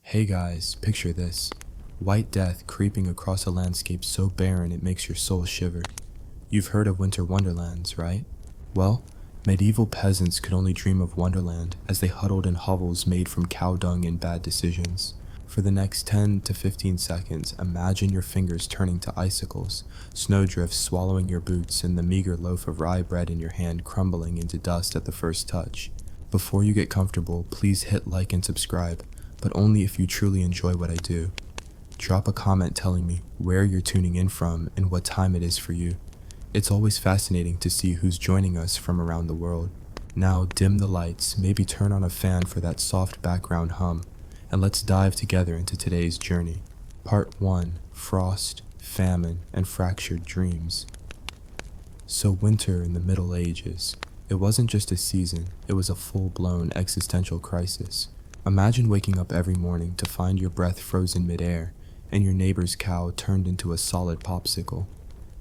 Hey guys, picture this. White death creeping across a landscape so barren it makes your soul shiver. You've heard of winter wonderlands, right? Well, medieval peasants could only dream of wonderland as they huddled in hovels made from cow dung and bad decisions. For the next 10 to 15 seconds, imagine your fingers turning to icicles, snowdrifts swallowing your boots, and the meager loaf of rye bread in your hand crumbling into dust at the first touch. Before you get comfortable, please hit like and subscribe, but only if you truly enjoy what I do. Drop a comment telling me where you're tuning in from and what time it is for you. It's always fascinating to see who's joining us from around the world. Now dim the lights, maybe turn on a fan for that soft background hum, and let's dive together into today's journey. Part 1: Frost, Famine, and Fractured Dreams. So winter in the Middle Ages. It wasn't just a season, it was a full-blown existential crisis. Imagine waking up every morning to find your breath frozen midair and your neighbor's cow turned into a solid popsicle.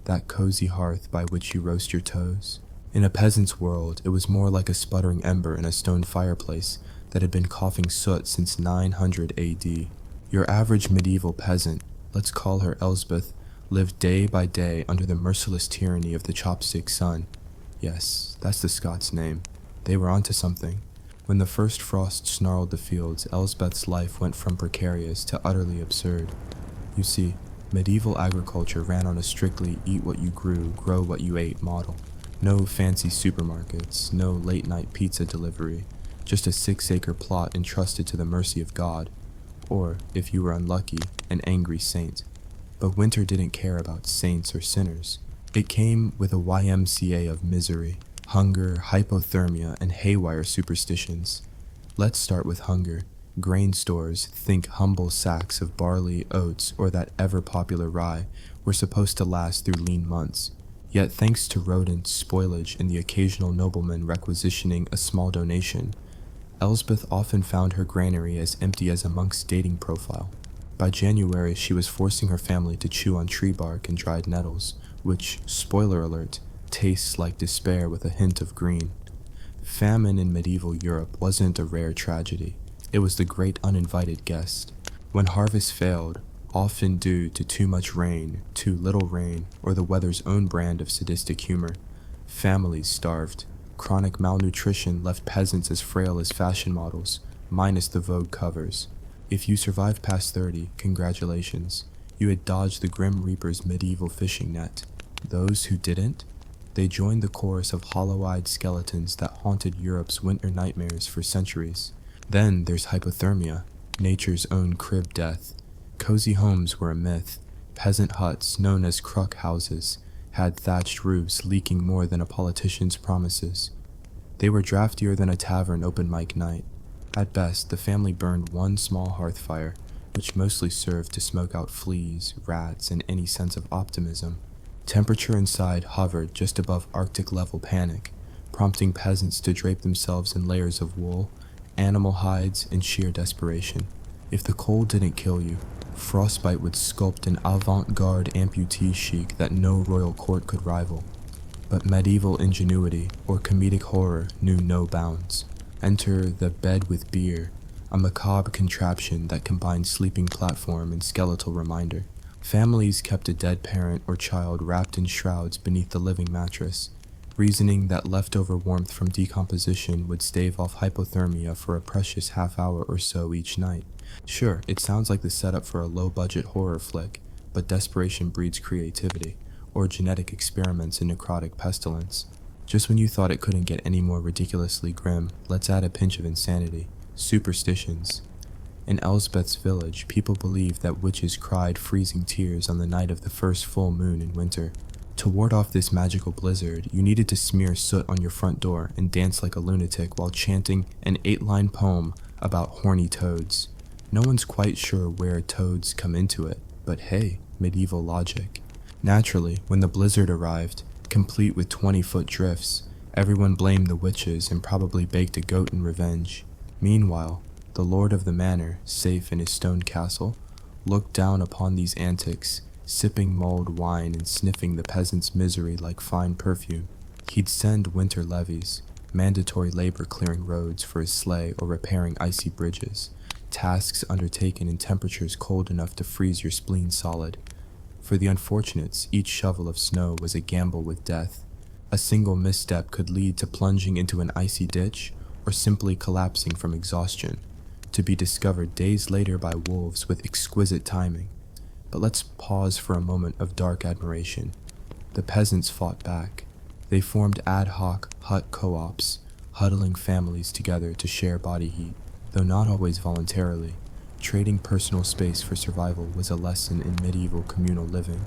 That cozy hearth by which you roast your toes. In a peasant's world, it was more like a sputtering ember in a stone fireplace that had been coughing soot since 900 AD. Your average medieval peasant, let's call her Elsbeth, lived day by day under the merciless tyranny of the chopstick sun. Yes, that's the Scots name. They were onto something. When the first frost snarled the fields, Elsbeth's life went from precarious to utterly absurd. You see, medieval agriculture ran on a strictly eat what you grew, grow what you ate model. No fancy supermarkets, no late-night pizza delivery, just a 6-acre plot entrusted to the mercy of God, or, if you were unlucky, an angry saint. But winter didn't care about saints or sinners. It came with a YMCA of misery. Hunger, hypothermia, and haywire superstitions. Let's start with hunger. Grain stores, think humble sacks of barley, oats, or that ever-popular rye, were supposed to last through lean months. Yet thanks to rodents, spoilage, and the occasional nobleman requisitioning a small donation, Elsbeth often found her granary as empty as a monk's dating profile. By January, she was forcing her family to chew on tree bark and dried nettles, which, spoiler alert, tastes like despair with a hint of green. Famine in medieval Europe wasn't a rare tragedy. It was the great uninvited guest. When harvest failed, often due to too much rain, too little rain, or the weather's own brand of sadistic humor, families starved. Chronic malnutrition left peasants as frail as fashion models, minus the Vogue covers. If you survived past 30, congratulations. You had dodged the Grim Reaper's medieval fishing net. Those who didn't? They joined the chorus of hollow-eyed skeletons that haunted Europe's winter nightmares for centuries. Then there's hypothermia, nature's own crib death. Cozy homes were a myth. Peasant huts, known as cruck houses, had thatched roofs leaking more than a politician's promises. They were draftier than a tavern open mic night. At best, the family burned one small hearth fire, which mostly served to smoke out fleas, rats, and any sense of optimism. Temperature inside hovered just above Arctic-level panic, prompting peasants to drape themselves in layers of wool, animal hides, and sheer desperation. If the cold didn't kill you, frostbite would sculpt an avant-garde amputee chic that no royal court could rival. But medieval ingenuity, or comedic horror, knew no bounds. Enter the bed with beer, a macabre contraption that combined sleeping platform and skeletal reminder. Families kept a dead parent or child wrapped in shrouds beneath the living mattress, reasoning that leftover warmth from decomposition would stave off hypothermia for a precious half-hour or so each night. Sure, it sounds like the setup for a low-budget horror flick, but desperation breeds creativity, or genetic experiments in necrotic pestilence. Just when you thought it couldn't get any more ridiculously grim, let's add a pinch of insanity. Superstitions. In Elsbeth's village, people believed that witches cried freezing tears on the night of the first full moon in winter. To ward off this magical blizzard, you needed to smear soot on your front door and dance like a lunatic while chanting an 8-line poem about horny toads. No one's quite sure where toads come into it, but hey, medieval logic. Naturally, when the blizzard arrived, complete with 20-foot drifts, everyone blamed the witches and probably baked a goat in revenge. Meanwhile, the lord of the manor, safe in his stone castle, looked down upon these antics, sipping mulled wine and sniffing the peasant's misery like fine perfume. He'd send winter levies, mandatory labor clearing roads for his sleigh or repairing icy bridges, tasks undertaken in temperatures cold enough to freeze your spleen solid. For the unfortunates, each shovel of snow was a gamble with death. A single misstep could lead to plunging into an icy ditch or simply collapsing from exhaustion, to be discovered days later by wolves with exquisite timing. But let's pause for a moment of dark admiration. The peasants fought back. They formed ad hoc hut co-ops, huddling families together to share body heat. Though not always voluntarily, trading personal space for survival was a lesson in medieval communal living.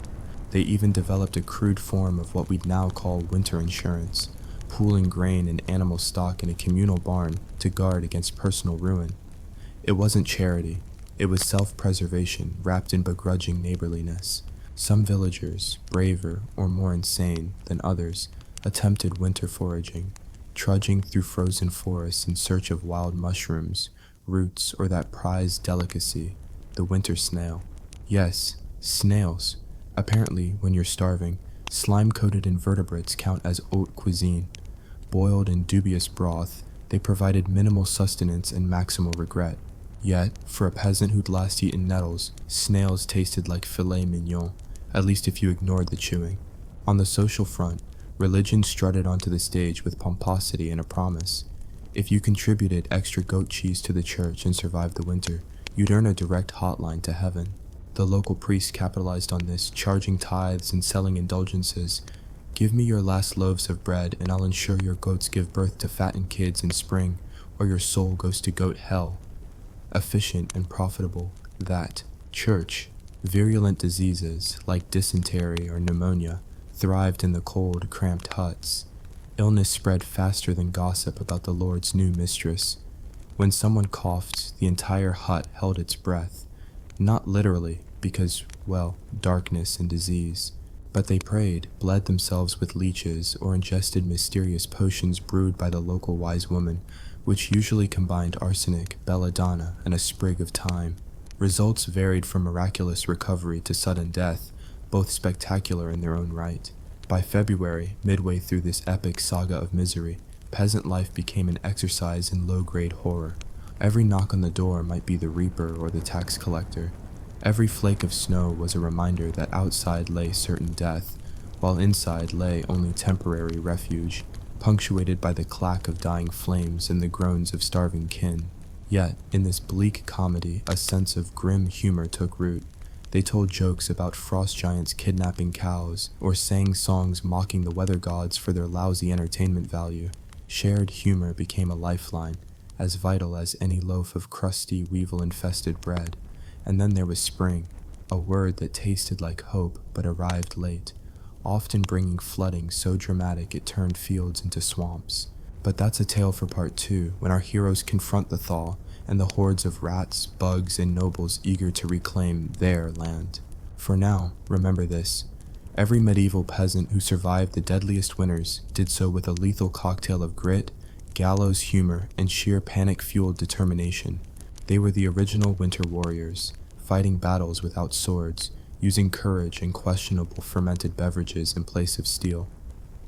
They even developed a crude form of what we'd now call winter insurance, pooling grain and animal stock in a communal barn to guard against personal ruin. It wasn't charity, it was self-preservation wrapped in begrudging neighborliness. Some villagers, braver or more insane than others, attempted winter foraging, trudging through frozen forests in search of wild mushrooms, roots, or that prized delicacy, the winter snail. Yes, snails. Apparently, when you're starving, slime-coated invertebrates count as haute cuisine. Boiled in dubious broth, they provided minimal sustenance and maximal regret. Yet, for a peasant who'd last eaten nettles, snails tasted like filet mignon, at least if you ignored the chewing. On the social front, religion strutted onto the stage with pomposity and a promise. If you contributed extra goat cheese to the church and survived the winter, you'd earn a direct hotline to heaven. The local priest capitalized on this, charging tithes and selling indulgences. Give me your last loaves of bread, and I'll ensure your goats give birth to fattened kids in spring, or your soul goes to goat hell. Efficient and profitable, that church. Virulent diseases, like dysentery or pneumonia, thrived in the cold, cramped huts. Illness spread faster than gossip about the Lord's new mistress. When someone coughed, the entire hut held its breath. Not literally, because, well, darkness and disease. But they prayed, bled themselves with leeches, or ingested mysterious potions brewed by the local wise woman, which usually combined arsenic, belladonna, and a sprig of thyme. Results varied from miraculous recovery to sudden death, both spectacular in their own right. By February, midway through this epic saga of misery, peasant life became an exercise in low-grade horror. Every knock on the door might be the reaper or the tax collector. Every flake of snow was a reminder that outside lay certain death, while inside lay only temporary refuge, punctuated by the clack of dying flames and the groans of starving kin. Yet, in this bleak comedy, a sense of grim humor took root. They told jokes about frost giants kidnapping cows, or sang songs mocking the weather gods for their lousy entertainment value. Shared humor became a lifeline, as vital as any loaf of crusty, weevil-infested bread. And then there was spring, a word that tasted like hope but arrived late, often bringing flooding so dramatic it turned fields into swamps. But that's a tale for part 2, when our heroes confront the thaw and the hordes of rats, bugs, and nobles eager to reclaim their land. For now, remember this. Every medieval peasant who survived the deadliest winters did so with a lethal cocktail of grit, gallows humor, and sheer panic-fueled determination. They were the original winter warriors, fighting battles without swords, using courage and questionable fermented beverages in place of steel.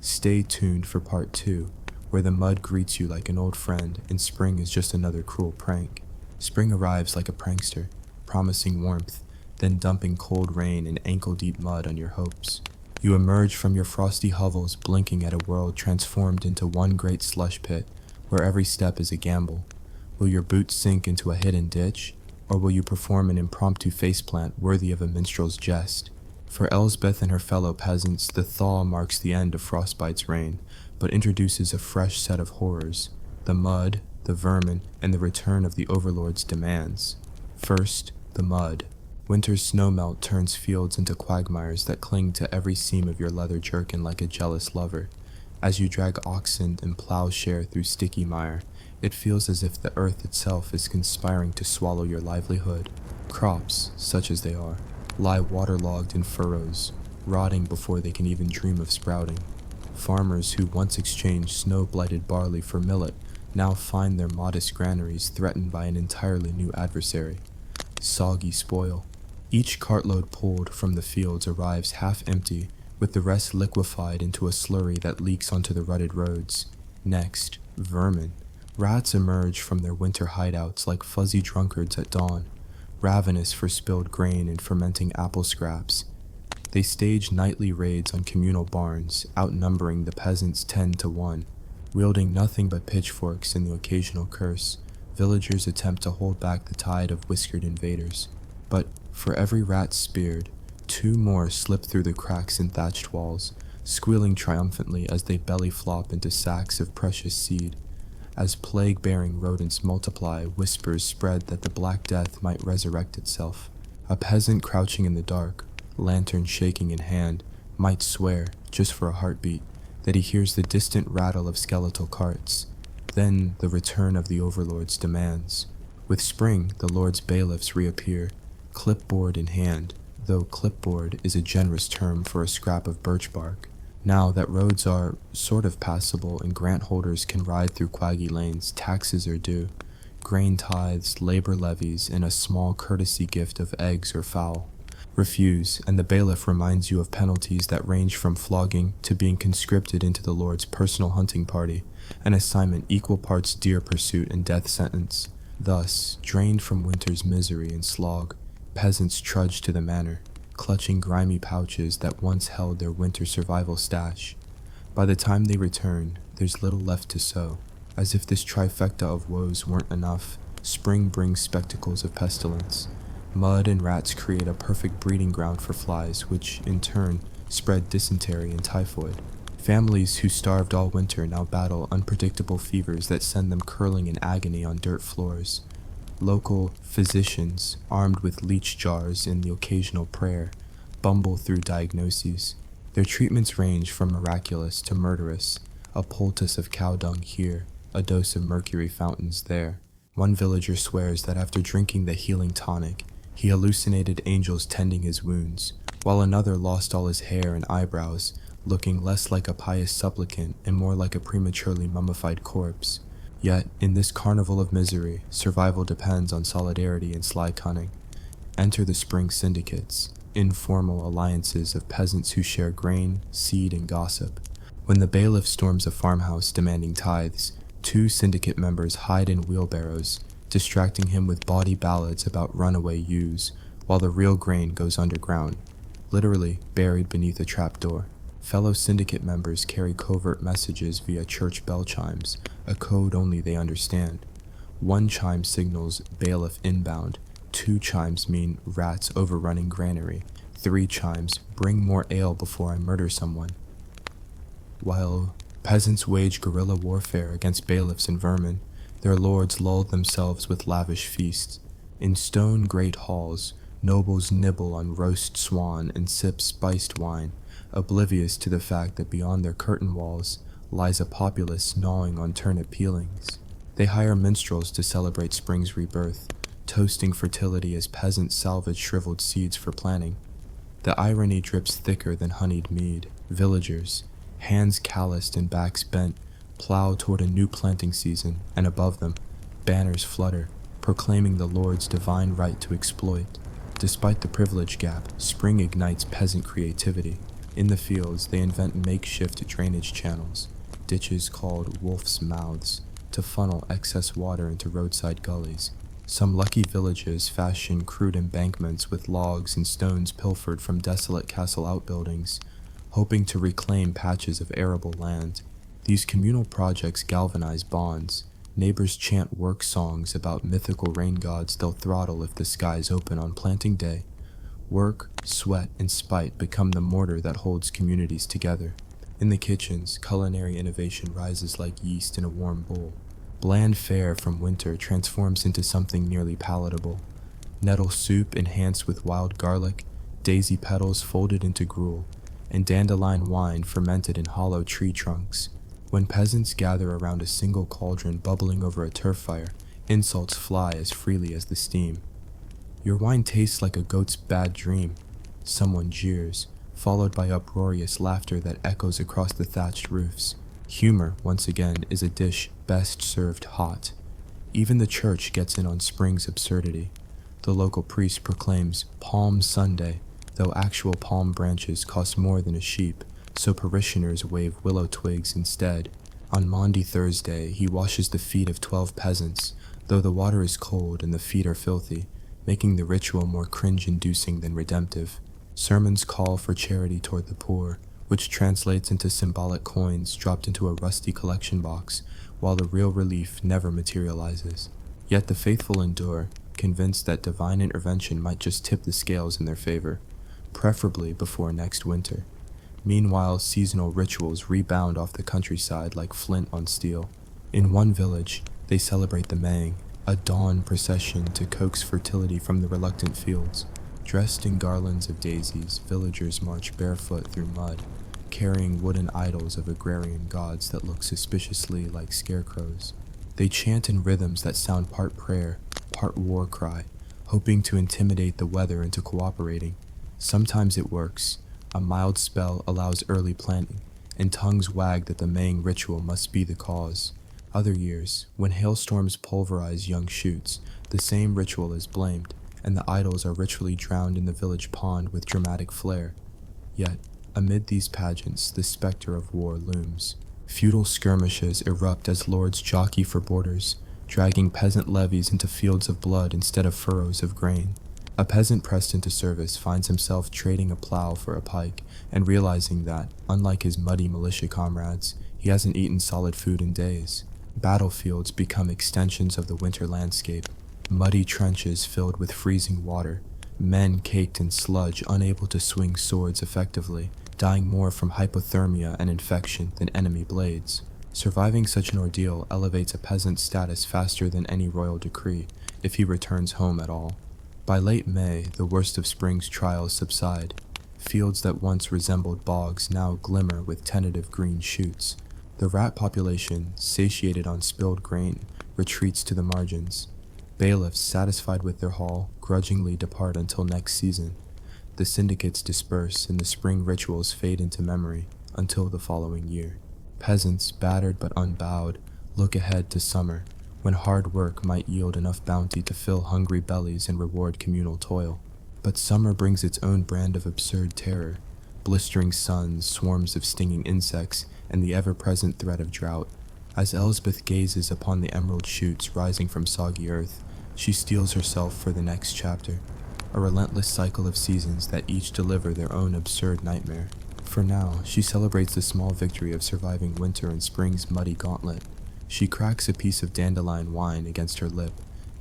Stay tuned for part 2, where the mud greets you like an old friend and spring is just another cruel prank. Spring arrives like a prankster, promising warmth, then dumping cold rain and ankle-deep mud on your hopes. You emerge from your frosty hovels blinking at a world transformed into one great slush pit, where every step is a gamble. Will your boots sink into a hidden ditch, or will you perform an impromptu faceplant worthy of a minstrel's jest? For Elsbeth and her fellow peasants, the thaw marks the end of Frostbite's reign, but introduces a fresh set of horrors: the mud, the vermin, and the return of the overlord's demands. First, the mud. Winter's snowmelt turns fields into quagmires that cling to every seam of your leather jerkin like a jealous lover. As you drag oxen and plowshare through sticky mire, it feels as if the earth itself is conspiring to swallow your livelihood. Crops, such as they are, lie waterlogged in furrows, rotting before they can even dream of sprouting. Farmers who once exchanged snow-blighted barley for millet now find their modest granaries threatened by an entirely new adversary: soggy spoil. Each cartload pulled from the fields arrives half empty, with the rest liquefied into a slurry that leaks onto the rutted roads. Next, vermin. Rats emerge from their winter hideouts like fuzzy drunkards at dawn, ravenous for spilled grain and fermenting apple scraps. They stage nightly raids on communal barns, outnumbering the peasants 10 to 1. Wielding nothing but pitchforks and the occasional curse, villagers attempt to hold back the tide of whiskered invaders. But for every rat speared, 2 more slip through the cracks in thatched walls, squealing triumphantly as they belly flop into sacks of precious seed. As plague-bearing rodents multiply, whispers spread that the Black Death might resurrect itself. A peasant crouching in the dark, lantern shaking in hand, might swear, just for a heartbeat, that he hears the distant rattle of skeletal carts. Then the return of the overlord's demands. With spring, the Lord's bailiffs reappear, clipboard in hand, though clipboard is a generous term for a scrap of birch bark. Now that roads are sort of passable and grant holders can ride through quaggy lanes, taxes are due. Grain tithes, labor levies, and a small courtesy gift of eggs or fowl. Refuse, and the bailiff reminds you of penalties that range from flogging to being conscripted into the Lord's personal hunting party, an assignment equal parts deer pursuit and death sentence. Thus, drained from winter's misery and slog, peasants trudge to the manor, clutching grimy pouches that once held their winter survival stash. By the time they return, there's little left to sow. As if this trifecta of woes weren't enough, spring brings spectacles of pestilence. Mud and rats create a perfect breeding ground for flies, which, in turn, spread dysentery and typhoid. Families who starved all winter now battle unpredictable fevers that send them curling in agony on dirt floors. Local physicians, armed with leech jars and the occasional prayer, bumble through diagnoses. Their treatments range from miraculous to murderous, a poultice of cow dung here, a dose of mercury fountains there. One villager swears that after drinking the healing tonic, he hallucinated angels tending his wounds, while another lost all his hair and eyebrows, looking less like a pious supplicant and more like a prematurely mummified corpse. Yet, in this carnival of misery, survival depends on solidarity and sly cunning. Enter the spring syndicates, informal alliances of peasants who share grain, seed, and gossip. When the bailiff storms a farmhouse demanding tithes, 2 syndicate members hide in wheelbarrows, distracting him with bawdy ballads about runaway ewes, while the real grain goes underground, literally buried beneath a trapdoor. Fellow syndicate members carry covert messages via church bell chimes, a code only they understand. 1 chime signals bailiff inbound, 2 chimes mean rats overrunning granary, 3 chimes bring more ale before I murder someone. While peasants wage guerrilla warfare against bailiffs and vermin, their lords lull themselves with lavish feasts. In stone great halls, nobles nibble on roast swan and sip spiced wine, oblivious to the fact that beyond their curtain walls lies a populace gnawing on turnip peelings. They hire minstrels to celebrate spring's rebirth, toasting fertility as peasants salvage shriveled seeds for planting. The irony drips thicker than honeyed mead. Villagers, hands calloused and backs bent, plow toward a new planting season, and above them, banners flutter, proclaiming the Lord's divine right to exploit. Despite the privilege gap, spring ignites peasant creativity. In the fields, they invent makeshift drainage channels, ditches called wolf's mouths, to funnel excess water into roadside gullies. Some lucky villages fashion crude embankments with logs and stones pilfered from desolate castle outbuildings, hoping to reclaim patches of arable land. These communal projects galvanize bonds. Neighbors chant work songs about mythical rain gods they'll throttle if the skies open on planting day. Work, sweat, and spite become the mortar that holds communities together. In the kitchens, culinary innovation rises like yeast in a warm bowl. Bland fare from winter transforms into something nearly palatable. Nettle soup enhanced with wild garlic, daisy petals folded into gruel, and dandelion wine fermented in hollow tree trunks. When peasants gather around a single cauldron bubbling over a turf fire, insults fly as freely as the steam. "Your wine tastes like a goat's bad dream," someone jeers, followed by uproarious laughter that echoes across the thatched roofs. Humor, once again, is a dish best served hot. Even the church gets in on spring's absurdity. The local priest proclaims Palm Sunday, though actual palm branches cost more than a sheep, so parishioners wave willow twigs instead. On Maundy Thursday, he washes the feet of 12 peasants, though the water is cold and the feet are filthy, making the ritual more cringe-inducing than redemptive. Sermons call for charity toward the poor, which translates into symbolic coins dropped into a rusty collection box, while the real relief never materializes. Yet the faithful endure, convinced that divine intervention might just tip the scales in their favor, preferably before next winter. Meanwhile, seasonal rituals rebound off the countryside like flint on steel. In one village, they celebrate the Mang, a dawn procession to coax fertility from the reluctant fields. Dressed in garlands of daisies, villagers march barefoot through mud, carrying wooden idols of agrarian gods that look suspiciously like scarecrows. They chant in rhythms that sound part prayer, part war cry, hoping to intimidate the weather into cooperating. Sometimes it works. A mild spell allows early planting, and tongues wag that the Mang ritual must be the cause. Other years, when hailstorms pulverize young shoots, the same ritual is blamed, and the idols are ritually drowned in the village pond with dramatic flair. Yet, amid these pageants, the specter of war looms. Feudal skirmishes erupt as lords jockey for borders, dragging peasant levies into fields of blood instead of furrows of grain. A peasant pressed into service finds himself trading a plow for a pike and realizing that, unlike his muddy militia comrades, he hasn't eaten solid food in days. Battlefields become extensions of the winter landscape, muddy trenches filled with freezing water, men caked in sludge unable to swing swords effectively, dying more from hypothermia and infection than enemy blades. Surviving such an ordeal elevates a peasant's status faster than any royal decree, if he returns home at all. By late May, the worst of spring's trials subside. Fields that once resembled bogs now glimmer with tentative green shoots. The rat population, satiated on spilled grain, retreats to the margins. Bailiffs, satisfied with their haul, grudgingly depart until next season. The syndicates disperse and the spring rituals fade into memory until the following year. Peasants, battered but unbowed, look ahead to summer, when hard work might yield enough bounty to fill hungry bellies and reward communal toil. But summer brings its own brand of absurd terror, blistering suns, swarms of stinging insects, and the ever-present threat of drought. As Elsbeth gazes upon the emerald shoots rising from soggy earth, she steels herself for the next chapter, a relentless cycle of seasons that each deliver their own absurd nightmare. For now, she celebrates the small victory of surviving winter and spring's muddy gauntlet. She cracks a piece of dandelion wine against her lip,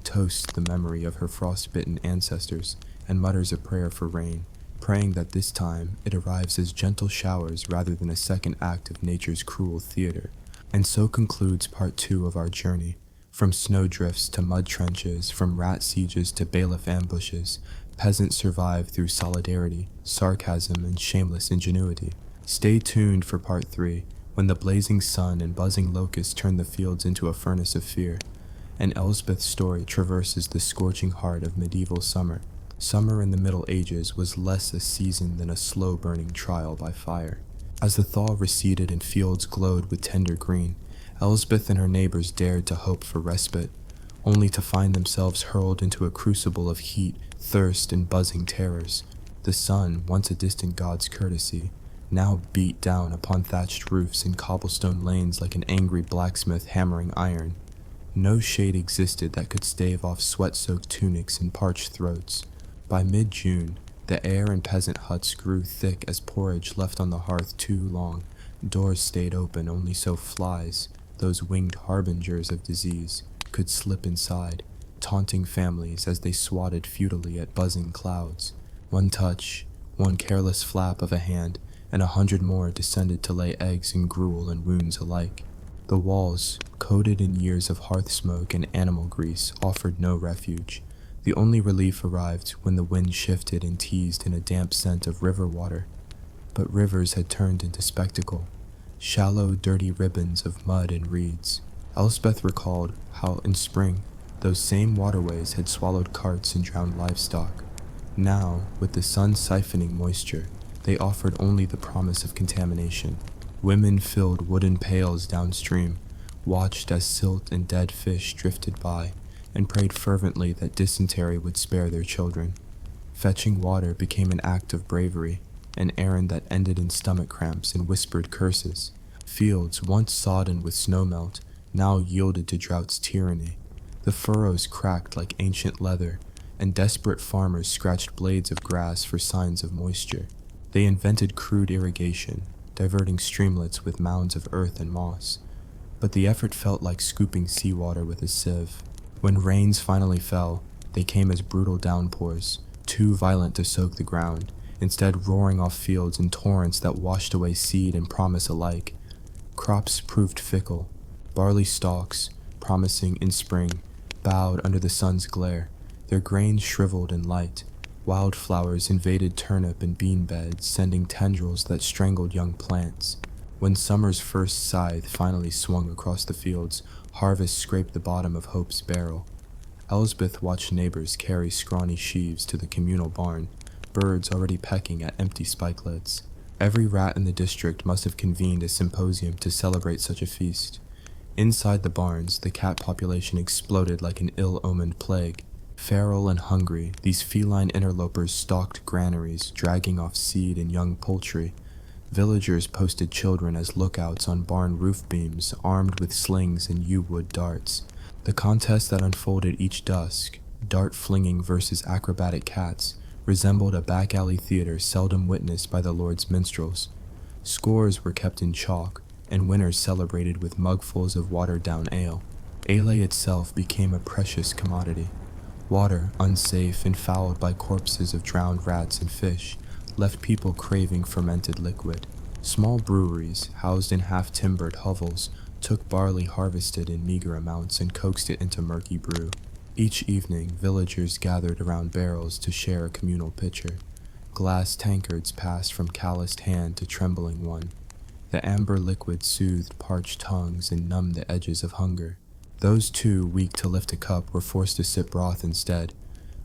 toasts the memory of her frostbitten ancestors, and mutters a prayer for rain, praying that this time it arrives as gentle showers rather than a second act of nature's cruel theater. And so concludes part 2 of our journey. From snowdrifts to mud trenches, from rat sieges to bailiff ambushes, peasants survive through solidarity, sarcasm, and shameless ingenuity. Stay tuned for part 3, when the blazing sun and buzzing locusts turn the fields into a furnace of fear, and Elsbeth's story traverses the scorching heart of medieval summer. Summer in the Middle Ages was less a season than a slow-burning trial by fire. As the thaw receded and fields glowed with tender green, Elsbeth and her neighbors dared to hope for respite, only to find themselves hurled into a crucible of heat, thirst, and buzzing terrors. The sun, once a distant god's courtesy, now beat down upon thatched roofs and cobblestone lanes like an angry blacksmith hammering iron. No shade existed that could stave off sweat-soaked tunics and parched throats. By mid-June, the air in peasant huts grew thick as porridge left on the hearth too long. Doors stayed open only so flies, those winged harbingers of disease, could slip inside, taunting families as they swatted futilely at buzzing clouds. One touch, one careless flap of a hand, and 100 more descended to lay eggs and gruel and wounds alike. The walls, coated in years of hearth smoke and animal grease, offered no refuge. The only relief arrived when the wind shifted and teased in a damp scent of river water. But rivers had turned into spectacle, shallow, dirty ribbons of mud and reeds. Elsbeth recalled how, in spring, those same waterways had swallowed carts and drowned livestock. Now, with the sun siphoning moisture, they offered only the promise of contamination. Women filled wooden pails downstream, watched as silt and dead fish drifted by, and prayed fervently that dysentery would spare their children. Fetching water became an act of bravery, an errand that ended in stomach cramps and whispered curses. Fields, once sodden with snowmelt, now yielded to drought's tyranny. The furrows cracked like ancient leather, and desperate farmers scratched blades of grass for signs of moisture. They invented crude irrigation, diverting streamlets with mounds of earth and moss. But the effort felt like scooping seawater with a sieve. When rains finally fell, they came as brutal downpours, too violent to soak the ground, instead roaring off fields in torrents that washed away seed and promise alike. Crops proved fickle. Barley stalks, promising in spring, bowed under the sun's glare, their grain shriveled and light. Wildflowers invaded turnip and bean beds, sending tendrils that strangled young plants. When summer's first scythe finally swung across the fields, harvest scraped the bottom of hope's barrel. Elsbeth watched neighbors carry scrawny sheaves to the communal barn, birds already pecking at empty spikelets. Every rat in the district must have convened a symposium to celebrate such a feast. Inside the barns, the cat population exploded like an ill-omened plague. Feral and hungry, these feline interlopers stalked granaries, dragging off seed and young poultry. Villagers posted children as lookouts on barn roof beams, armed with slings and yew-wood darts. The contest that unfolded each dusk, dart-flinging versus acrobatic cats, resembled a back-alley theater seldom witnessed by the Lord's minstrels. Scores were kept in chalk, and winners celebrated with mugfuls of watered-down ale. Ale itself became a precious commodity. Water, unsafe and fouled by corpses of drowned rats and fish, left people craving fermented liquid. Small breweries, housed in half-timbered hovels, took barley harvested in meager amounts and coaxed it into murky brew. Each evening, villagers gathered around barrels to share a communal pitcher. Glass tankards passed from calloused hand to trembling one. The amber liquid soothed parched tongues and numbed the edges of hunger. Those too weak to lift a cup were forced to sip broth instead,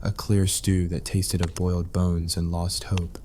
a clear stew that tasted of boiled bones and lost hope.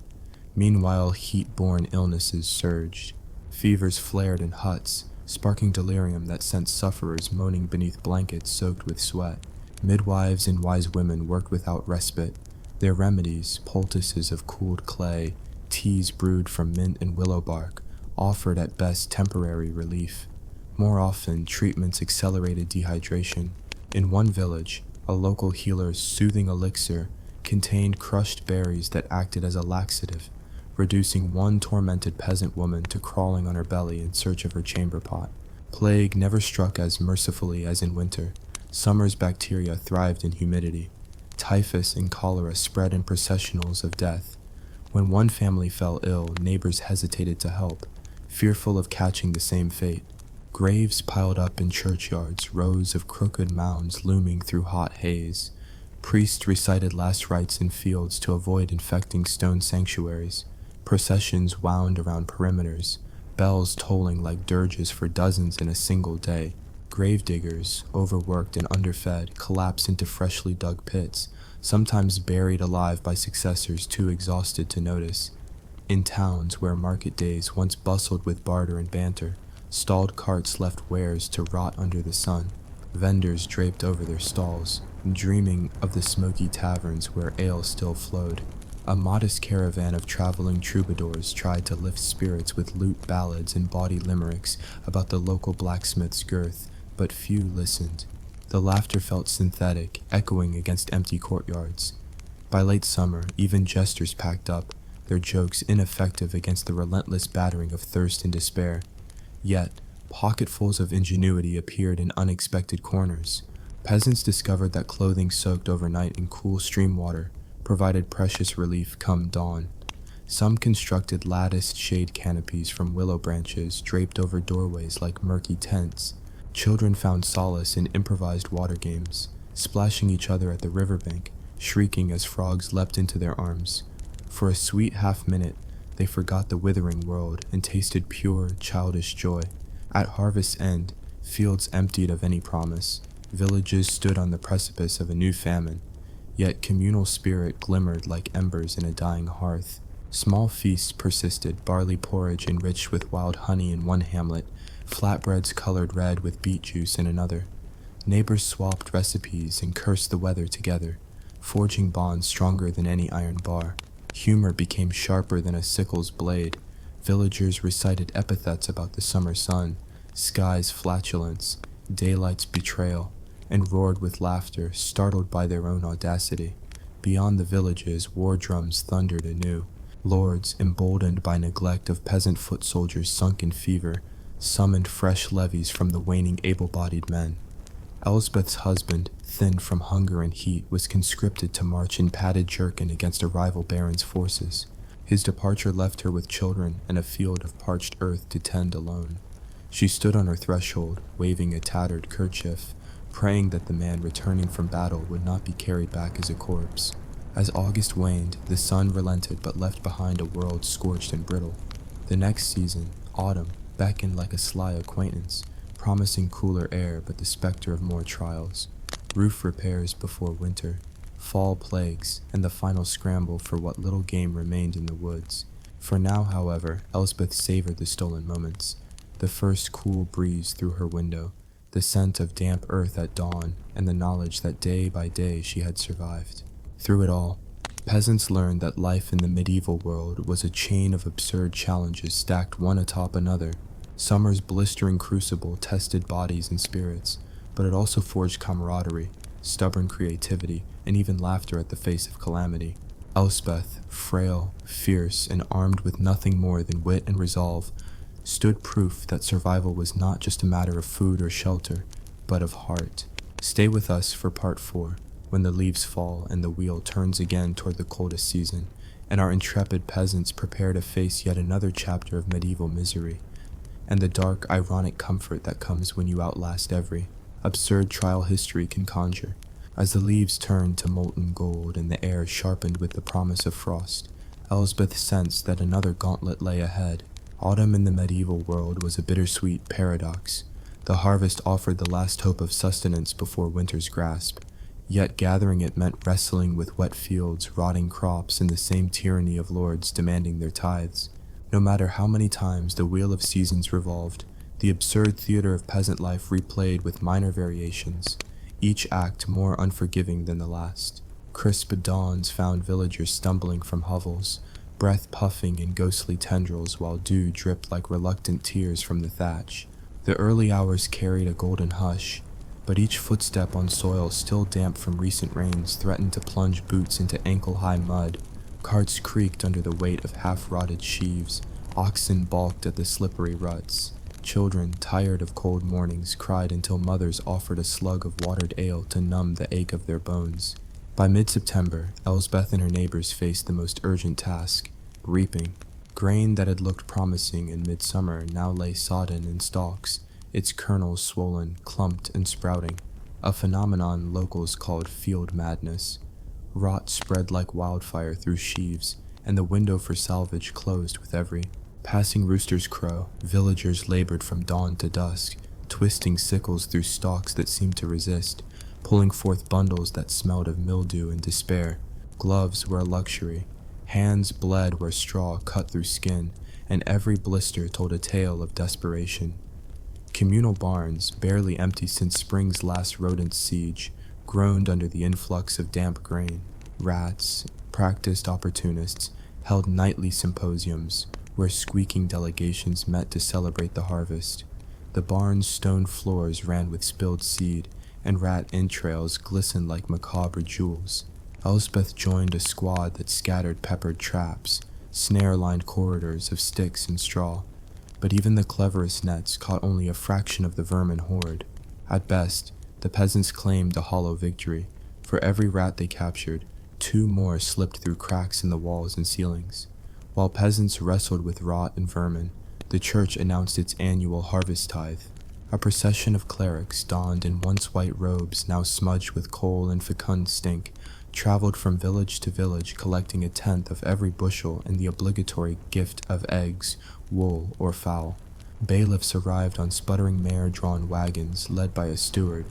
Meanwhile, heat-borne illnesses surged. Fevers flared in huts, sparking delirium that sent sufferers moaning beneath blankets soaked with sweat. Midwives and wise women worked without respite. Their remedies, poultices of cooled clay, teas brewed from mint and willow bark, offered at best temporary relief. More often, treatments accelerated dehydration. In one village, a local healer's soothing elixir contained crushed berries that acted as a laxative, reducing one tormented peasant woman to crawling on her belly in search of her chamber pot. Plague never struck as mercifully as in winter. Summer's bacteria thrived in humidity. Typhus and cholera spread in processionals of death. When one family fell ill, neighbors hesitated to help, fearful of catching the same fate. Graves piled up in churchyards, rows of crooked mounds looming through hot haze. Priests recited last rites in fields to avoid infecting stone sanctuaries. Processions wound around perimeters, bells tolling like dirges for dozens in a single day. Gravediggers, overworked and underfed, collapsed into freshly dug pits, sometimes buried alive by successors too exhausted to notice. In towns where market days once bustled with barter and banter, stalled carts left wares to rot under the sun. Vendors draped over their stalls, dreaming of the smoky taverns where ale still flowed. A modest caravan of traveling troubadours tried to lift spirits with lute ballads and bawdy limericks about the local blacksmith's girth, but few listened. The laughter felt synthetic, echoing against empty courtyards. By late summer, even jesters packed up, their jokes ineffective against the relentless battering of thirst and despair. Yet, pocketfuls of ingenuity appeared in unexpected corners. Peasants discovered that clothing soaked overnight in cool stream water provided precious relief come dawn. Some constructed latticed shade canopies from willow branches draped over doorways like murky tents. Children found solace in improvised water games, splashing each other at the riverbank, shrieking as frogs leapt into their arms. For a sweet half-minute, they forgot the withering world and tasted pure, childish joy. At harvest's end, fields emptied of any promise. Villages stood on the precipice of a new famine. Yet communal spirit glimmered like embers in a dying hearth. Small feasts persisted, barley porridge enriched with wild honey in one hamlet, flatbreads colored red with beet juice in another. Neighbors swapped recipes and cursed the weather together, forging bonds stronger than any iron bar. Humor became sharper than a sickle's blade. Villagers recited epithets about the summer sun, sky's flatulence, daylight's betrayal, and roared with laughter, startled by their own audacity. Beyond the villages, war drums thundered anew. Lords, emboldened by neglect of peasant foot soldiers sunk in fever, summoned fresh levies from the waning able-bodied men. Elsbeth's husband, thin from hunger and heat, was conscripted to march in padded jerkin against a rival baron's forces. His departure left her with children and a field of parched earth to tend alone. She stood on her threshold, waving a tattered kerchief, praying that the man returning from battle would not be carried back as a corpse. As August waned, the sun relented but left behind a world scorched and brittle. The next season, autumn, beckoned like a sly acquaintance, promising cooler air but the specter of more trials. Roof repairs before winter, fall plagues, and the final scramble for what little game remained in the woods. For now, however, Elsbeth savored the stolen moments. The first cool breeze through her window, the scent of damp earth at dawn, and the knowledge that day by day she had survived. Through it all, peasants learned that life in the medieval world was a chain of absurd challenges stacked one atop another. Summer's blistering crucible tested bodies and spirits, but it also forged camaraderie, stubborn creativity, and even laughter at the face of calamity. Elsbeth, frail, fierce, and armed with nothing more than wit and resolve, stood proof that survival was not just a matter of food or shelter, but of heart. Stay with us for part 4, when the leaves fall and the wheel turns again toward the coldest season, and our intrepid peasants prepare to face yet another chapter of medieval misery, and the dark, ironic comfort that comes when you outlast every absurd trial history can conjure. As the leaves turned to molten gold and the air sharpened with the promise of frost, Elsbeth sensed that another gauntlet lay ahead. Autumn in the medieval world was a bittersweet paradox. The harvest offered the last hope of sustenance before winter's grasp, yet gathering it meant wrestling with wet fields, rotting crops, and the same tyranny of lords demanding their tithes. No matter how many times the wheel of seasons revolved, the absurd theater of peasant life replayed with minor variations, each act more unforgiving than the last. Crisp dawns found villagers stumbling from hovels, breath puffing in ghostly tendrils while dew dripped like reluctant tears from the thatch. The early hours carried a golden hush, but each footstep on soil still damp from recent rains threatened to plunge boots into ankle-high mud. Carts creaked under the weight of half-rotted sheaves, oxen balked at the slippery ruts. Children, tired of cold mornings, cried until mothers offered a slug of watered ale to numb the ache of their bones. By mid-September, Elsbeth and her neighbors faced the most urgent task, reaping. Grain that had looked promising in midsummer now lay sodden in stalks, its kernels swollen, clumped, and sprouting, a phenomenon locals called field madness. Rot spread like wildfire through sheaves, and the window for salvage closed with every passing rooster's crow. Villagers labored from dawn to dusk, twisting sickles through stalks that seemed to resist, pulling forth bundles that smelled of mildew and despair. Gloves were a luxury. Hands bled where straw cut through skin, and every blister told a tale of desperation. Communal barns, barely empty since spring's last rodent siege, groaned under the influx of damp grain. Rats, practiced opportunists, held nightly symposiums, where squeaking delegations met to celebrate the harvest. The barn's stone floors ran with spilled seed, and rat entrails glistened like macabre jewels. Elsbeth joined a squad that scattered peppered traps, snare-lined corridors of sticks and straw, but even the cleverest nets caught only a fraction of the vermin horde. At best, the peasants claimed a hollow victory. For every rat they captured, 2 more slipped through cracks in the walls and ceilings. While peasants wrestled with rot and vermin, the church announced its annual harvest tithe. A procession of clerics, donned in once white robes now smudged with coal and fecund stink, traveled from village to village collecting 1/10 of every bushel and the obligatory gift of eggs, wool, or fowl. Bailiffs arrived on sputtering mare-drawn wagons led by a steward,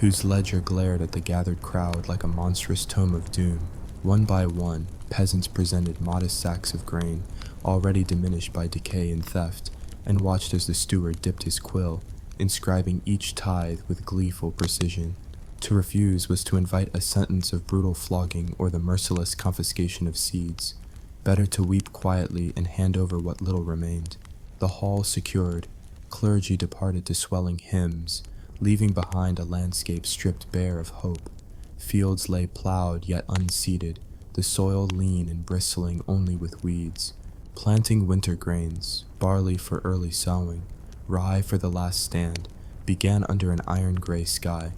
whose ledger glared at the gathered crowd like a monstrous tome of doom. One by one, peasants presented modest sacks of grain, already diminished by decay and theft, and watched as the steward dipped his quill, inscribing each tithe with gleeful precision. To refuse was to invite a sentence of brutal flogging or the merciless confiscation of seeds. Better to weep quietly and hand over what little remained. The hall secured, clergy departed to swelling hymns, leaving behind a landscape stripped bare of hope. Fields lay plowed yet unseeded, the soil lean and bristling only with weeds. Planting winter grains, barley for early sowing, rye for the last stand, began under an iron-gray sky.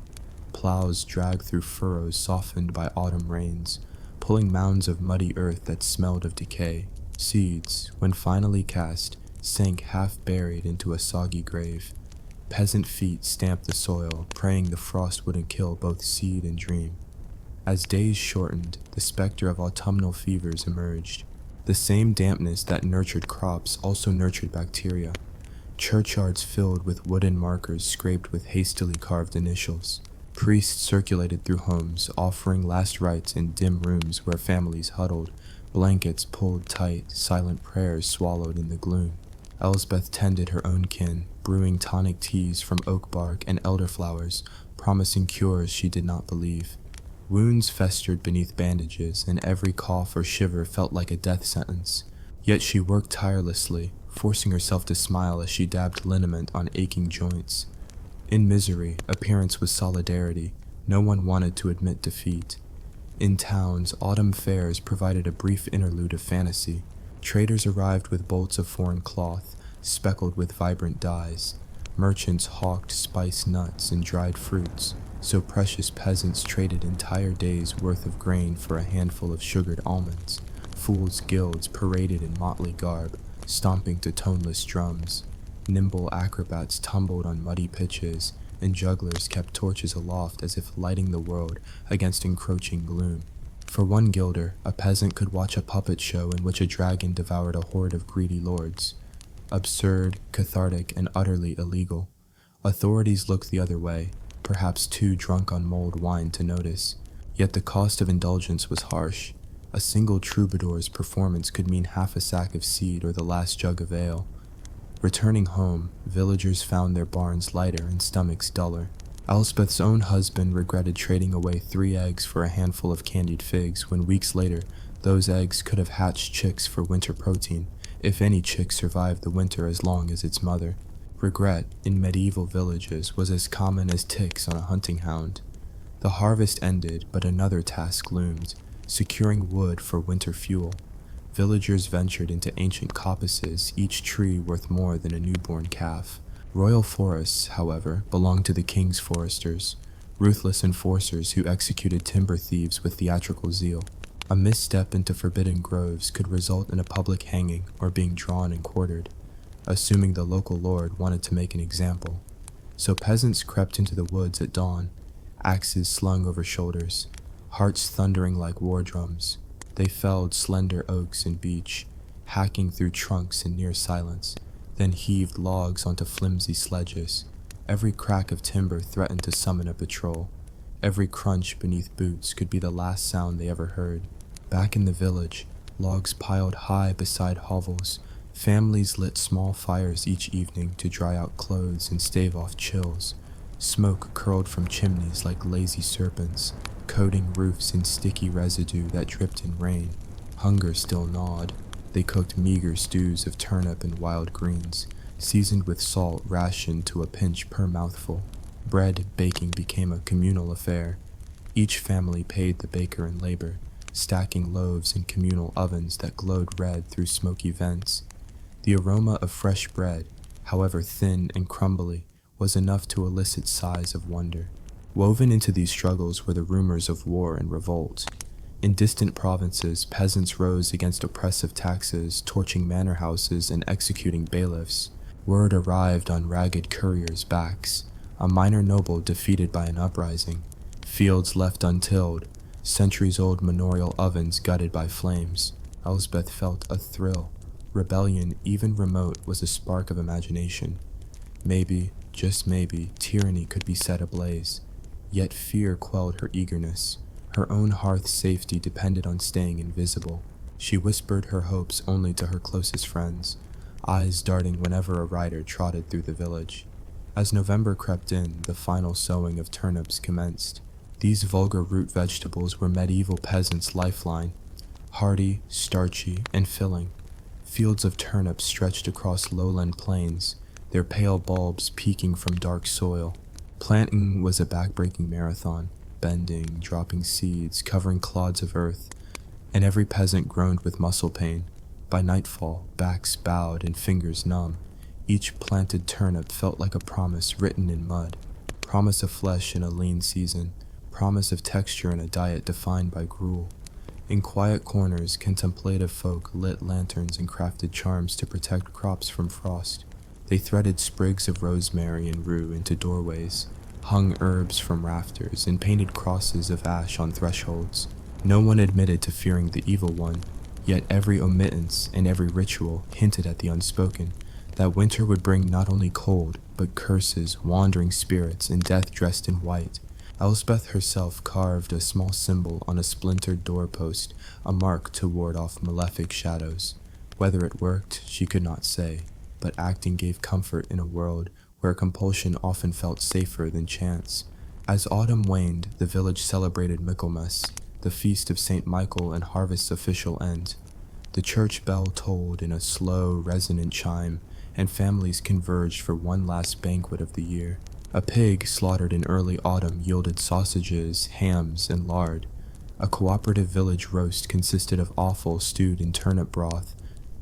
Plows dragged through furrows softened by autumn rains, pulling mounds of muddy earth that smelled of decay. Seeds, when finally cast, sank half-buried into a soggy grave. Peasant feet stamped the soil, praying the frost wouldn't kill both seed and dream. As days shortened, the specter of autumnal fevers emerged. The same dampness that nurtured crops also nurtured bacteria. Churchyards filled with wooden markers scraped with hastily carved initials. Priests circulated through homes, offering last rites in dim rooms where families huddled, blankets pulled tight, silent prayers swallowed in the gloom. Elsbeth tended her own kin, brewing tonic teas from oak bark and elderflowers, promising cures she did not believe. Wounds festered beneath bandages, and every cough or shiver felt like a death sentence. Yet she worked tirelessly, forcing herself to smile as she dabbed liniment on aching joints. In misery, appearance was solidarity. No one wanted to admit defeat. In towns, autumn fairs provided a brief interlude of fantasy. Traders arrived with bolts of foreign cloth, speckled with vibrant dyes. Merchants hawked spiced nuts and dried fruits, so precious peasants traded entire days' worth of grain for a handful of sugared almonds. Fools' guilds paraded in motley garb, stomping to toneless drums. Nimble acrobats tumbled on muddy pitches, and jugglers kept torches aloft as if lighting the world against encroaching gloom. For 1 guilder, a peasant could watch a puppet show in which a dragon devoured a horde of greedy lords. Absurd, cathartic, and utterly illegal. Authorities looked the other way, perhaps too drunk on mulled wine to notice. Yet the cost of indulgence was harsh. A single troubadour's performance could mean half a sack of seed or the last jug of ale. Returning home, villagers found their barns lighter and stomachs duller. Elspeth's own husband regretted trading away 3 eggs for a handful of candied figs when weeks later those eggs could have hatched chicks for winter protein, if any chick survived the winter as long as its mother. Regret, in medieval villages, was as common as ticks on a hunting hound. The harvest ended, but another task loomed, securing wood for winter fuel. Villagers ventured into ancient coppices, each tree worth more than a newborn calf. Royal forests, however, belonged to the king's foresters, ruthless enforcers who executed timber thieves with theatrical zeal. A misstep into forbidden groves could result in a public hanging or being drawn and quartered, assuming the local lord wanted to make an example. So peasants crept into the woods at dawn, axes slung over shoulders, hearts thundering like war drums. They felled slender oaks and beech, hacking through trunks in near silence, then heaved logs onto flimsy sledges. Every crack of timber threatened to summon a patrol. Every crunch beneath boots could be the last sound they ever heard. Back in the village, logs piled high beside hovels. Families lit small fires each evening to dry out clothes and stave off chills. Smoke curled from chimneys like lazy serpents, coating roofs in sticky residue that dripped in rain. Hunger still gnawed. They cooked meager stews of turnip and wild greens, seasoned with salt rationed to a pinch per mouthful. Bread baking became a communal affair. Each family paid the baker in labor, stacking loaves in communal ovens that glowed red through smoky vents. The aroma of fresh bread, however thin and crumbly, was enough to elicit sighs of wonder. Woven into these struggles were the rumors of war and revolt. In distant provinces, peasants rose against oppressive taxes, torching manor houses and executing bailiffs. Word arrived on ragged couriers' backs. A minor noble defeated by an uprising. Fields left untilled. Centuries-old manorial ovens gutted by flames. Elsbeth felt a thrill. Rebellion, even remote, was a spark of imagination. Maybe, just maybe, tyranny could be set ablaze. Yet fear quelled her eagerness. Her own hearth's safety depended on staying invisible. She whispered her hopes only to her closest friends, eyes darting whenever a rider trotted through the village. As November crept in, the final sowing of turnips commenced. These vulgar root vegetables were medieval peasants' lifeline. hearty, starchy, and filling. Fields of turnips stretched across lowland plains, their pale bulbs peeking from dark soil. Planting was a backbreaking marathon, bending, dropping seeds, covering clods of earth, and every peasant groaned with muscle pain. By nightfall, backs bowed and fingers numb. Each planted turnip felt like a promise written in mud. Promise of flesh in a lean season, promise of texture in a diet defined by gruel. In quiet corners, contemplative folk lit lanterns and crafted charms to protect crops from frost. They threaded sprigs of rosemary and rue into doorways, hung herbs from rafters, and painted crosses of ash on thresholds. No one admitted to fearing the evil one, yet every omittance and every ritual hinted at the unspoken, that winter would bring not only cold, but curses, wandering spirits, and death dressed in white. Elspeth herself carved a small symbol on a splintered doorpost, a mark to ward off malefic shadows. Whether it worked, she could not say, but acting gave comfort in a world where compulsion often felt safer than chance. As autumn waned, the village celebrated Michaelmas, the feast of St. Michael and harvest's official end. The church bell tolled in a slow, resonant chime, and families converged for one last banquet of the year. A pig slaughtered in early autumn yielded sausages, hams, and lard. A cooperative village roast consisted of offal stewed in turnip broth.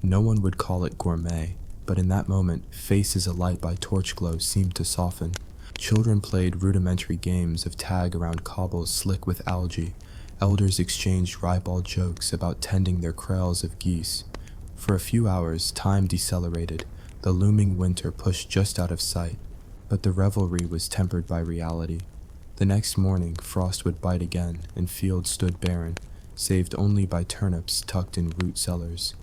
No one would call it gourmet, but in that moment, faces alight by torch glow seemed to soften. Children played rudimentary games of tag around cobbles slick with algae. Elders exchanged ribald jokes about tending their kraals of geese. For a few hours, time decelerated. The looming winter pushed just out of sight, but the revelry was tempered by reality. The next morning, frost would bite again, and fields stood barren, saved only by turnips tucked in root cellars.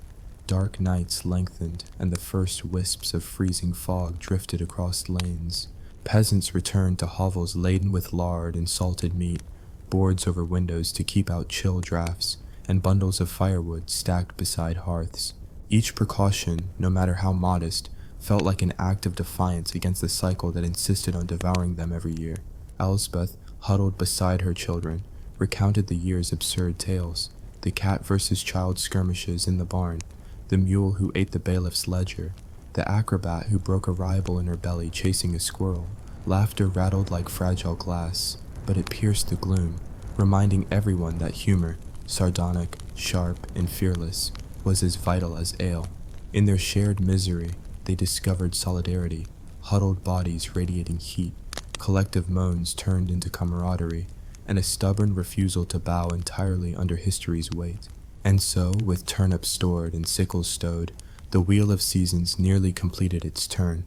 Dark nights lengthened, and the first wisps of freezing fog drifted across lanes. Peasants returned to hovels laden with lard and salted meat, boards over windows to keep out chill drafts, and bundles of firewood stacked beside hearths. Each precaution, no matter how modest, felt like an act of defiance against the cycle that insisted on devouring them every year. Elspeth, huddled beside her children, recounted the year's absurd tales, the cat versus child skirmishes in the barn, the mule who ate the bailiff's ledger, the acrobat who broke a ribel in her belly chasing a squirrel. Laughter rattled like fragile glass, but it pierced the gloom, reminding everyone that humor, sardonic, sharp, and fearless, was as vital as ale. In their shared misery, they discovered solidarity, huddled bodies radiating heat, collective moans turned into camaraderie, and a stubborn refusal to bow entirely under history's weight. And so, with turnips stored and sickles stowed, the wheel of seasons nearly completed its turn.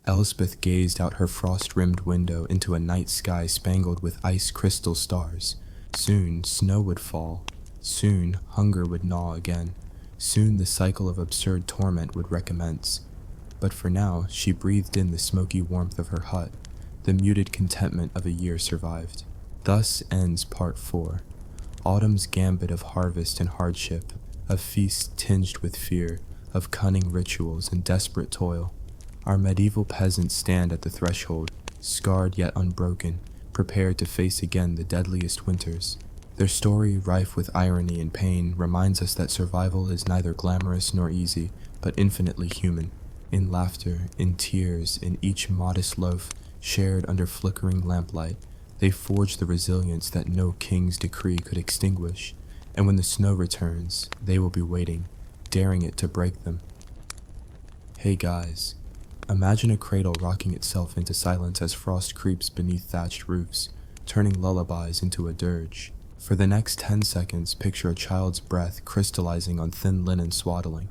Elspeth gazed out her frost-rimmed window into a night sky spangled with ice crystal stars. Soon, snow would fall. Soon, hunger would gnaw again. Soon, the cycle of absurd torment would recommence. But for now, she breathed in the smoky warmth of her hut. The muted contentment of a year survived. Thus ends Part 4. Autumn's gambit of harvest and hardship, of feasts tinged with fear, of cunning rituals and desperate toil. Our medieval peasants stand at the threshold, scarred yet unbroken, prepared to face again the deadliest winters. Their story, rife with irony and pain, reminds us that survival is neither glamorous nor easy, but infinitely human. In laughter, in tears, in each modest loaf, shared under flickering lamplight, they forge the resilience that no king's decree could extinguish, and when the snow returns, they will be waiting, daring it to break them. Hey guys, imagine a cradle rocking itself into silence as frost creeps beneath thatched roofs, turning lullabies into a dirge. For the next 10 seconds, picture a child's breath crystallizing on thin linen swaddling,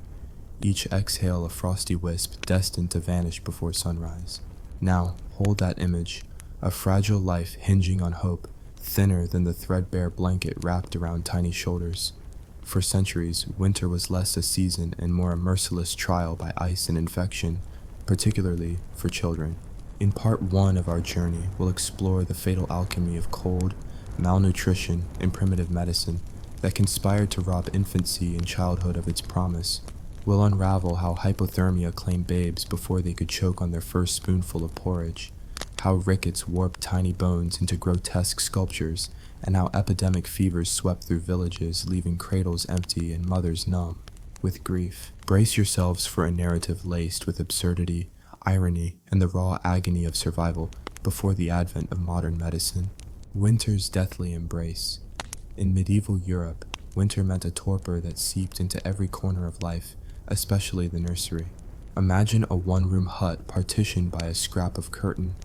each exhale a frosty wisp destined to vanish before sunrise. Now, hold that image, a fragile life hinging on hope, thinner than the threadbare blanket wrapped around tiny shoulders. For centuries, winter was less a season and more a merciless trial by ice and infection, particularly for children. In Part 1 of our journey, we'll explore the fatal alchemy of cold, malnutrition, and primitive medicine that conspired to rob infancy and childhood of its promise. We'll unravel how hypothermia claimed babes before they could choke on their first spoonful of porridge, how rickets warped tiny bones into grotesque sculptures, and how epidemic fevers swept through villages, leaving cradles empty and mothers numb with grief. Brace yourselves for a narrative laced with absurdity, irony, and the raw agony of survival before the advent of modern medicine. Winter's deathly embrace. In medieval Europe, winter meant a torpor that seeped into every corner of life, especially the nursery. Imagine a one-room hut partitioned by a scrap of curtain.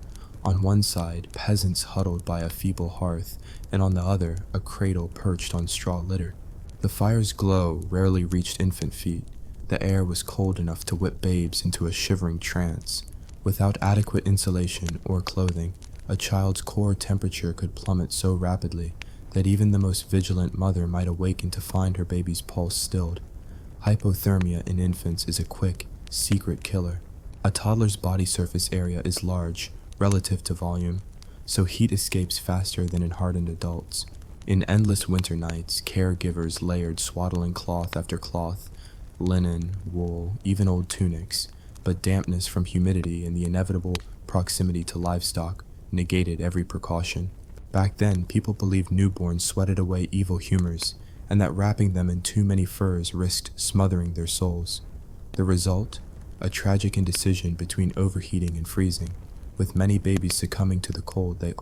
On one side, peasants huddled by a feeble hearth, and on the other, a cradle perched on straw litter. The fire's glow rarely reached infant feet. The air was cold enough to whip babes into a shivering trance. Without adequate insulation or clothing, a child's core temperature could plummet so rapidly that even the most vigilant mother might awaken to find her baby's pulse stilled. Hypothermia in infants is a quick, secret killer. A toddler's body surface area is large, relative to volume, so heat escapes faster than in hardened adults. In endless winter nights, caregivers layered swaddling cloth after cloth, linen, wool, even old tunics, but dampness from humidity and the inevitable proximity to livestock negated every precaution. Back then, people believed newborns sweated away evil humors, and that wrapping them in too many furs risked smothering their souls. The result? A tragic indecision between overheating and freezing, with many babies succumbing to the cold they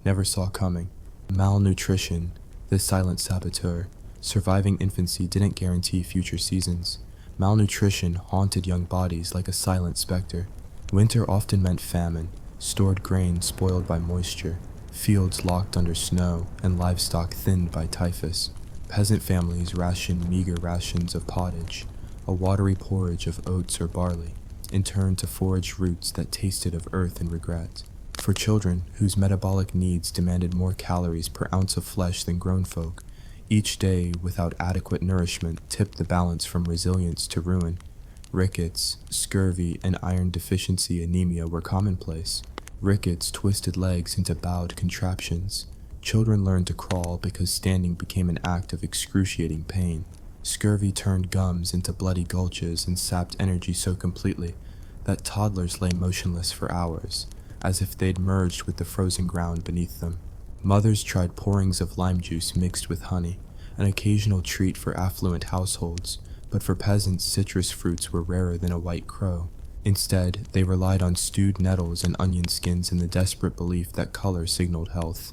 never saw coming. Malnutrition, the silent saboteur. Surviving infancy didn't guarantee future seasons. Malnutrition haunted young bodies like a silent specter. Winter often meant famine, stored grain spoiled by moisture, fields locked under snow, and livestock thinned by typhus. Peasant families rationed meager rations of pottage, a watery porridge of oats or barley, and turned to foraged roots that tasted of earth and regret. For children, whose metabolic needs demanded more calories per ounce of flesh than grown folk, each day without adequate nourishment tipped the balance from resilience to ruin. Rickets, scurvy, and iron deficiency anemia were commonplace. Rickets twisted legs into bowed contraptions. Children learned to crawl because standing became an act of excruciating pain. Scurvy turned gums into bloody gulches and sapped energy so completely that toddlers lay motionless for hours, as if they'd merged with the frozen ground beneath them. Mothers tried pourings of lime juice mixed with honey, an occasional treat for affluent households, but for peasants citrus fruits were rarer than a white crow. Instead, they relied on stewed nettles and onion skins in the desperate belief that color signaled health.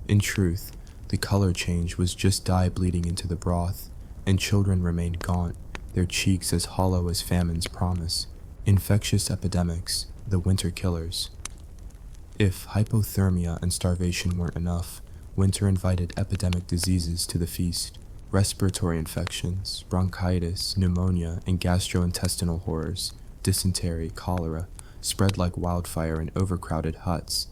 In truth, the color change was just dye bleeding into the broth, and children remained gaunt, their cheeks as hollow as famine's promise. Infectious epidemics, the winter killers. If hypothermia and starvation weren't enough, winter invited epidemic diseases to the feast. Respiratory infections, bronchitis, pneumonia, and gastrointestinal horrors, dysentery, cholera, spread like wildfire in overcrowded huts.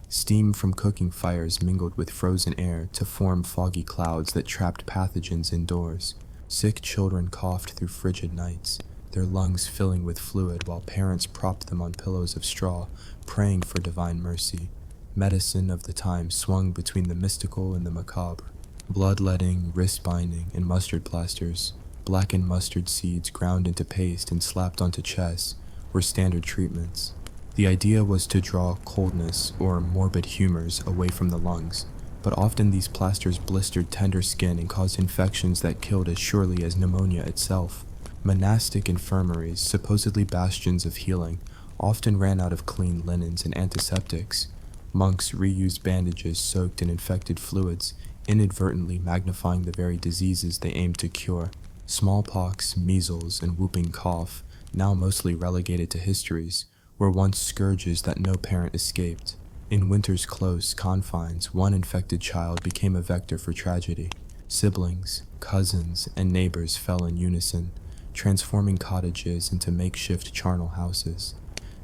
Steam from cooking fires mingled with frozen air to form foggy clouds that trapped pathogens indoors. Sick children coughed through frigid nights, their lungs filling with fluid while parents propped them on pillows of straw, praying for divine mercy. Medicine of the time swung between the mystical and the macabre. Bloodletting, wrist binding, and mustard plasters, blackened mustard seeds ground into paste and slapped onto chests, were standard treatments. The idea was to draw coldness or morbid humors away from the lungs, but often these plasters blistered tender skin and caused infections that killed as surely as pneumonia itself. Monastic infirmaries, supposedly bastions of healing, often ran out of clean linens and antiseptics. Monks reused bandages soaked in infected fluids, inadvertently magnifying the very diseases they aimed to cure. Smallpox, measles, and whooping cough, now mostly relegated to histories, were once scourges that no parent escaped. In winter's close confines, one infected child became a vector for tragedy. Siblings, cousins, and neighbors fell in unison, transforming cottages into makeshift charnel houses.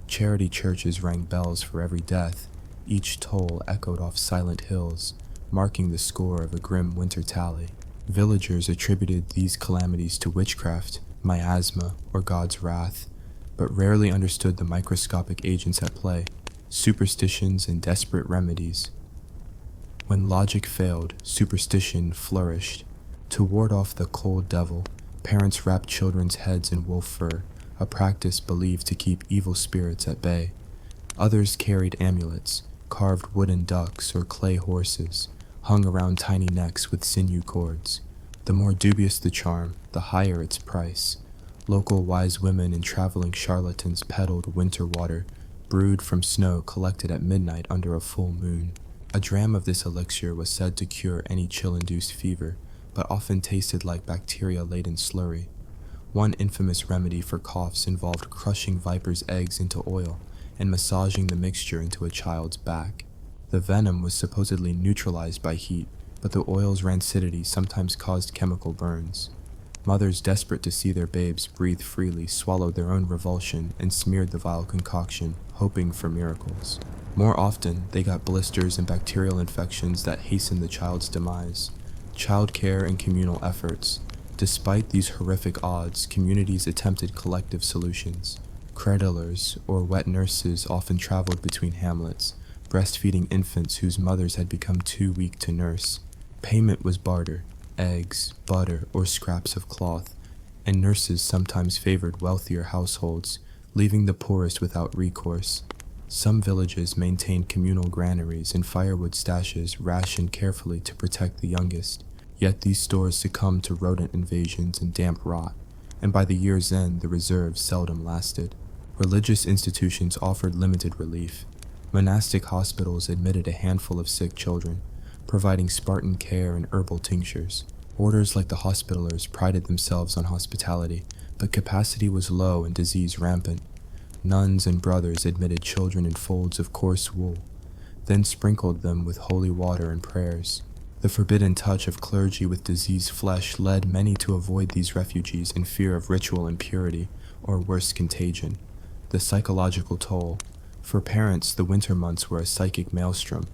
Charity churches rang bells for every death, each toll echoed off silent hills, marking the score of a grim winter tally. Villagers attributed these calamities to witchcraft, miasma, or God's wrath, but rarely understood the microscopic agents at play, superstitions and desperate remedies. When logic failed, superstition flourished. To ward off the cold devil, parents wrapped children's heads in wolf fur, a practice believed to keep evil spirits at bay. Others carried amulets, carved wooden ducks or clay horses, hung around tiny necks with sinew cords. The more dubious the charm, the higher its price. Local wise women and traveling charlatans peddled winter water, brewed from snow collected at midnight under a full moon. A dram of this elixir was said to cure any chill-induced fever, but often tasted like bacteria-laden slurry. One infamous remedy for coughs involved crushing vipers' eggs into oil and massaging the mixture into a child's back. The venom was supposedly neutralized by heat, but the oil's rancidity sometimes caused chemical burns. Mothers desperate to see their babes breathe freely swallowed their own revulsion and smeared the vile concoction, hoping for miracles. More often, they got blisters and bacterial infections that hastened the child's demise. Childcare and communal efforts. Despite these horrific odds, communities attempted collective solutions. Cradlers, or wet nurses, often traveled between hamlets, breastfeeding infants whose mothers had become too weak to nurse. Payment was barter, eggs, butter, or scraps of cloth, and nurses sometimes favored wealthier households, leaving the poorest without recourse. Some villages maintained communal granaries and firewood stashes rationed carefully to protect the youngest, yet these stores succumbed to rodent invasions and damp rot, and by the year's end the reserves seldom lasted. Religious institutions offered limited relief. Monastic hospitals admitted a handful of sick children, providing Spartan care and herbal tinctures. Orders like the Hospitallers prided themselves on hospitality, but capacity was low and disease rampant. Nuns and brothers admitted children in folds of coarse wool, then sprinkled them with holy water and prayers. The forbidden touch of clergy with diseased flesh led many to avoid these refugees in fear of ritual impurity or worse contagion. The psychological toll. For parents, the winter months were a psychic maelstrom.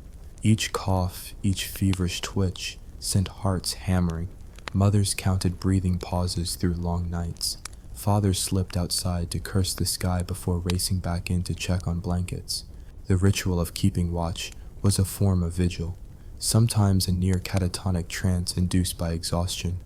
Each cough, each feverish twitch, sent hearts hammering. Mothers counted breathing pauses through long nights. Fathers slipped outside to curse the sky before racing back in to check on blankets. The ritual of keeping watch was a form of vigil, sometimes a near catatonic trance induced by exhaustion.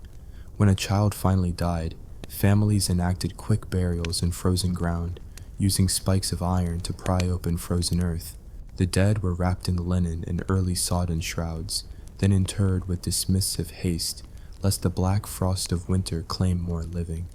When a child finally died, families enacted quick burials in frozen ground, using spikes of iron to pry open frozen earth. The dead were wrapped in linen and early sodden shrouds, then interred with dismissive haste, lest the black frost of winter claim more living.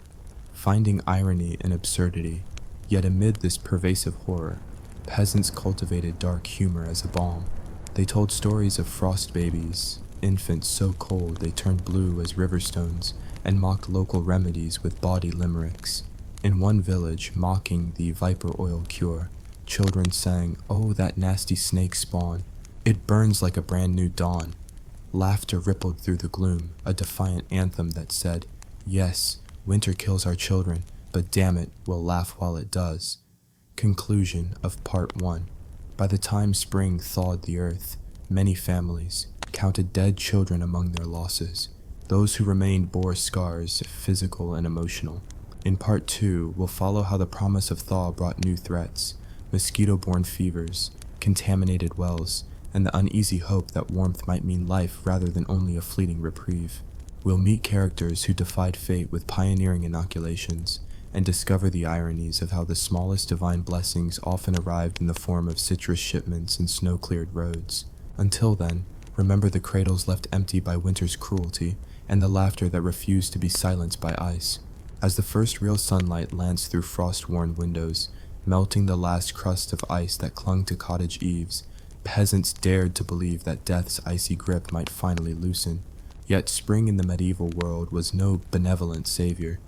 Finding irony and absurdity, yet amid this pervasive horror, peasants cultivated dark humor as a balm. They told stories of frost babies, infants so cold they turned blue as river stones, and mocked local remedies with bawdy limericks. In one village, mocking the viper oil cure, children sang, "Oh, that nasty snake spawn. It burns like a brand new dawn." Laughter rippled through the gloom, a defiant anthem that said, "Yes, winter kills our children, but damn it, we'll laugh while it does." Conclusion of Part 1. By the time spring thawed the earth, many families counted dead children among their losses. Those who remained bore scars, physical and emotional. In Part 2, we'll follow how the promise of thaw brought new threats, mosquito-borne fevers, contaminated wells, and the uneasy hope that warmth might mean life rather than only a fleeting reprieve. We'll meet characters who defied fate with pioneering inoculations, and discover the ironies of how the smallest divine blessings often arrived in the form of citrus shipments and snow-cleared roads. Until then, remember the cradles left empty by winter's cruelty, and the laughter that refused to be silenced by ice. As the first real sunlight lands through frost-worn windows, melting the last crust of ice that clung to cottage eaves, peasants dared to believe that death's icy grip might finally loosen. Yet spring in the medieval world was no benevolent savior.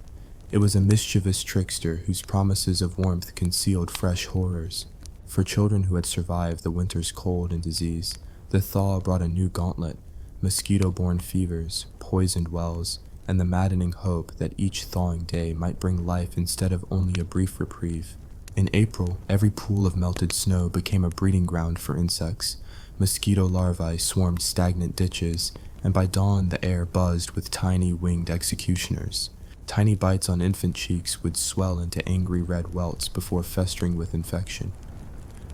It was a mischievous trickster whose promises of warmth concealed fresh horrors. For children who had survived the winter's cold and disease, the thaw brought a new gauntlet, mosquito-borne fevers, poisoned wells, and the maddening hope that each thawing day might bring life instead of only a brief reprieve. In April, every pool of melted snow became a breeding ground for insects. Mosquito larvae swarmed stagnant ditches, and by dawn the air buzzed with tiny winged executioners. Tiny bites on infant cheeks would swell into angry red welts before festering with infection.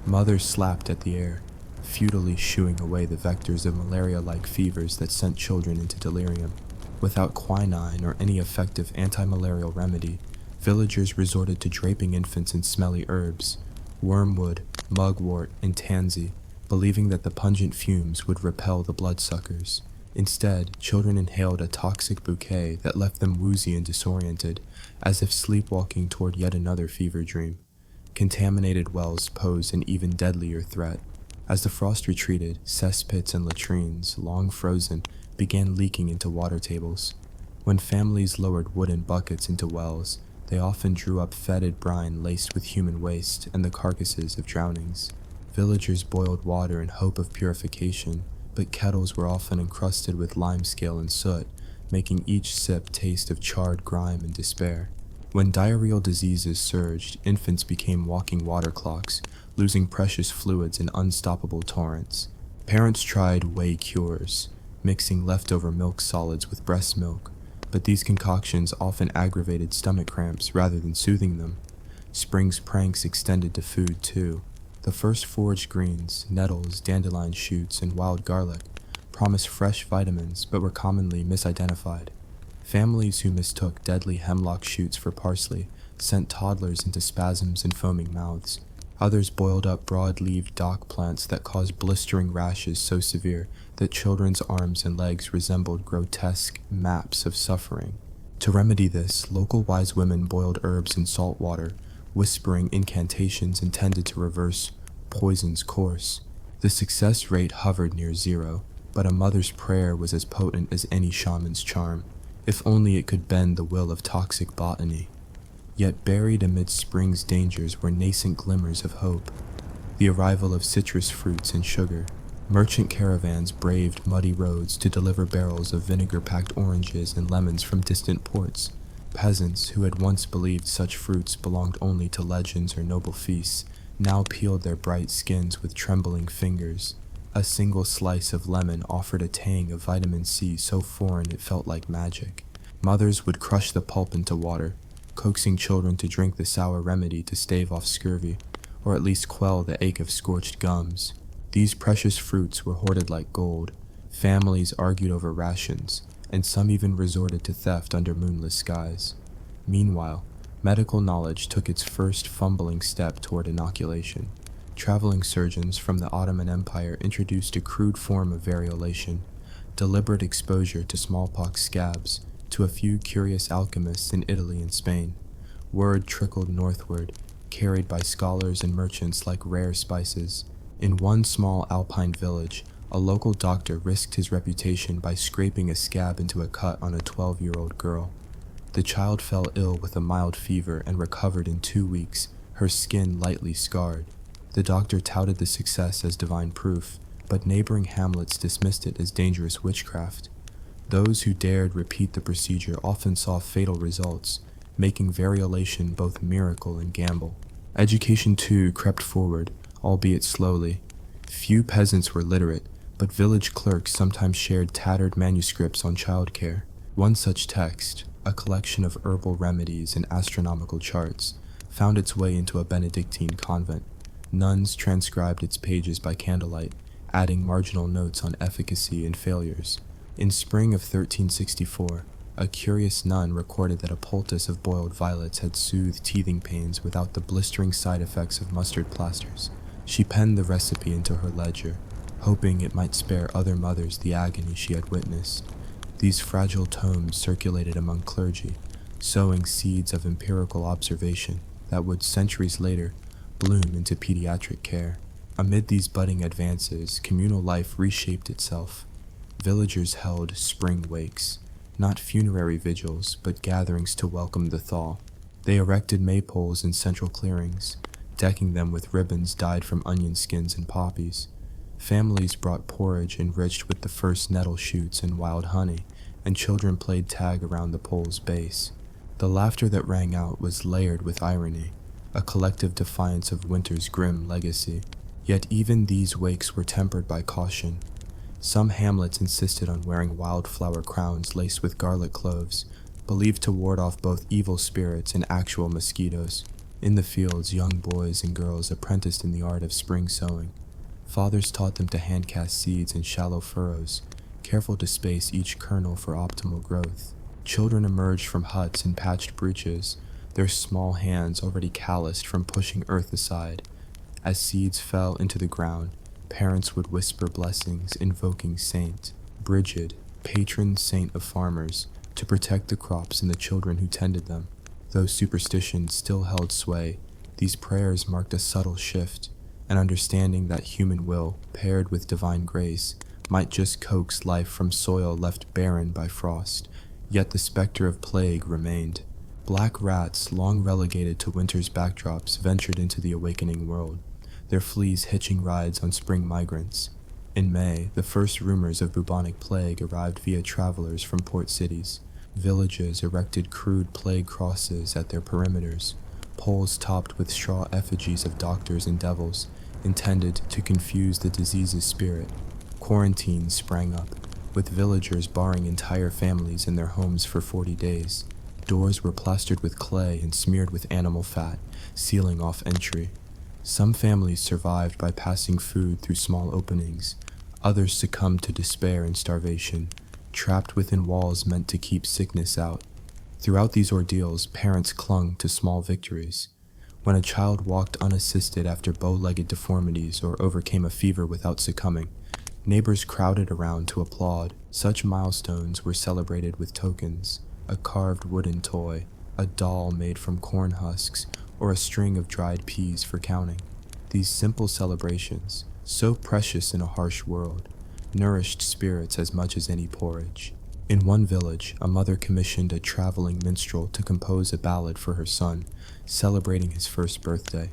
Mothers slapped at the air, futilely shooing away the vectors of malaria-like fevers that sent children into delirium. Without quinine or any effective anti-malarial remedy, villagers resorted to draping infants in smelly herbs, wormwood, mugwort, and tansy, believing that the pungent fumes would repel the bloodsuckers. Instead, children inhaled a toxic bouquet that left them woozy and disoriented, as if sleepwalking toward yet another fever dream. Contaminated wells posed an even deadlier threat. As the frost retreated, cesspits and latrines, long frozen, began leaking into water tables. When families lowered wooden buckets into wells, they often drew up fetid brine laced with human waste and the carcasses of drownings. Villagers boiled water in hope of purification, but kettles were often encrusted with limescale and soot, making each sip taste of charred grime and despair. When diarrheal diseases surged, infants became walking water clocks, losing precious fluids in unstoppable torrents. Parents tried whey cures, mixing leftover milk solids with breast milk, but these concoctions often aggravated stomach cramps rather than soothing them. Spring's pranks extended to food too. The first foraged greens, nettles, dandelion shoots, and wild garlic promised fresh vitamins but were commonly misidentified. Families who mistook deadly hemlock shoots for parsley sent toddlers into spasms and foaming mouths. Others boiled up broad-leaved dock plants that caused blistering rashes so severe that children's arms and legs resembled grotesque maps of suffering. To remedy this, local wise women boiled herbs in salt water, whispering incantations intended to reverse poison's course. The success rate hovered near zero, but a mother's prayer was as potent as any shaman's charm, if only it could bend the will of toxic botany. Yet buried amid spring's dangers were nascent glimmers of hope. The arrival of citrus fruits and sugar. Merchant caravans braved muddy roads to deliver barrels of vinegar-packed oranges and lemons from distant ports. Peasants who had once believed such fruits belonged only to legends or noble feasts now peeled their bright skins with trembling fingers. A single slice of lemon offered a tang of vitamin C so foreign it felt like magic. Mothers would crush the pulp into water, coaxing children to drink the sour remedy to stave off scurvy, or at least quell the ache of scorched gums. These precious fruits were hoarded like gold. Families argued over rations, and some even resorted to theft under moonless skies. Meanwhile, medical knowledge took its first fumbling step toward inoculation. Traveling surgeons from the Ottoman Empire introduced a crude form of variolation, deliberate exposure to smallpox scabs, to a few curious alchemists in Italy and Spain. Word trickled northward, carried by scholars and merchants like rare spices. In one small alpine village, a local doctor risked his reputation by scraping a scab into a cut on a 12-year-old girl. The child fell ill with a mild fever and recovered in 2 weeks, her skin lightly scarred. The doctor touted the success as divine proof, but neighboring hamlets dismissed it as dangerous witchcraft. Those who dared repeat the procedure often saw fatal results, making variolation both miracle and gamble. Education too crept forward, albeit slowly. Few peasants were literate, but village clerks sometimes shared tattered manuscripts on childcare. One such text, a collection of herbal remedies and astronomical charts, found its way into a Benedictine convent. Nuns transcribed its pages by candlelight, adding marginal notes on efficacy and failures. In spring of 1364, a curious nun recorded that a poultice of boiled violets had soothed teething pains without the blistering side effects of mustard plasters. She penned the recipe into her ledger, hoping it might spare other mothers the agony she had witnessed. These fragile tomes circulated among clergy, sowing seeds of empirical observation that would, centuries later, bloom into pediatric care. Amid these budding advances, communal life reshaped itself. Villagers held spring wakes, not funerary vigils, but gatherings to welcome the thaw. They erected maypoles in central clearings, decking them with ribbons dyed from onion skins and poppies. Families brought porridge enriched with the first nettle shoots and wild honey, and children played tag around the pole's base. The laughter that rang out was layered with irony, a collective defiance of winter's grim legacy. Yet even these wakes were tempered by caution. Some hamlets insisted on wearing wildflower crowns laced with garlic cloves, believed to ward off both evil spirits and actual mosquitoes. In the fields, young boys and girls apprenticed in the art of spring sowing. Fathers taught them to hand-cast seeds in shallow furrows, careful to space each kernel for optimal growth. Children emerged from huts in patched breeches, their small hands already calloused from pushing earth aside. As seeds fell into the ground, Parents would whisper blessings, invoking Saint Brigid, patron saint of farmers, to protect the crops and the children who tended them. Though superstition still held sway, these prayers marked a subtle shift, an understanding that human will, paired with divine grace, might just coax life from soil left barren by frost. Yet the specter of plague remained. Black rats, long relegated to winter's backdrops, ventured into the awakening world, their fleas hitching rides on spring migrants. In May, the first rumors of bubonic plague arrived via travelers from port cities. Villages erected crude plague crosses at their perimeters, poles topped with straw effigies of doctors and devils, intended to confuse the disease's spirit. Quarantines sprang up, with villagers barring entire families in their homes for 40 days. Doors were plastered with clay and smeared with animal fat, sealing off entry. Some families survived by passing food through small openings. Others succumbed to despair and starvation, trapped within walls meant to keep sickness out. Throughout these ordeals, parents clung to small victories. When a child walked unassisted after bow-legged deformities or overcame a fever without succumbing, neighbors crowded around to applaud. Such milestones were celebrated with tokens: a carved wooden toy, a doll made from corn husks, or a string of dried peas for counting. These simple celebrations, so precious in a harsh world, nourished spirits as much as any porridge. In one village, a mother commissioned a traveling minstrel to compose a ballad for her son, celebrating his first birthday.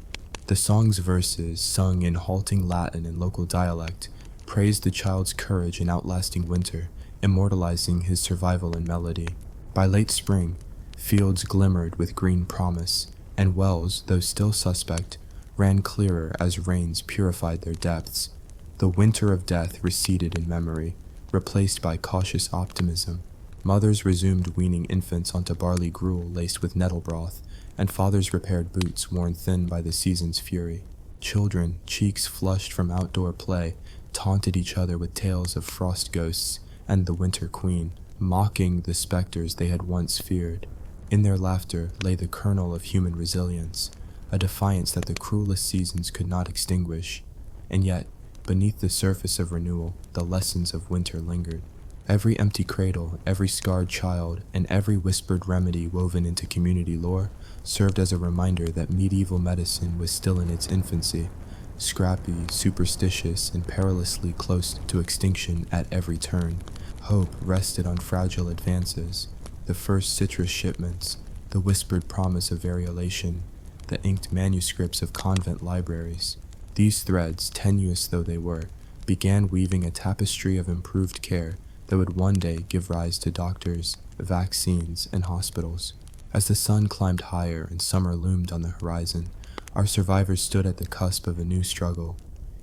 The song's verses, sung in halting Latin and local dialect, praised the child's courage in outlasting winter, immortalizing his survival in melody. By late spring, fields glimmered with green promise, and wells, though still suspect, ran clearer as rains purified their depths. The winter of death receded in memory, replaced by cautious optimism. Mothers resumed weaning infants onto barley gruel laced with nettle broth, and fathers repaired boots worn thin by the season's fury. Children, cheeks flushed from outdoor play, taunted each other with tales of frost ghosts and the winter queen, mocking the specters they had once feared. In their laughter lay the kernel of human resilience, a defiance that the cruelest seasons could not extinguish. And yet, beneath the surface of renewal, the lessons of winter lingered. Every empty cradle, every scarred child, and every whispered remedy woven into community lore served as a reminder that medieval medicine was still in its infancy, scrappy, superstitious, and perilously close to extinction at every turn. Hope rested on fragile advances, the first citrus shipments, the whispered promise of variolation, the inked manuscripts of convent libraries. These threads, tenuous though they were, began weaving a tapestry of improved care that would one day give rise to doctors, vaccines, and hospitals. As the sun climbed higher and summer loomed on the horizon, our survivors stood at the cusp of a new struggle.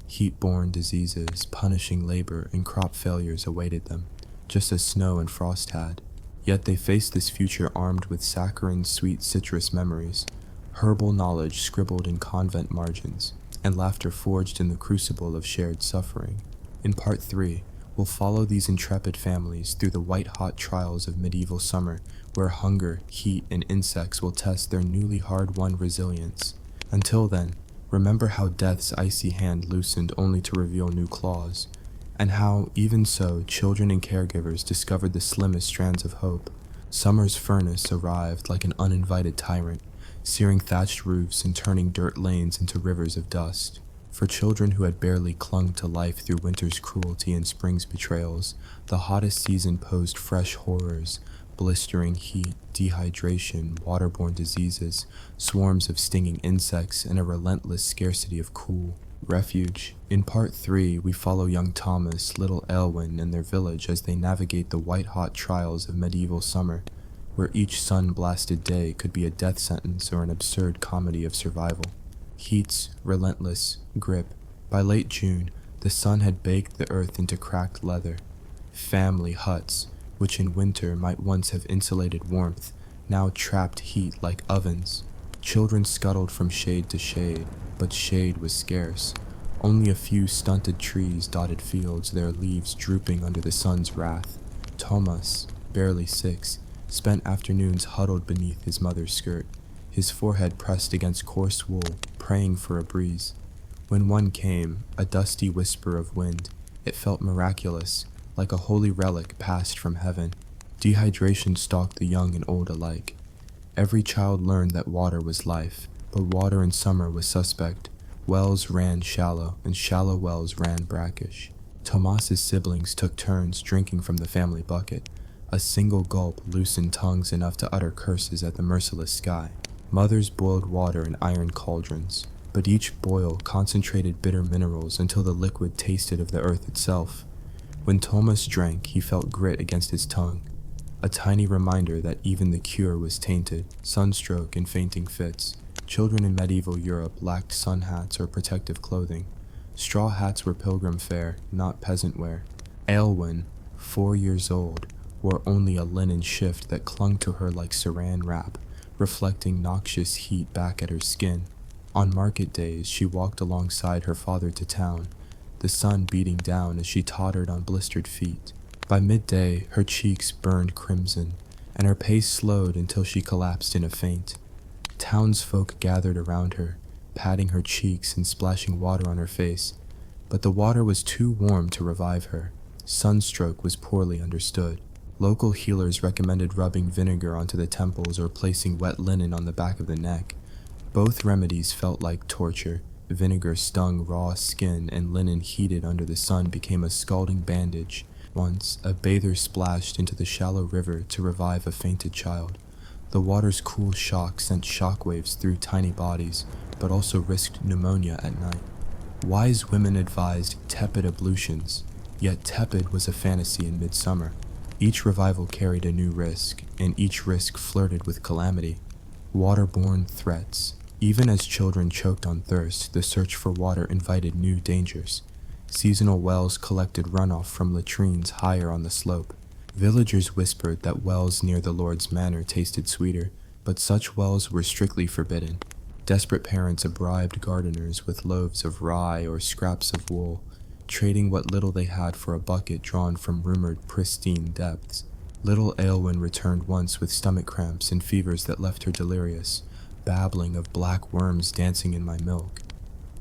Heat-borne diseases, punishing labor, and crop failures awaited them, just as snow and frost had. Yet they faced this future armed with saccharine, sweet citrus memories, herbal knowledge scribbled in convent margins, and laughter forged in the crucible of shared suffering. In Part 3, we'll follow these intrepid families through the white-hot trials of medieval summer, where hunger, heat, and insects will test their newly hard-won resilience. Until then, remember how death's icy hand loosened only to reveal new claws, and how, even so, children and caregivers discovered the slimmest strands of hope. Summer's furnace arrived like an uninvited tyrant, searing thatched roofs and turning dirt lanes into rivers of dust. For children who had barely clung to life through winter's cruelty and spring's betrayals, the hottest season posed fresh horrors: blistering heat, dehydration, waterborne diseases, swarms of stinging insects, and a relentless scarcity of cool refuge. In Part 3, we follow young Thomas, little Elwyn, and their village as they navigate the white-hot trials of medieval summer, where each sun-blasted day could be a death sentence or an absurd comedy of survival. Heat's relentless grip. By late June, the sun had baked the earth into cracked leather. Family huts, which in winter might once have insulated warmth, now trapped heat like ovens. Children scuttled from shade to shade, but shade was scarce. Only a few stunted trees dotted fields, their leaves drooping under the sun's wrath. Thomas, barely 6, spent afternoons huddled beneath his mother's skirt, his forehead pressed against coarse wool, praying for a breeze. When one came, a dusty whisper of wind, it felt miraculous, like a holy relic passed from heaven. Dehydration stalked the young and old alike. Every child learned that water was life, but water in summer was suspect. Wells ran shallow, and shallow wells ran brackish. Tomas's siblings took turns drinking from the family bucket. A single gulp loosened tongues enough to utter curses at the merciless sky. Mothers boiled water in iron cauldrons, but each boil concentrated bitter minerals until the liquid tasted of the earth itself. When Tomas drank, he felt grit against his tongue, a tiny reminder that even the cure was tainted. Sunstroke and fainting fits. Children in medieval Europe lacked sun hats or protective clothing. Straw hats were pilgrim fare, not peasant wear. Aylwin, 4 years old, wore only a linen shift that clung to her like saran wrap, reflecting noxious heat back at her skin. On market days, she walked alongside her father to town, the sun beating down as she tottered on blistered feet. By midday, her cheeks burned crimson, and her pace slowed until she collapsed in a faint. Townsfolk gathered around her, patting her cheeks and splashing water on her face, but the water was too warm to revive her. Sunstroke was poorly understood. Local healers recommended rubbing vinegar onto the temples or placing wet linen on the back of the neck. Both remedies felt like torture. Vinegar stung raw skin, and linen heated under the sun became a scalding bandage. Once, a bather splashed into the shallow river to revive a fainted child. The water's cool shock sent shockwaves through tiny bodies, but also risked pneumonia at night. Wise women advised tepid ablutions, yet tepid was a fantasy in midsummer. Each revival carried a new risk, and each risk flirted with calamity. Waterborne threats. Even as children choked on thirst, the search for water invited new dangers. Seasonal wells collected runoff from latrines higher on the slope. Villagers whispered that wells near the Lord's manor tasted sweeter, but such wells were strictly forbidden. Desperate parents bribed gardeners with loaves of rye or scraps of wool, trading what little they had for a bucket drawn from rumored pristine depths. Little Aylwin returned once with stomach cramps and fevers that left her delirious, babbling of black worms dancing in my milk.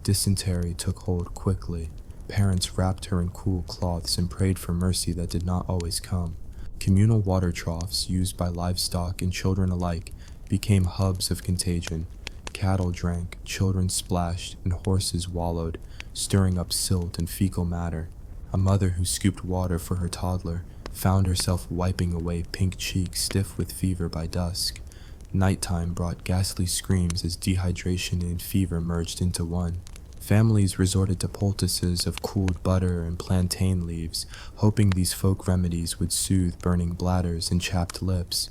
Dysentery took hold quickly. Parents wrapped her in cool cloths and prayed for mercy that did not always come. Communal water troughs, used by livestock and children alike, became hubs of contagion. Cattle drank, children splashed, and horses wallowed, stirring up silt and fecal matter. A mother who scooped water for her toddler found herself wiping away pink cheeks stiff with fever by dusk. Nighttime brought ghastly screams as dehydration and fever merged into one. Families resorted to poultices of cooled butter and plantain leaves, hoping these folk remedies would soothe burning bladders and chapped lips.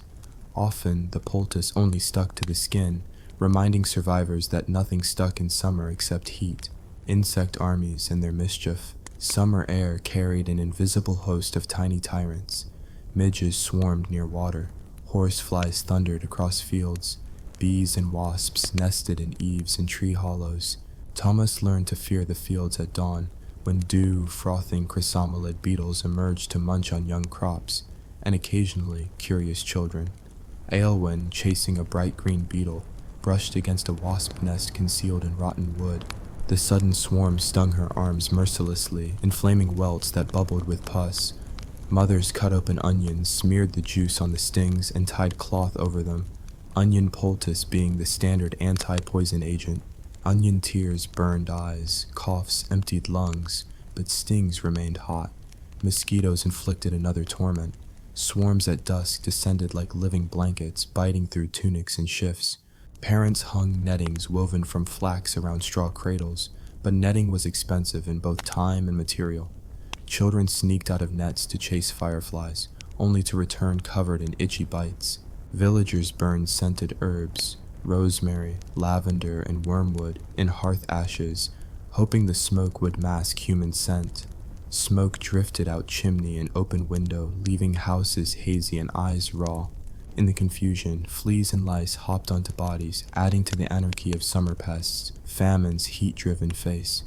Often, the poultice only stuck to the skin, reminding survivors that nothing stuck in summer except heat. Insect armies and their mischief. Summer air carried an invisible host of tiny tyrants. Midges swarmed near water. Horseflies thundered across fields. Bees and wasps nested in eaves and tree hollows. Thomas learned to fear the fields at dawn, when dew-frothing chrysomelid beetles emerged to munch on young crops, and occasionally curious children. Aylwin, chasing a bright green beetle, brushed against a wasp nest concealed in rotten wood. The sudden swarm stung her arms mercilessly, inflaming welts that bubbled with pus. Mothers cut open onions, smeared the juice on the stings, and tied cloth over them, onion poultice being the standard anti-poison agent. Onion tears burned eyes, coughs emptied lungs, but stings remained hot. Mosquitoes inflicted another torment. Swarms at dusk descended like living blankets, biting through tunics and shifts. Parents hung nettings woven from flax around straw cradles, but netting was expensive in both time and material. Children sneaked out of nets to chase fireflies, only to return covered in itchy bites. Villagers burned scented herbs, rosemary, lavender, and wormwood, in hearth ashes, hoping the smoke would mask human scent. Smoke drifted out chimney and open window, leaving houses hazy and eyes raw. In the confusion, fleas and lice hopped onto bodies, adding to the anarchy of summer pests, famine's heat-driven face.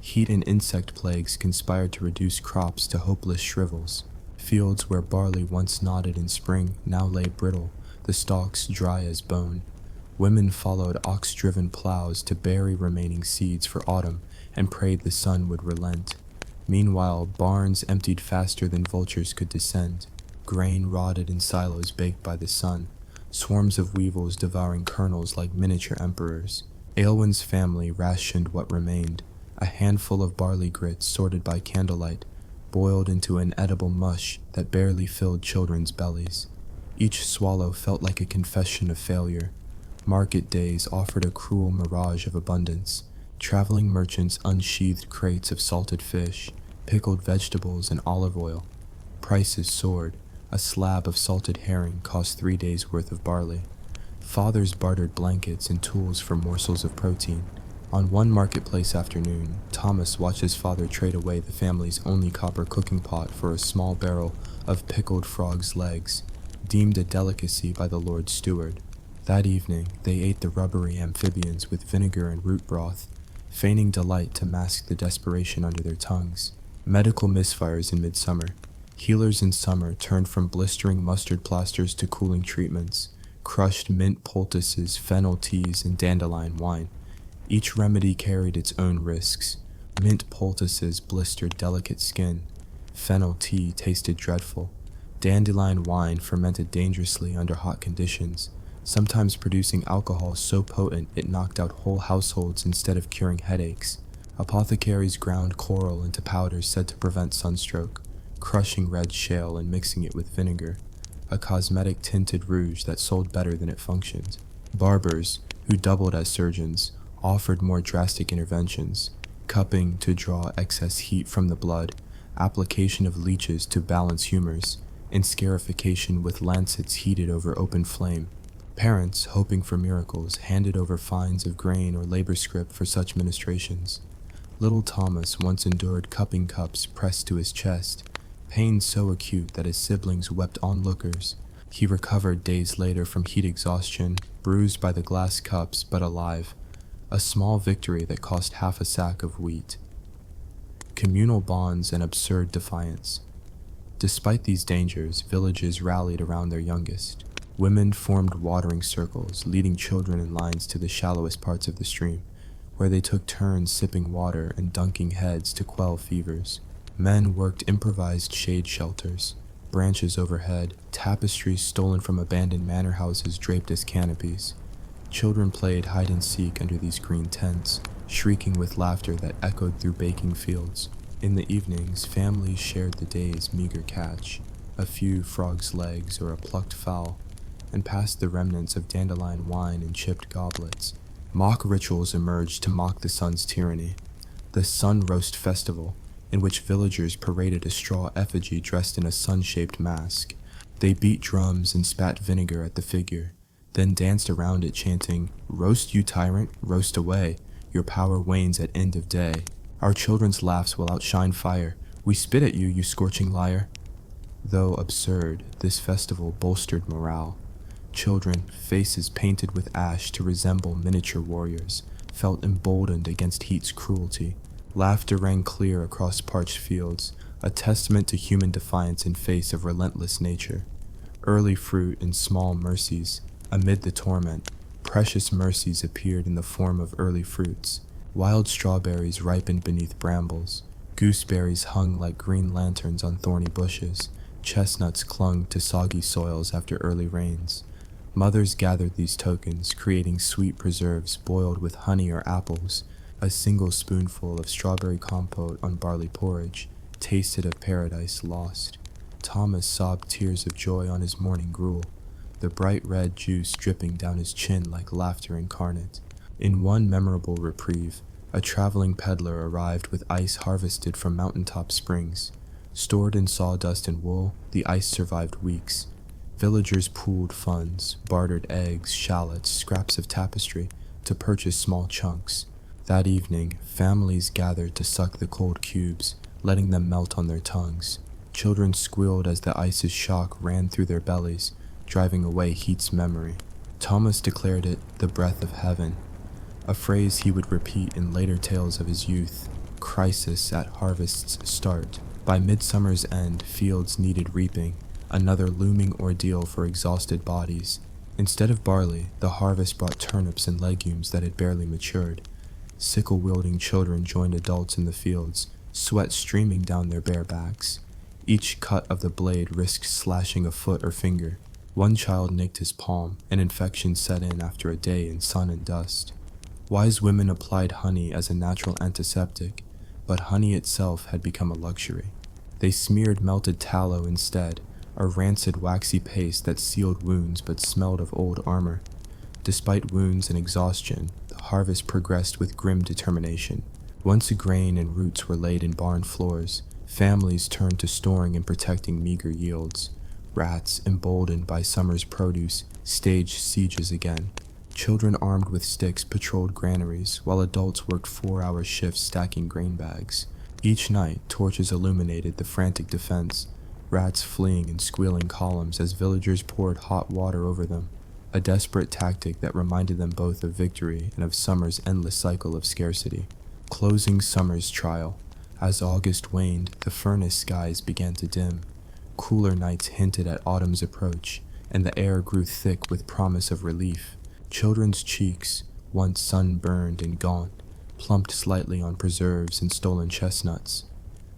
Heat and insect plagues conspired to reduce crops to hopeless shrivels. Fields where barley once nodded in spring now lay brittle, the stalks dry as bone. Women followed ox-driven plows to bury remaining seeds for autumn, and prayed the sun would relent. Meanwhile, barns emptied faster than vultures could descend, grain rotted in silos baked by the sun, swarms of weevils devouring kernels like miniature emperors. Aylwin's family rationed what remained, a handful of barley grits sorted by candlelight, boiled into an edible mush that barely filled children's bellies. Each swallow felt like a confession of failure. Market days offered a cruel mirage of abundance. Traveling merchants unsheathed crates of salted fish, pickled vegetables, and olive oil. Prices soared. A slab of salted herring cost 3 days' worth of barley. Fathers bartered blankets and tools for morsels of protein. On one marketplace afternoon, Thomas watched his father trade away the family's only copper cooking pot for a small barrel of pickled frog's legs, deemed a delicacy by the Lord Steward. That evening, they ate the rubbery amphibians with vinegar and root broth, feigning delight to mask the desperation under their tongues. Medical misfires in midsummer. Healers in summer turned from blistering mustard plasters to cooling treatments, crushed mint poultices, fennel teas, and dandelion wine. Each remedy carried its own risks. Mint poultices blistered delicate skin. Fennel tea tasted dreadful. Dandelion wine fermented dangerously under hot conditions, sometimes producing alcohol so potent it knocked out whole households instead of curing headaches. Apothecaries ground coral into powders said to prevent sunstroke, crushing red shale and mixing it with vinegar, a cosmetic tinted rouge that sold better than it functioned. Barbers, who doubled as surgeons, offered more drastic interventions, cupping to draw excess heat from the blood, application of leeches to balance humors, and scarification with lancets heated over open flame. Parents, hoping for miracles, handed over fines of grain or labor scrip for such ministrations. Little Thomas once endured cupping cups pressed to his chest, pain so acute that his siblings wept onlookers. He recovered days later from heat exhaustion, bruised by the glass cups but alive, a small victory that cost half a sack of wheat. Communal bonds and absurd defiance. Despite these dangers, villages rallied around their youngest. Women formed watering circles, leading children in lines to the shallowest parts of the stream, where they took turns sipping water and dunking heads to quell fevers. Men worked improvised shade shelters, branches overhead, tapestries stolen from abandoned manor houses draped as canopies. Children played hide-and-seek under these green tents, shrieking with laughter that echoed through baking fields. In the evenings, families shared the day's meager catch, a few frog's legs or a plucked fowl, and passed the remnants of dandelion wine in chipped goblets. Mock rituals emerged to mock the sun's tyranny. The Sun Roast Festival, in which villagers paraded a straw effigy dressed in a sun-shaped mask. They beat drums and spat vinegar at the figure, then danced around it chanting, "Roast you tyrant, roast away, your power wanes at end of day. Our children's laughs will outshine fire, we spit at you, you scorching liar." Though absurd, this festival bolstered morale. Children, faces painted with ash to resemble miniature warriors, felt emboldened against heat's cruelty. Laughter rang clear across parched fields, a testament to human defiance in face of relentless nature. Early fruit and small mercies. Amid the torment, precious mercies appeared in the form of early fruits. Wild strawberries ripened beneath brambles. Gooseberries hung like green lanterns on thorny bushes. Chestnuts clung to soggy soils after early rains. Mothers gathered these tokens, creating sweet preserves boiled with honey or apples. A single spoonful of strawberry compote on barley porridge tasted of paradise lost. Thomas sobbed tears of joy on his morning gruel, the bright red juice dripping down his chin like laughter incarnate. In one memorable reprieve, a traveling peddler arrived with ice harvested from mountaintop springs. Stored in sawdust and wool, the ice survived weeks. Villagers pooled funds, bartered eggs, shallots, scraps of tapestry to purchase small chunks. That evening, families gathered to suck the cold cubes, letting them melt on their tongues. Children squealed as the ice's shock ran through their bellies, driving away heat's memory. Thomas declared it the breath of heaven, a phrase he would repeat in later tales of his youth. Crisis at harvest's start. By midsummer's end, fields needed reaping, another looming ordeal for exhausted bodies. Instead of barley, the harvest brought turnips and legumes that had barely matured. Sickle-wielding children joined adults in the fields, sweat streaming down their bare backs. Each cut of the blade risked slashing a foot or finger. One child nicked his palm, and infection set in after a day in sun and dust. Wise women applied honey as a natural antiseptic, but honey itself had become a luxury. They smeared melted tallow instead, a rancid waxy paste that sealed wounds but smelled of old armor. Despite wounds and exhaustion, the harvest progressed with grim determination. Once grain and roots were laid in barn floors, families turned to storing and protecting meager yields. Rats, emboldened by summer's produce, staged sieges again. Children armed with sticks patrolled granaries, while adults worked 4-hour shifts stacking grain bags. Each night, torches illuminated the frantic defense, rats fleeing in squealing columns as villagers poured hot water over them, a desperate tactic that reminded them both of victory and of summer's endless cycle of scarcity. Closing summer's trial. As August waned, the furnace skies began to dim. Cooler nights hinted at autumn's approach, and the air grew thick with promise of relief. Children's cheeks, once sunburned and gaunt, plumped slightly on preserves and stolen chestnuts.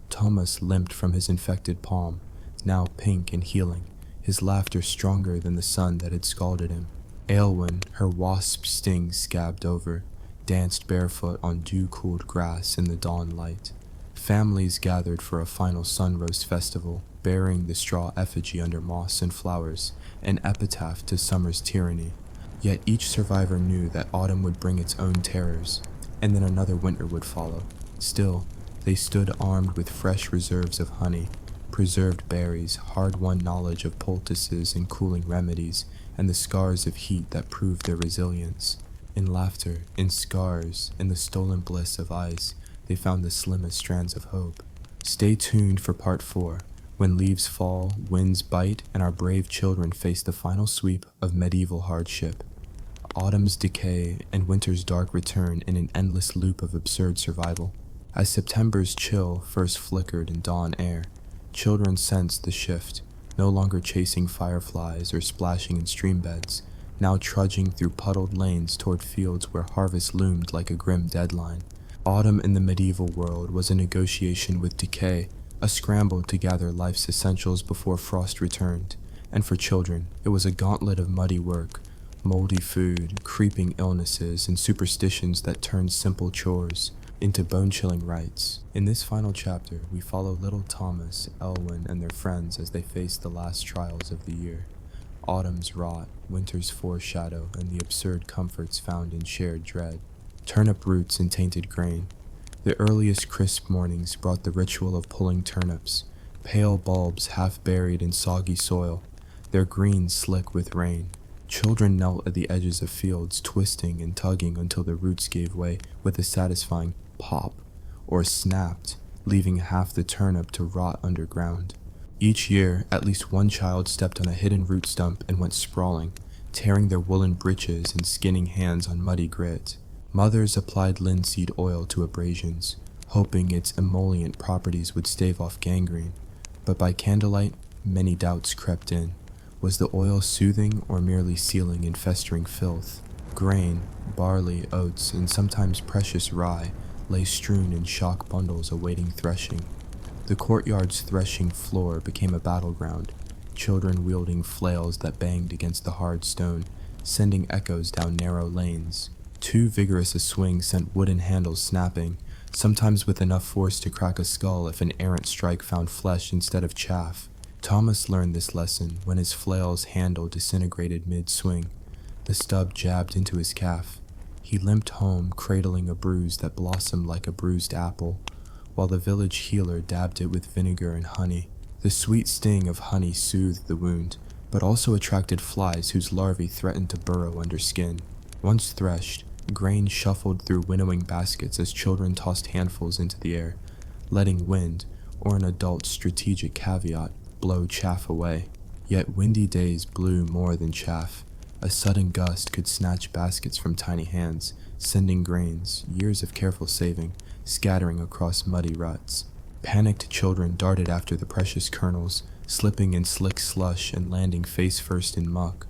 Thomas limped from his infected palm, now pink and healing, his laughter stronger than the sun that had scalded him. Aylwin, her wasp sting scabbed over, danced barefoot on dew-cooled grass in the dawn light. Families gathered for a final sun roast festival, burying the straw effigy under moss and flowers, an epitaph to summer's tyranny. Yet each survivor knew that autumn would bring its own terrors, and then another winter would follow. Still, they stood armed with fresh reserves of honey, preserved berries, hard-won knowledge of poultices and cooling remedies, and the scars of heat that proved their resilience. In laughter, in scars, in the stolen bliss of ice, they found the slimmest strands of hope. Stay tuned for part 4, when leaves fall, winds bite, and our brave children face the final sweep of medieval hardship. Autumn's decay and winter's dark return in an endless loop of absurd survival. As September's chill first flickered in dawn air, children sensed the shift, no longer chasing fireflies or splashing in stream beds, now trudging through puddled lanes toward fields where harvest loomed like a grim deadline. Autumn in the medieval world was a negotiation with decay, a scramble to gather life's essentials before frost returned, and for children, it was a gauntlet of muddy work, moldy food, creeping illnesses, and superstitions that turned simple chores into bone-chilling rites. In this final chapter, we follow little Thomas, Elwyn, and their friends as they face the last trials of the year. Autumn's rot, winter's foreshadow, and the absurd comforts found in shared dread. Turnip roots and tainted grain. The earliest crisp mornings brought the ritual of pulling turnips, pale bulbs half buried in soggy soil, their green slick with rain. Children knelt at the edges of fields, twisting and tugging until the roots gave way with a satisfying pop, or snapped, leaving half the turnip to rot underground. Each year, at least one child stepped on a hidden root stump and went sprawling, tearing their woolen breeches and skinning hands on muddy grit. Mothers applied linseed oil to abrasions, hoping its emollient properties would stave off gangrene, but by candlelight, many doubts crept in. Was the oil soothing or merely sealing in festering filth? Grain, barley, oats, and sometimes precious rye lay strewn in shock bundles awaiting threshing. The courtyard's threshing floor became a battleground, children wielding flails that banged against the hard stone, sending echoes down narrow lanes. Too vigorous a swing sent wooden handles snapping, sometimes with enough force to crack a skull if an errant strike found flesh instead of chaff. Thomas learned this lesson when his flail's handle disintegrated mid-swing. The stub jabbed into his calf. He limped home, cradling a bruise that blossomed like a bruised apple, while the village healer dabbed it with vinegar and honey. The sweet sting of honey soothed the wound, but also attracted flies whose larvae threatened to burrow under skin. Once threshed, grain shuffled through winnowing baskets as children tossed handfuls into the air, letting wind, or an adult's strategic caveat, blow chaff away. Yet windy days blew more than chaff. A sudden gust could snatch baskets from tiny hands, sending grains, years of careful saving, scattering across muddy ruts. Panicked children darted after the precious kernels, slipping in slick slush and landing face first in muck.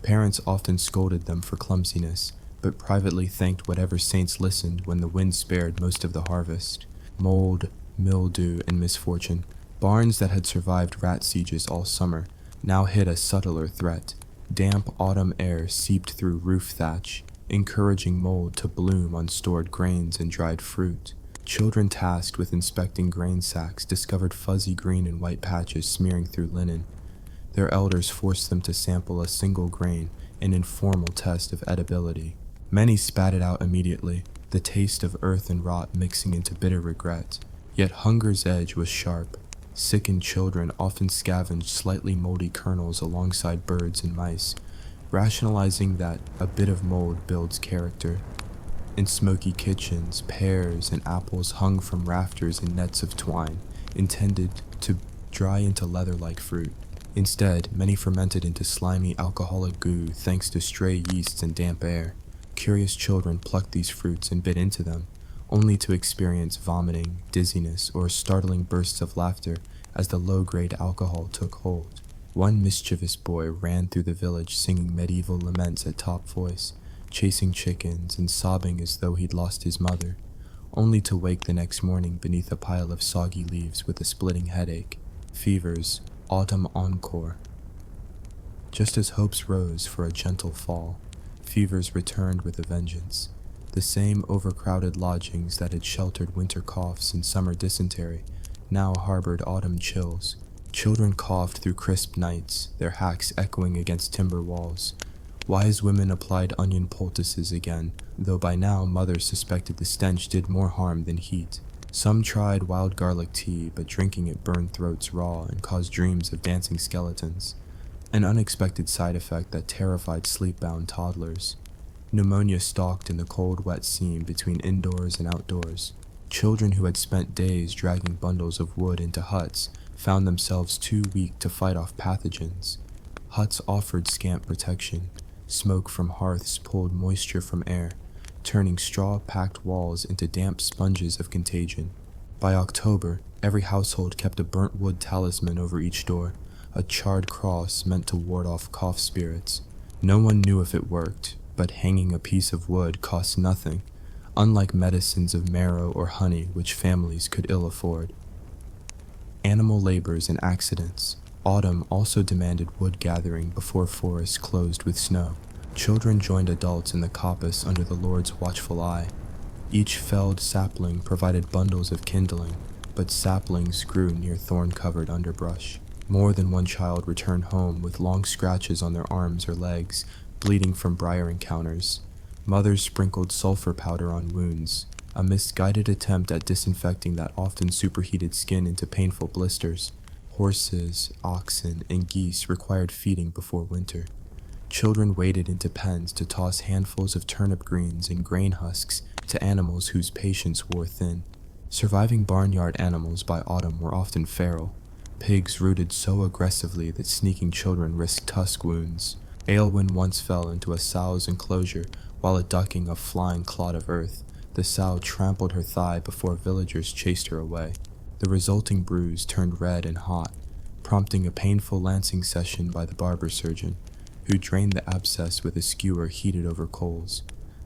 Parents often scolded them for clumsiness, but privately thanked whatever saints listened when the wind spared most of the harvest. Mold, mildew, and misfortune, barns that had survived rat sieges all summer, now hid a subtler threat. Damp autumn air seeped through roof thatch, encouraging mold to bloom on stored grains and dried fruit. Children tasked with inspecting grain sacks discovered fuzzy green and white patches smearing through linen. Their elders forced them to sample a single grain, an informal test of edibility. Many spat it out immediately, the taste of earth and rot mixing into bitter regret. Yet hunger's edge was sharp. Sickened children often scavenged slightly moldy kernels alongside birds and mice, rationalizing that a bit of mold builds character. In smoky kitchens, pears and apples hung from rafters in nets of twine, intended to dry into leather-like fruit. Instead, many fermented into slimy alcoholic goo thanks to stray yeasts and damp air. Curious children plucked these fruits and bit into them, only to experience vomiting, dizziness, or startling bursts of laughter as the low-grade alcohol took hold. One mischievous boy ran through the village singing medieval laments at top voice, chasing chickens and sobbing as though he'd lost his mother, only to wake the next morning beneath a pile of soggy leaves with a splitting headache. Fever's autumn encore. Just as hopes rose for a gentle fall, fevers returned with a vengeance. The same overcrowded lodgings that had sheltered winter coughs and summer dysentery now harbored autumn chills. Children coughed through crisp nights, their hacks echoing against timber walls. Wise women applied onion poultices again, though by now mothers suspected the stench did more harm than heat. Some tried wild garlic tea, but drinking it burned throats raw and caused dreams of dancing skeletons, an unexpected side effect that terrified sleep-bound toddlers. Pneumonia stalked in the cold, wet seam between indoors and outdoors. Children who had spent days dragging bundles of wood into huts found themselves too weak to fight off pathogens. Huts offered scant protection. Smoke from hearths pulled moisture from air, turning straw-packed walls into damp sponges of contagion. By October, every household kept a burnt wood talisman over each door, a charred cross meant to ward off cough spirits. No one knew if it worked, but hanging a piece of wood cost nothing, unlike medicines of marrow or honey which families could ill afford. Animal labors and accidents. Autumn also demanded wood gathering before forests closed with snow. Children joined adults in the coppice under the Lord's watchful eye. Each felled sapling provided bundles of kindling, but saplings grew near thorn-covered underbrush. More than one child returned home with long scratches on their arms or legs, bleeding from briar encounters. Mothers sprinkled sulfur powder on wounds, a misguided attempt at disinfecting that often superheated skin into painful blisters. Horses, oxen, and geese required feeding before winter. Children waded into pens to toss handfuls of turnip greens and grain husks to animals whose patience wore thin. Surviving barnyard animals by autumn were often feral. Pigs rooted so aggressively that sneaking children risked tusk wounds. Aylwin once fell into a sow's enclosure while ducking a flying clod of earth. The sow trampled her thigh before villagers chased her away. The resulting bruise turned red and hot, prompting a painful lancing session by the barber surgeon, who drained the abscess with a skewer heated over coals.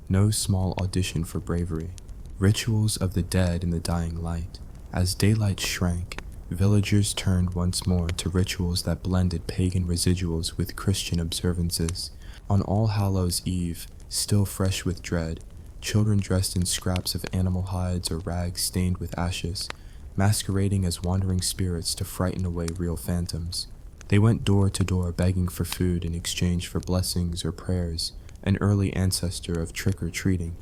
No small audition for bravery. Rituals of the dead in the dying light. As daylight shrank, villagers turned once more to rituals that blended pagan residuals with Christian observances. On All Hallows' Eve, still fresh with dread, children dressed in scraps of animal hides or rags stained with ashes, masquerading as wandering spirits to frighten away real phantoms. They went door to door begging for food in exchange for blessings or prayers, an early ancestor of trick-or-treating.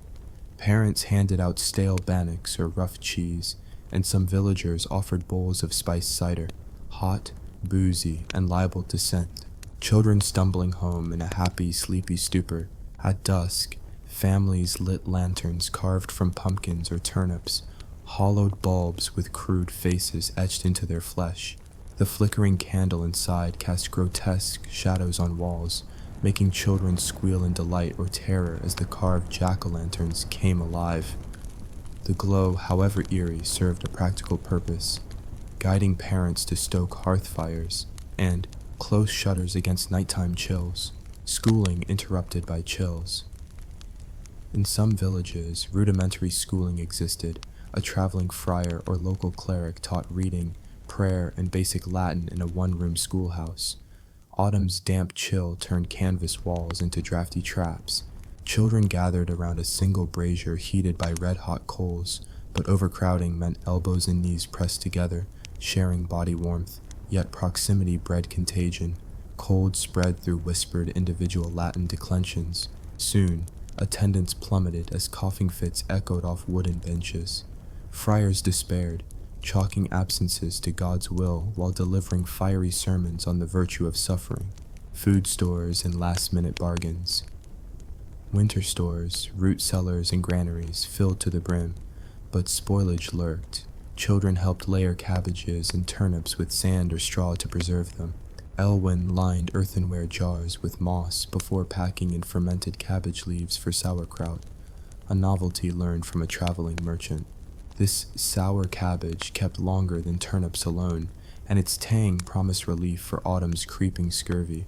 Parents handed out stale bannocks or rough cheese, and some villagers offered bowls of spiced cider, hot, boozy, and liable to scent. Children stumbling home in a happy, sleepy stupor. At dusk, families lit lanterns carved from pumpkins or turnips, hollowed bulbs with crude faces etched into their flesh. The flickering candle inside cast grotesque shadows on walls, making children squeal in delight or terror as the carved jack-o'-lanterns came alive. The glow, however eerie, served a practical purpose, guiding parents to stoke hearth fires and close shutters against nighttime chills. Schooling interrupted by chills. In some villages, rudimentary schooling existed. A traveling friar or local cleric taught reading, prayer, and basic Latin in a one-room schoolhouse. Autumn's damp chill turned canvas walls into drafty traps. Children gathered around a single brazier heated by red-hot coals, but overcrowding meant elbows and knees pressed together, sharing body warmth, yet proximity bred contagion. Cold spread through whispered individual Latin declensions. Soon, attendance plummeted as coughing fits echoed off wooden benches. Friars despaired, chalking absences to God's will while delivering fiery sermons on the virtue of suffering. Food stores and last-minute bargains. Winter stores, root cellars, and granaries filled to the brim, but spoilage lurked. Children helped layer cabbages and turnips with sand or straw to preserve them. Elwyn lined earthenware jars with moss before packing in fermented cabbage leaves for sauerkraut, a novelty learned from a traveling merchant. This sour cabbage kept longer than turnips alone, and its tang promised relief for autumn's creeping scurvy.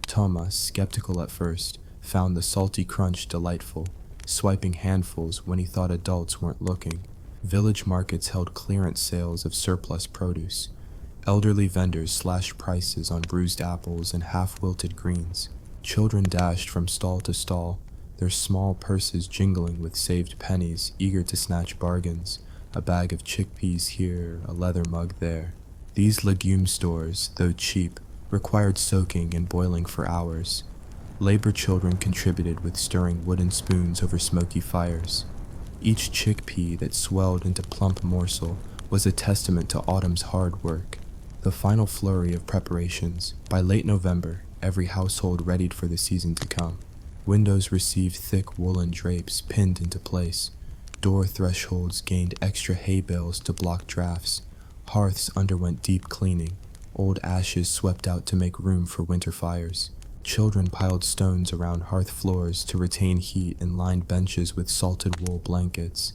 Thomas, skeptical at first, found the salty crunch delightful, swiping handfuls when he thought adults weren't looking. Village markets held clearance sales of surplus produce. Elderly vendors slashed prices on bruised apples and half-wilted greens. Children dashed from stall to stall, their small purses jingling with saved pennies, eager to snatch bargains, a bag of chickpeas here, a leather mug there. These legume stores, though cheap, required soaking and boiling for hours. Labor children contributed with stirring wooden spoons over smoky fires. Each chickpea that swelled into plump morsel was a testament to autumn's hard work. The final flurry of preparations. By late November, every household readied for the season to come. Windows received thick woolen drapes pinned into place. Door thresholds gained extra hay bales to block drafts. Hearths underwent deep cleaning. Old ashes swept out to make room for winter fires. Children piled stones around hearth floors to retain heat and lined benches with salted wool blankets.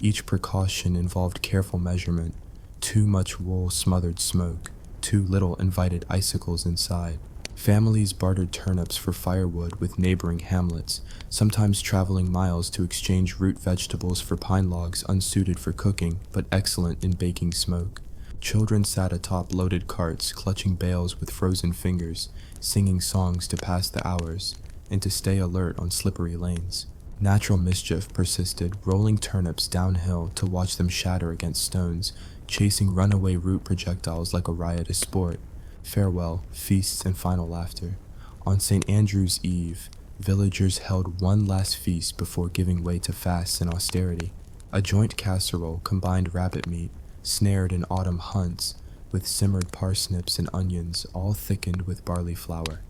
Each precaution involved careful measurement. Too much wool smothered smoke. Too little invited icicles inside. Families bartered turnips for firewood with neighboring hamlets, sometimes traveling miles to exchange root vegetables for pine logs unsuited for cooking but excellent in baking smoke. Children sat atop loaded carts, clutching bales with frozen fingers, singing songs to pass the hours, and to stay alert on slippery lanes. Natural mischief persisted, rolling turnips downhill to watch them shatter against stones, chasing runaway root projectiles like a riotous sport. Farewell, feasts, and final laughter. On St. Andrew's Eve, villagers held one last feast before giving way to fasts and austerity. A joint casserole combined rabbit meat, snared in autumn hunts, with simmered parsnips and onions, all thickened with barley flour.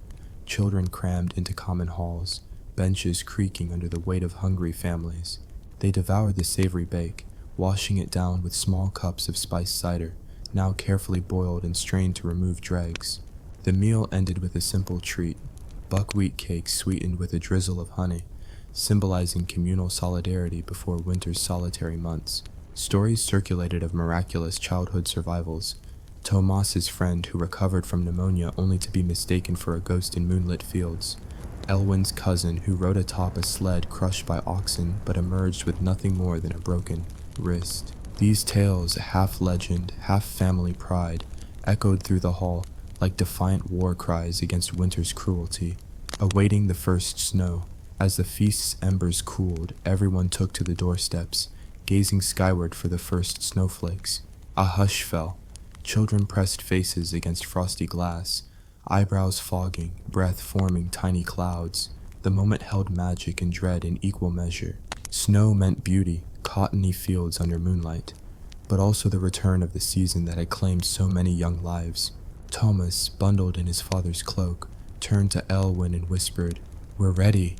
Children crammed into common halls, benches creaking under the weight of hungry families. They devoured the savory bake, washing it down with small cups of spiced cider, now carefully boiled and strained to remove dregs. The meal ended with a simple treat, buckwheat cake sweetened with a drizzle of honey, symbolizing communal solidarity before winter's solitary months. Stories circulated of miraculous childhood survivals. Tomas's friend who recovered from pneumonia only to be mistaken for a ghost in moonlit fields. Elwyn's cousin who rode atop a sled crushed by oxen but emerged with nothing more than a broken wrist. These tales, half legend, half family pride, echoed through the hall like defiant war cries against winter's cruelty. Awaiting the first snow, as the feast's embers cooled, everyone took to the doorsteps, gazing skyward for the first snowflakes. A hush fell. Children pressed faces against frosty glass, eyebrows fogging, breath forming tiny clouds. The moment held magic and dread in equal measure. Snow meant beauty, cottony fields under moonlight, but also the return of the season that had claimed so many young lives. Thomas, bundled in his father's cloak, turned to Elwyn and whispered, "We're ready."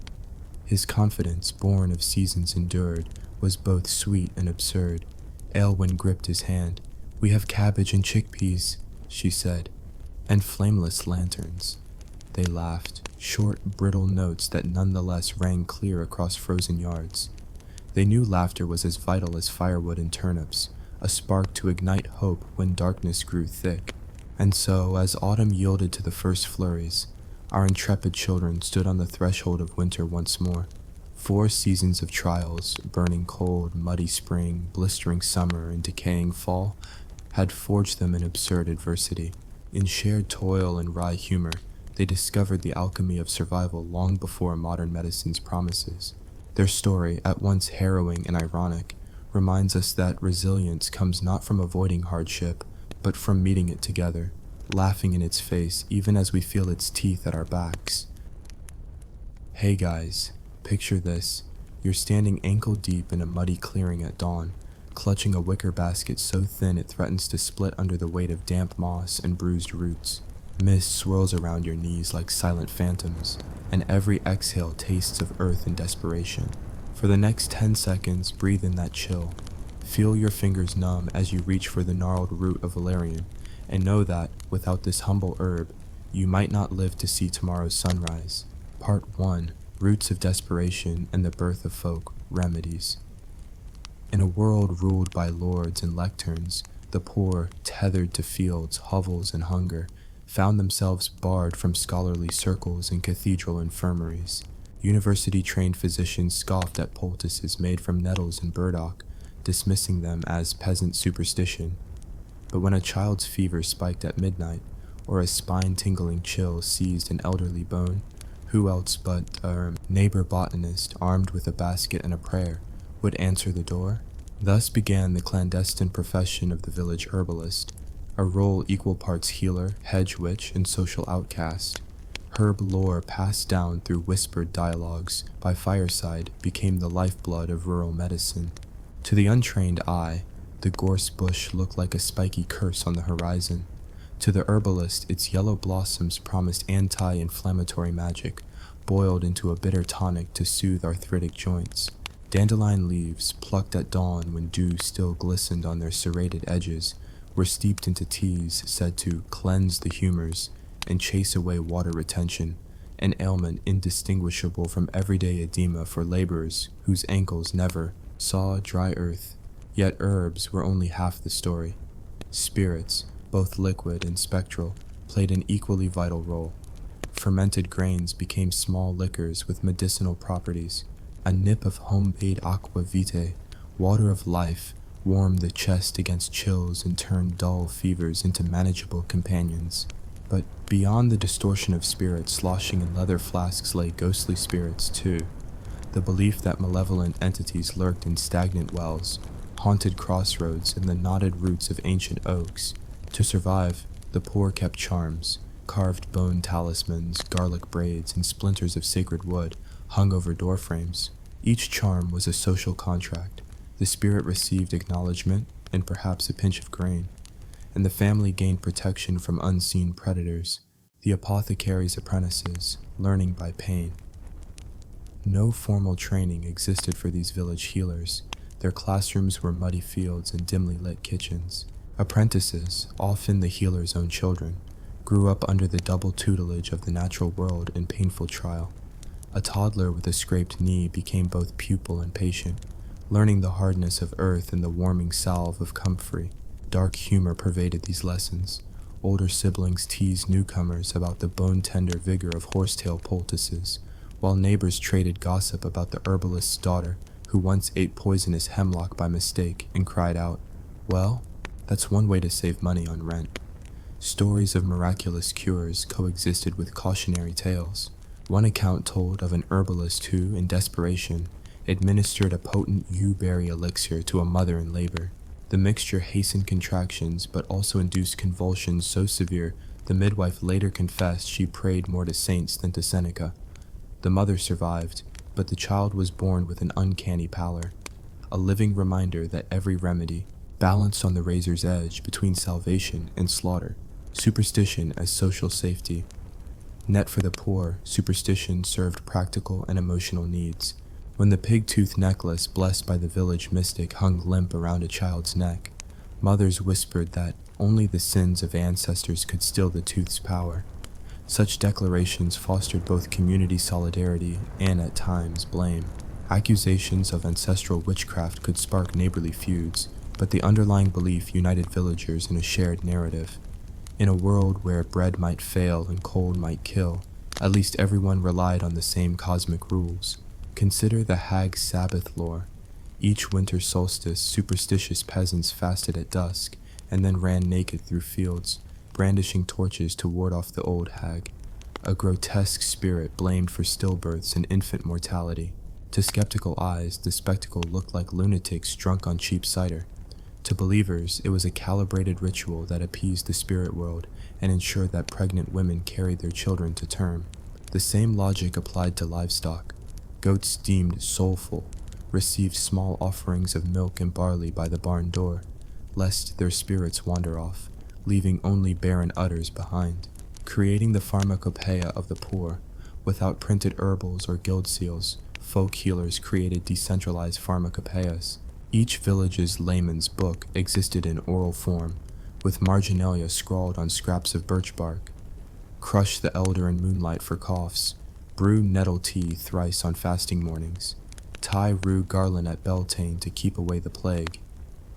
His confidence, born of seasons endured, was both sweet and absurd. Elwyn gripped his hand. "We have cabbage and chickpeas," she said, "and flameless lanterns." They laughed, short, brittle notes that nonetheless rang clear across frozen yards. They knew laughter was as vital as firewood and turnips, a spark to ignite hope when darkness grew thick. And so, as autumn yielded to the first flurries, our intrepid children stood on the threshold of winter once more, 4 seasons of trials, burning cold, muddy spring, blistering summer, and decaying fall, had forged them in absurd adversity. In shared toil and wry humor, they discovered the alchemy of survival long before modern medicine's promises. Their story, at once harrowing and ironic, reminds us that resilience comes not from avoiding hardship, but from meeting it together, laughing in its face even as we feel its teeth at our backs. Hey guys, picture this. You're standing ankle deep in a muddy clearing at dawn, clutching a wicker basket so thin it threatens to split under the weight of damp moss and bruised roots. Mist swirls around your knees like silent phantoms, and every exhale tastes of earth and desperation. For the next 10 seconds, breathe in that chill. Feel your fingers numb as you reach for the gnarled root of valerian, and know that, without this humble herb, you might not live to see tomorrow's sunrise. Part 1. Roots of Desperation and the Birth of Folk, Remedies. In a world ruled by lords and lecterns, the poor, tethered to fields, hovels, and hunger, found themselves barred from scholarly circles and cathedral infirmaries. University-trained physicians scoffed at poultices made from nettles and burdock, dismissing them as peasant superstition. But when a child's fever spiked at midnight, or a spine-tingling chill seized an elderly bone, who else but a neighbor botanist armed with a basket and a prayer would answer the door? Thus began the clandestine profession of the village herbalist, a role equal parts healer, hedge witch, and social outcast. Herb lore passed down through whispered dialogues by fireside became the lifeblood of rural medicine. To the untrained eye, the gorse bush looked like a spiky curse on the horizon. To the herbalist, its yellow blossoms promised anti-inflammatory magic, boiled into a bitter tonic to soothe arthritic joints. Dandelion leaves, plucked at dawn when dew still glistened on their serrated edges, were steeped into teas said to cleanse the humors and chase away water retention, an ailment indistinguishable from everyday edema for laborers whose ankles never saw dry earth. Yet herbs were only half the story. Spirits, both liquid and spectral, played an equally vital role. Fermented grains became small liquors with medicinal properties. A nip of home-made aqua vitae, water of life, warmed the chest against chills and turned dull fevers into manageable companions. But beyond the distortion of spirits sloshing in leather flasks lay ghostly spirits too. The belief that malevolent entities lurked in stagnant wells, haunted crossroads, and the knotted roots of ancient oaks. To survive, the poor kept charms, carved bone talismans, garlic braids, and splinters of sacred wood hung over doorframes. Each charm was a social contract. The spirit received acknowledgement and perhaps a pinch of grain, and the family gained protection from unseen predators, the apothecary's apprentices, learning by pain. No formal training existed for these village healers. Their classrooms were muddy fields and dimly lit kitchens. Apprentices, often the healer's own children, grew up under the double tutelage of the natural world in painful trial. A toddler with a scraped knee became both pupil and patient, learning the hardness of earth and the warming salve of comfrey. Dark humor pervaded these lessons. Older siblings teased newcomers about the bone-tender vigor of horsetail poultices, while neighbors traded gossip about the herbalist's daughter who once ate poisonous hemlock by mistake and cried out, "Well, that's one way to save money on rent." Stories of miraculous cures coexisted with cautionary tales. One account told of an herbalist who, in desperation, administered a potent yew-berry elixir to a mother in labor. The mixture hastened contractions but also induced convulsions so severe the midwife later confessed she prayed more to saints than to Seneca. The mother survived, but the child was born with an uncanny pallor, a living reminder that every remedy, balanced on the razor's edge between salvation and slaughter. Superstition as social safety. Net for the poor, superstition served practical and emotional needs. When the pig-tooth necklace blessed by the village mystic hung limp around a child's neck, mothers whispered that only the sins of ancestors could still the tooth's power. Such declarations fostered both community solidarity and, at times, blame. Accusations of ancestral witchcraft could spark neighborly feuds, but the underlying belief united villagers in a shared narrative. In a world where bread might fail and cold might kill, at least everyone relied on the same cosmic rules. Consider the hag Sabbath lore. Each winter solstice, superstitious peasants fasted at dusk and then ran naked through fields, brandishing torches to ward off the old hag, a grotesque spirit blamed for stillbirths and infant mortality. To skeptical eyes, the spectacle looked like lunatics drunk on cheap cider. To believers, it was a calibrated ritual that appeased the spirit world and ensured that pregnant women carried their children to term. The same logic applied to livestock. Goats deemed soulful received small offerings of milk and barley by the barn door, lest their spirits wander off, leaving only barren udders behind. Creating the pharmacopoeia of the poor, without printed herbals or guild seals, folk healers created decentralized pharmacopoeias. Each village's layman's book existed in oral form, with marginalia scrawled on scraps of birch bark. Crush the elder in moonlight for coughs. Brew nettle tea thrice on fasting mornings. Tie rue garland at Beltane to keep away the plague.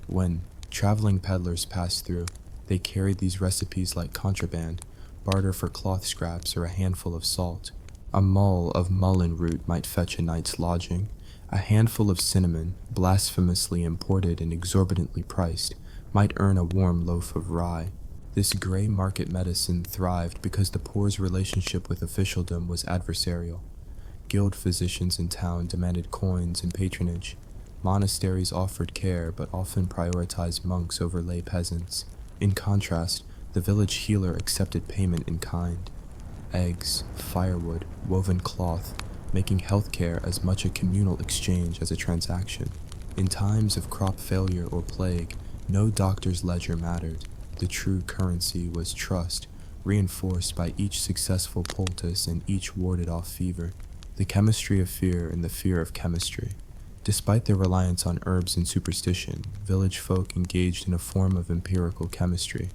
When traveling peddlers passed through, they carried these recipes like contraband, barter for cloth scraps or a handful of salt. A mull of mullein root might fetch a night's lodging. A handful of cinnamon, blasphemously imported and exorbitantly priced, might earn a warm loaf of rye. This gray market medicine thrived because the poor's relationship with officialdom was adversarial. Guild physicians in town demanded coins and patronage. Monasteries offered care but often prioritized monks over lay peasants. In contrast, the village healer accepted payment in kind. Eggs, firewood, woven cloth, making healthcare as much a communal exchange as a transaction. In times of crop failure or plague, no doctor's ledger mattered. The true currency was trust, reinforced by each successful poultice and each warded off fever. The chemistry of fear and the fear of chemistry. Despite their reliance on herbs and superstition, village folk engaged in a form of empirical chemistry.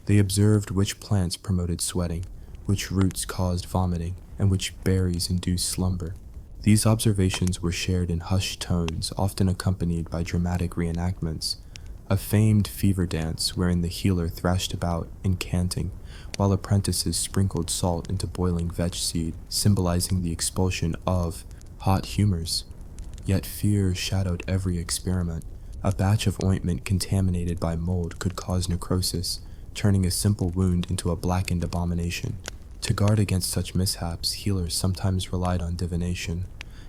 They observed which plants promoted sweating, which roots caused vomiting, and which berries induced slumber. These observations were shared in hushed tones, often accompanied by dramatic reenactments. A famed fever dance wherein the healer thrashed about, incanting, while apprentices sprinkled salt into boiling vetch seed, symbolizing the expulsion of hot humors. Yet fear shadowed every experiment. A batch of ointment contaminated by mold could cause necrosis, turning a simple wound into a blackened abomination. To guard against such mishaps, healers sometimes relied on divination,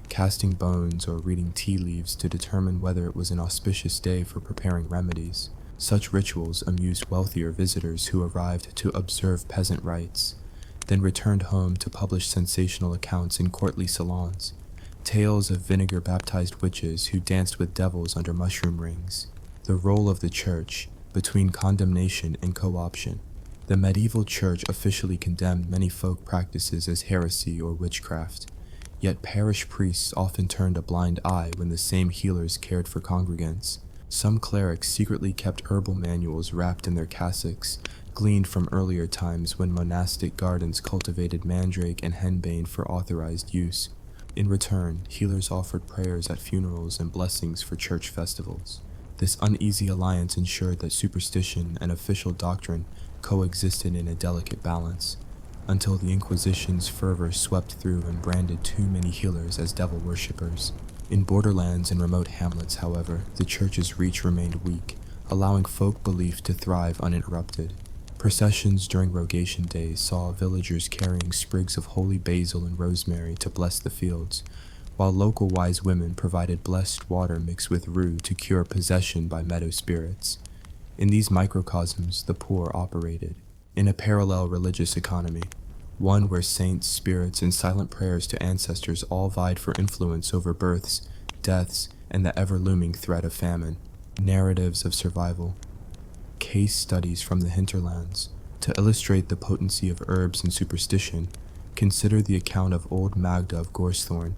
casting bones or reading tea leaves to determine whether it was an auspicious day for preparing remedies. Such rituals amused wealthier visitors who arrived to observe peasant rites, then returned home to publish sensational accounts in courtly salons. Tales of vinegar-baptized witches who danced with devils under mushroom rings. The role of the church between condemnation and co-option. The medieval church officially condemned many folk practices as heresy or witchcraft. Yet parish priests often turned a blind eye when the same healers cared for congregants. Some clerics secretly kept herbal manuals wrapped in their cassocks, gleaned from earlier times when monastic gardens cultivated mandrake and henbane for authorized use. In return, healers offered prayers at funerals and blessings for church festivals. This uneasy alliance ensured that superstition and official doctrine coexisted in a delicate balance, until the Inquisition's fervor swept through and branded too many healers as devil worshippers. In borderlands and remote hamlets, however, the church's reach remained weak, allowing folk belief to thrive uninterrupted. Processions during rogation days saw villagers carrying sprigs of holy basil and rosemary to bless the fields, while local wise women provided blessed water mixed with rue to cure possession by meadow spirits. In these microcosms, the poor operated in a parallel religious economy, one where saints, spirits, and silent prayers to ancestors all vied for influence over births, deaths, and the ever-looming threat of famine. Narratives of survival. Case studies from the hinterlands. To illustrate the potency of herbs and superstition, consider the account of old Magda of Gorsthorn,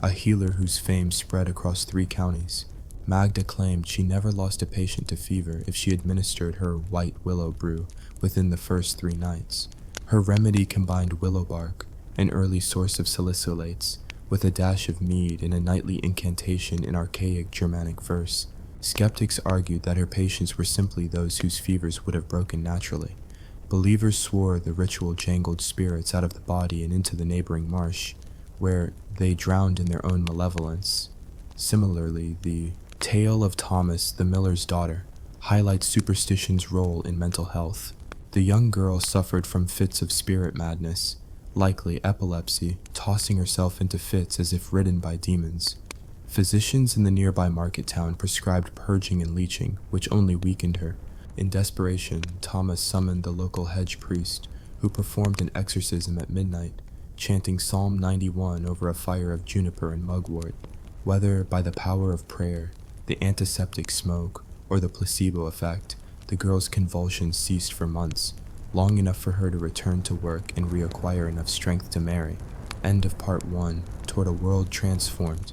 a healer whose fame spread across 3 counties. Magda claimed she never lost a patient to fever if she administered her white willow brew within the first 3 nights. Her remedy combined willow bark, an early source of salicylates, with a dash of mead and a nightly incantation in archaic Germanic verse. Skeptics argued that her patients were simply those whose fevers would have broken naturally. Believers swore the ritual jangled spirits out of the body and into the neighboring marsh. where they drowned in their own malevolence. Similarly, the Tale of Thomas, the Miller's Daughter, highlights superstition's role in mental health. The young girl suffered from fits of spirit madness, likely epilepsy, tossing herself into fits as if ridden by demons. Physicians in the nearby market town prescribed purging and leeching, which only weakened her. In desperation, Thomas summoned the local hedge priest, who performed an exorcism at midnight, chanting Psalm 91 over a fire of juniper and mugwort. Whether by the power of prayer, the antiseptic smoke, or the placebo effect, the girl's convulsions ceased for months, long enough for her to return to work and reacquire enough strength to marry. End of part 1, Toward a World Transformed.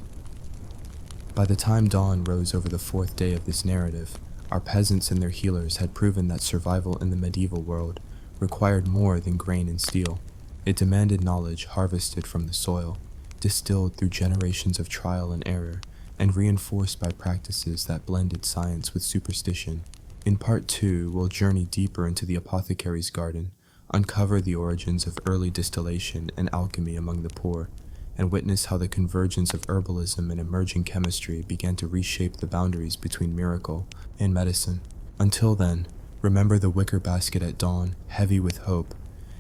By the time dawn rose over the fourth day of this narrative, our peasants and their healers had proven that survival in the medieval world required more than grain and steel. It demanded knowledge harvested from the soil, distilled through generations of trial and error, and reinforced by practices that blended science with superstition. In part 2, we'll journey deeper into the apothecary's garden, uncover the origins of early distillation and alchemy among the poor, and witness how the convergence of herbalism and emerging chemistry began to reshape the boundaries between miracle and medicine. Until then, remember the wicker basket at dawn, heavy with hope,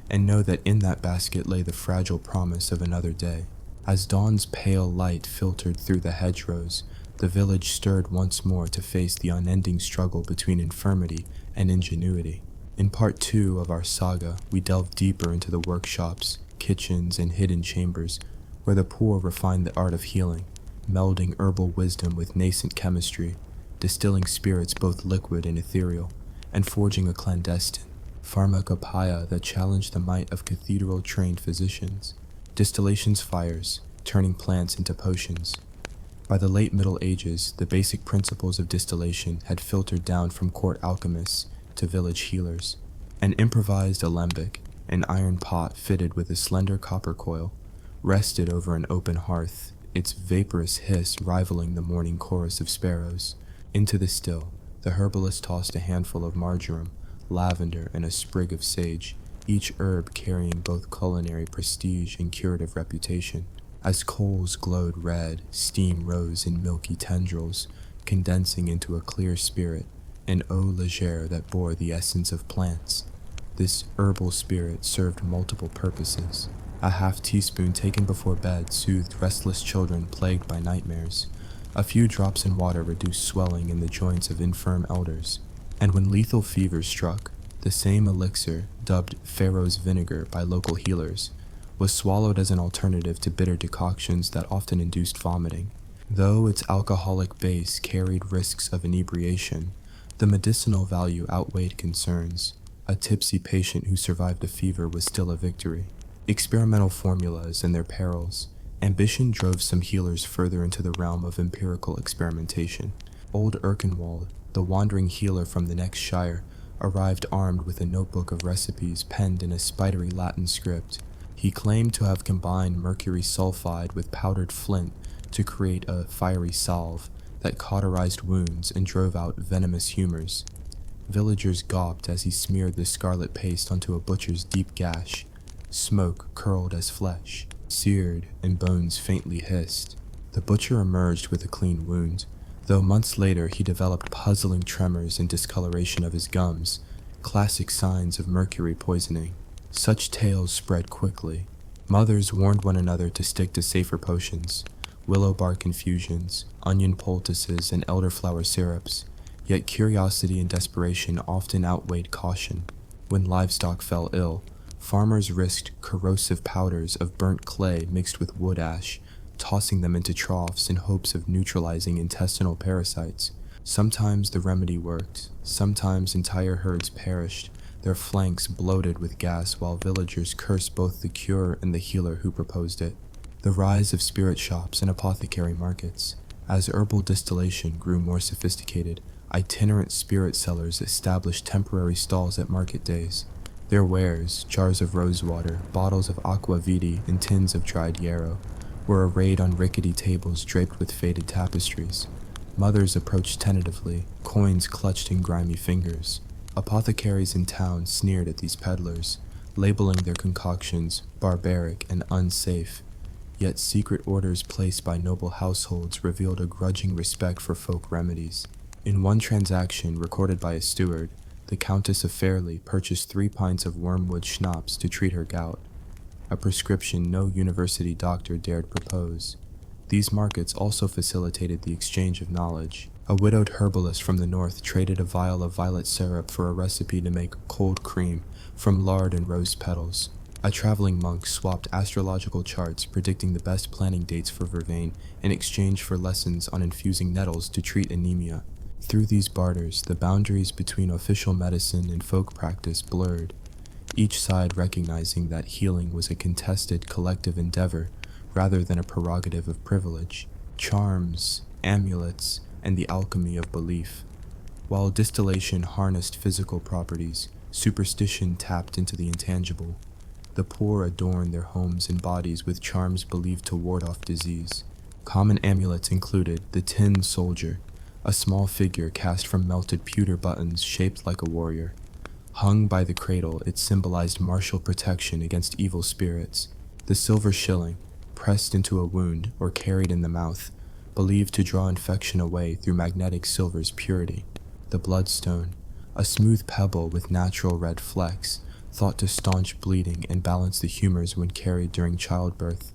and know that in that basket lay the fragile promise of another day. As dawn's pale light filtered through the hedgerows, the village stirred once more to face the unending struggle between infirmity and ingenuity. In part 2 of our saga, we delve deeper into the workshops, kitchens, and hidden chambers where the poor refined the art of healing, melding herbal wisdom with nascent chemistry, distilling spirits both liquid and ethereal, and forging a clandestine pharmacopoeia that challenged the might of cathedral-trained physicians. Distillation's fires, turning plants into potions. By the late Middle Ages, the basic principles of distillation had filtered down from court alchemists to village healers. An improvised alembic, an iron pot fitted with a slender copper coil, rested over an open hearth, its vaporous hiss rivaling the morning chorus of sparrows. Into the still, the herbalist tossed a handful of marjoram, lavender, and a sprig of sage, each herb carrying both culinary prestige and curative reputation. As coals glowed red, steam rose in milky tendrils, condensing into a clear spirit, an eau légère that bore the essence of plants. This herbal spirit served multiple purposes. A half teaspoon taken before bed soothed restless children plagued by nightmares. A few drops in water reduced swelling in the joints of infirm elders. And when lethal fever struck, the same elixir, dubbed Pharaoh's vinegar by local healers, was swallowed as an alternative to bitter decoctions that often induced vomiting. Though its alcoholic base carried risks of inebriation, the medicinal value outweighed concerns. A tipsy patient who survived a fever was still a victory. Experimental formulas and their perils. Ambition drove some healers further into the realm of empirical experimentation. Old Erkenwald, the wandering healer from the next shire, arrived armed with a notebook of recipes penned in a spidery Latin script. He claimed to have combined mercury sulfide with powdered flint to create a fiery salve that cauterized wounds and drove out venomous humors. Villagers gawped as he smeared the scarlet paste onto a butcher's deep gash. Smoke curled as flesh, seared, and bones faintly hissed. The butcher emerged with a clean wound, though months later he developed puzzling tremors and discoloration of his gums, classic signs of mercury poisoning. Such tales spread quickly. Mothers warned one another to stick to safer potions, willow bark infusions, onion poultices, and elderflower syrups, yet curiosity and desperation often outweighed caution. When livestock fell ill, farmers risked corrosive powders of burnt clay mixed with wood ash, tossing them into troughs in hopes of neutralizing intestinal parasites. Sometimes the remedy worked, sometimes entire herds perished, their flanks bloated with gas while villagers cursed both the cure and the healer who proposed it. The rise of spirit shops and apothecary markets. As herbal distillation grew more sophisticated, itinerant spirit sellers established temporary stalls at market days. Their wares, jars of rosewater, bottles of aqua vitae, and tins of dried yarrow, were arrayed on rickety tables draped with faded tapestries. Mothers approached tentatively, coins clutched in grimy fingers. Apothecaries in town sneered at these peddlers, labeling their concoctions barbaric and unsafe. yet secret orders placed by noble households revealed a grudging respect for folk remedies. In one transaction recorded by a steward, the Countess of Fairley purchased 3 pints of wormwood schnapps to treat her gout, a prescription no university doctor dared propose. These markets also facilitated the exchange of knowledge. A widowed herbalist from the north traded a vial of violet syrup for a recipe to make cold cream from lard and rose petals. A traveling monk swapped astrological charts predicting the best planting dates for vervain in exchange for lessons on infusing nettles to treat anemia. Through these barters, the boundaries between official medicine and folk practice blurred, each side recognizing that healing was a contested collective endeavor rather than a prerogative of privilege. Charms, amulets, and the alchemy of belief. While distillation harnessed physical properties, superstition tapped into the intangible. The poor adorned their homes and bodies with charms believed to ward off disease. Common amulets included the tin soldier, a small figure cast from melted pewter buttons shaped like a warrior. Hung by the cradle, it symbolized martial protection against evil spirits. The silver shilling, pressed into a wound or carried in the mouth, believed to draw infection away through magnetic silver's purity. The bloodstone, a smooth pebble with natural red flecks, thought to staunch bleeding and balance the humors when carried during childbirth.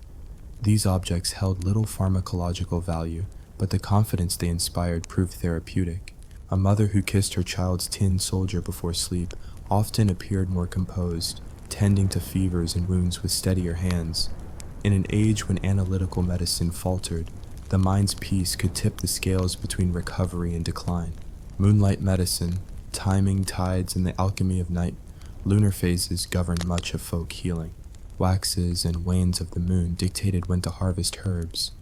These objects held little pharmacological value, but the confidence they inspired proved therapeutic. A mother who kissed her child's tin soldier before sleep often appeared more composed, tending to fevers and wounds with steadier hands. In an age when analytical medicine faltered, the mind's peace could tip the scales between recovery and decline. Moonlight medicine, timing tides, and the alchemy of night, lunar phases governed much of folk healing. Waxes and wanes of the moon dictated when to harvest herbs.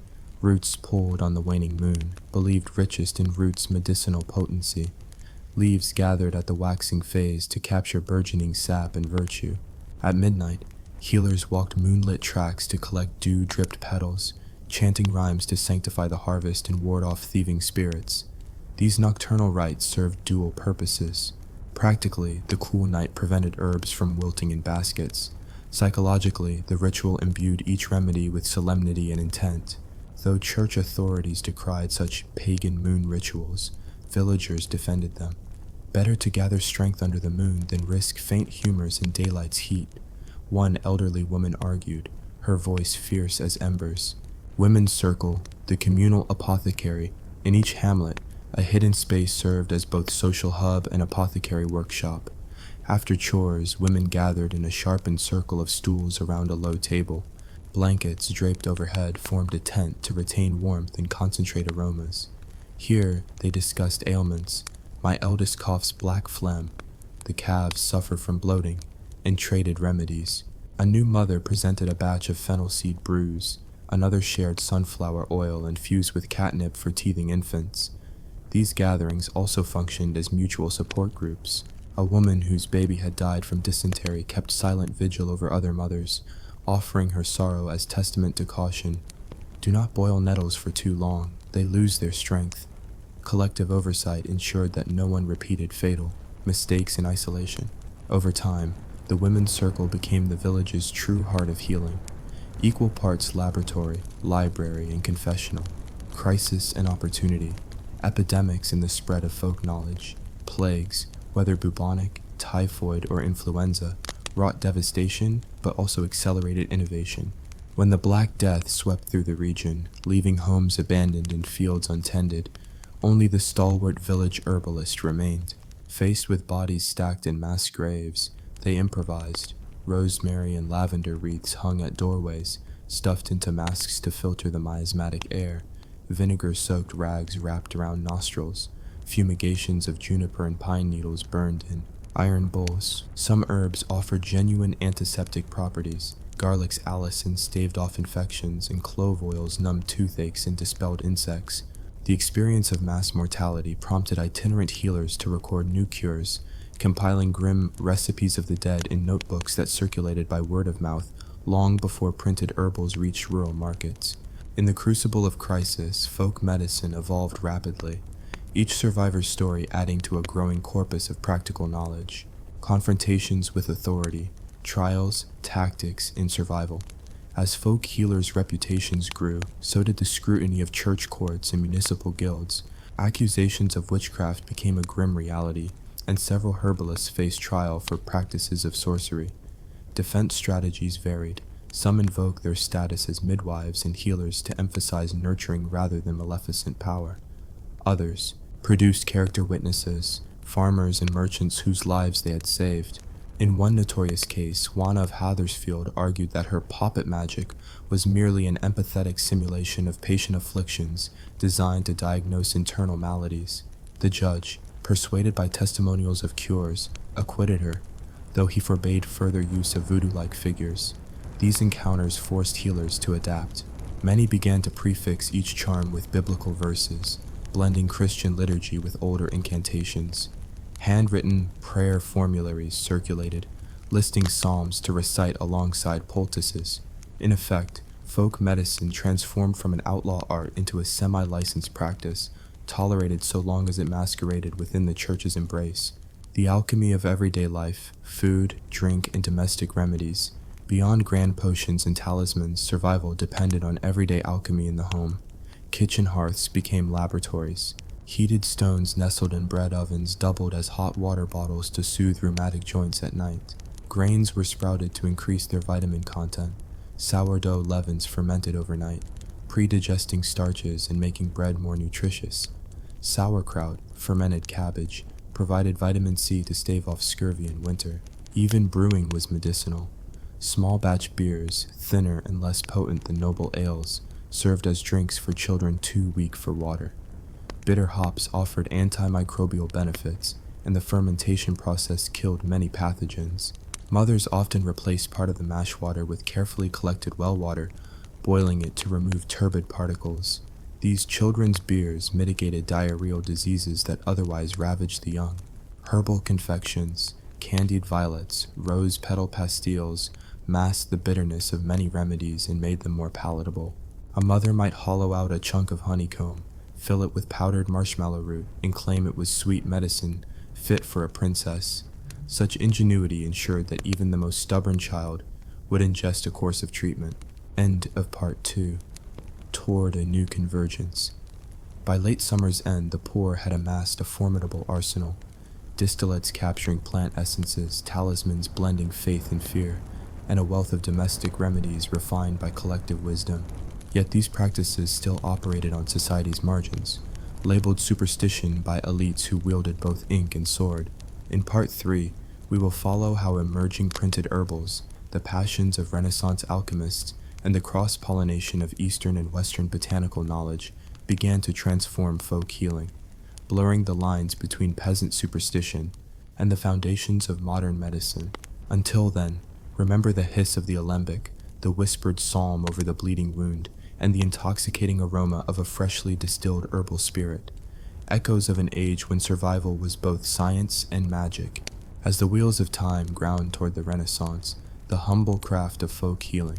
Roots pulled on the waning moon, believed richest in roots' medicinal potency. Leaves gathered at the waxing phase to capture burgeoning sap and virtue. At midnight, healers walked moonlit tracks to collect dew-dripped petals, chanting rhymes to sanctify the harvest and ward off thieving spirits. These nocturnal rites served dual purposes. Practically, the cool night prevented herbs from wilting in baskets. Psychologically, the ritual imbued each remedy with solemnity and intent. Though church authorities decried such pagan moon rituals, villagers defended them. Better to gather strength under the moon than risk faint humors in daylight's heat, one elderly woman argued, her voice fierce as embers. Women's circle, the communal apothecary, in each hamlet, a hidden space served as both social hub and apothecary workshop. After chores, women gathered in a sharpened circle of stools around a low table. Blankets draped overhead formed a tent to retain warmth and concentrate aromas. Here, they discussed ailments. My eldest coughs black phlegm. The calves suffer from bloating, and traded remedies. A new mother presented a batch of fennel seed brews. Another shared sunflower oil infused with catnip for teething infants. These gatherings also functioned as mutual support groups. A woman whose baby had died from dysentery kept silent vigil over other mothers, offering her sorrow as testament to caution. Do not boil nettles for too long, they lose their strength. Collective oversight ensured that no one repeated fatal mistakes in isolation. Over time, the women's circle became the village's true heart of healing. Equal parts laboratory, library, and confessional. Crisis and opportunity. Epidemics in the spread of folk knowledge. Plagues, whether bubonic, typhoid, or influenza, wrought devastation, but also accelerated innovation. When the Black Death swept through the region, leaving homes abandoned and fields untended, only the stalwart village herbalist remained. Faced with bodies stacked in mass graves, they improvised. Rosemary and lavender wreaths hung at doorways, stuffed into masks to filter the miasmatic air. Vinegar-soaked rags wrapped around nostrils. Fumigations of juniper and pine needles burned in iron bowls. Some herbs offered genuine antiseptic properties. Garlic's allicin staved off infections, and clove oils numbed toothaches and dispelled insects. The experience of mass mortality prompted itinerant healers to record new cures, compiling grim recipes of the dead in notebooks that circulated by word of mouth long before printed herbals reached rural markets. In the crucible of crisis, folk medicine evolved rapidly, each survivor's story adding to a growing corpus of practical knowledge. Confrontations with authority, trials, tactics, and survival. As folk healers' reputations grew, so did the scrutiny of church courts and municipal guilds. Accusations of witchcraft became a grim reality, and several herbalists faced trial for practices of sorcery. Defense strategies varied. Some invoked their status as midwives and healers to emphasize nurturing rather than maleficent power. Others produced character witnesses, farmers and merchants whose lives they had saved. In one notorious case, Juana of Hathersfield argued that her poppet magic was merely an empathetic simulation of patient afflictions designed to diagnose internal maladies. The judge, persuaded by testimonials of cures, acquitted her, though he forbade further use of voodoo-like figures. These encounters forced healers to adapt. Many began to prefix each charm with biblical verses, blending Christian liturgy with older incantations. Handwritten prayer formularies circulated, listing psalms to recite alongside poultices. In effect, folk medicine transformed from an outlaw art into a semi-licensed practice, tolerated so long as it masqueraded within the church's embrace. The alchemy of everyday life, food, drink, and domestic remedies. Beyond grand potions and talismans, survival depended on everyday alchemy in the home. Kitchen hearths became laboratories. Heated stones nestled in bread ovens doubled as hot water bottles to soothe rheumatic joints at night. Grains were sprouted to increase their vitamin content. Sourdough leavens fermented overnight, pre-digesting starches and making bread more nutritious. Sauerkraut, fermented cabbage, provided vitamin C to stave off scurvy in winter. Even brewing was medicinal. Small batch beers, thinner and less potent than noble ales, served as drinks for children too weak for water. Bitter hops offered antimicrobial benefits, and the fermentation process killed many pathogens. Mothers often replaced part of the mash water with carefully collected well water, boiling it to remove turbid particles. These children's beers mitigated diarrheal diseases that otherwise ravaged the young. Herbal confections, candied violets, rose petal pastilles masked the bitterness of many remedies and made them more palatable. A mother might hollow out a chunk of honeycomb, fill it with powdered marshmallow root, and claim it was sweet medicine, fit for a princess. Such ingenuity ensured that even the most stubborn child would ingest a course of treatment. End of Part 2. Toward a new convergence. By late summer's end, the poor had amassed a formidable arsenal. Distillates capturing plant essences, talismans blending faith and fear, and a wealth of domestic remedies refined by collective wisdom. Yet these practices still operated on society's margins, labeled superstition by elites who wielded both ink and sword. In Part 3, we will follow how emerging printed herbals, the passions of Renaissance alchemists, and the cross-pollination of Eastern and Western botanical knowledge began to transform folk healing, blurring the lines between peasant superstition and the foundations of modern medicine. Until then, remember the hiss of the alembic, the whispered psalm over the bleeding wound, and the intoxicating aroma of a freshly distilled herbal spirit, echoes of an age when survival was both science and magic. As the wheels of time ground toward the Renaissance, the humble craft of folk healing,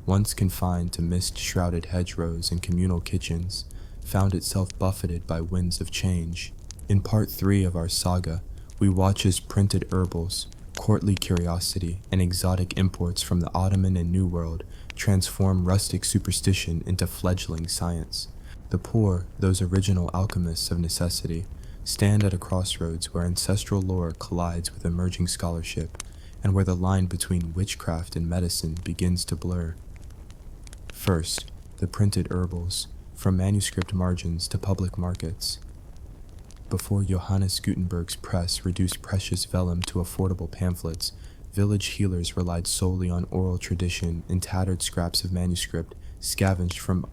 once confined to mist-shrouded hedgerows and communal kitchens, found itself buffeted by winds of change. In Part 3 of our saga, we watch as printed herbals, courtly curiosity, and exotic imports from the Ottoman and New World transform rustic superstition into fledgling science. The poor, those original alchemists of necessity, stand at a crossroads where ancestral lore collides with emerging scholarship, and where the line between witchcraft and medicine begins to blur. First, the printed herbals, from manuscript margins to public markets. Before Johannes Gutenberg's press reduced precious vellum to affordable pamphlets, village healers relied solely on oral tradition and tattered scraps of manuscript scavenged from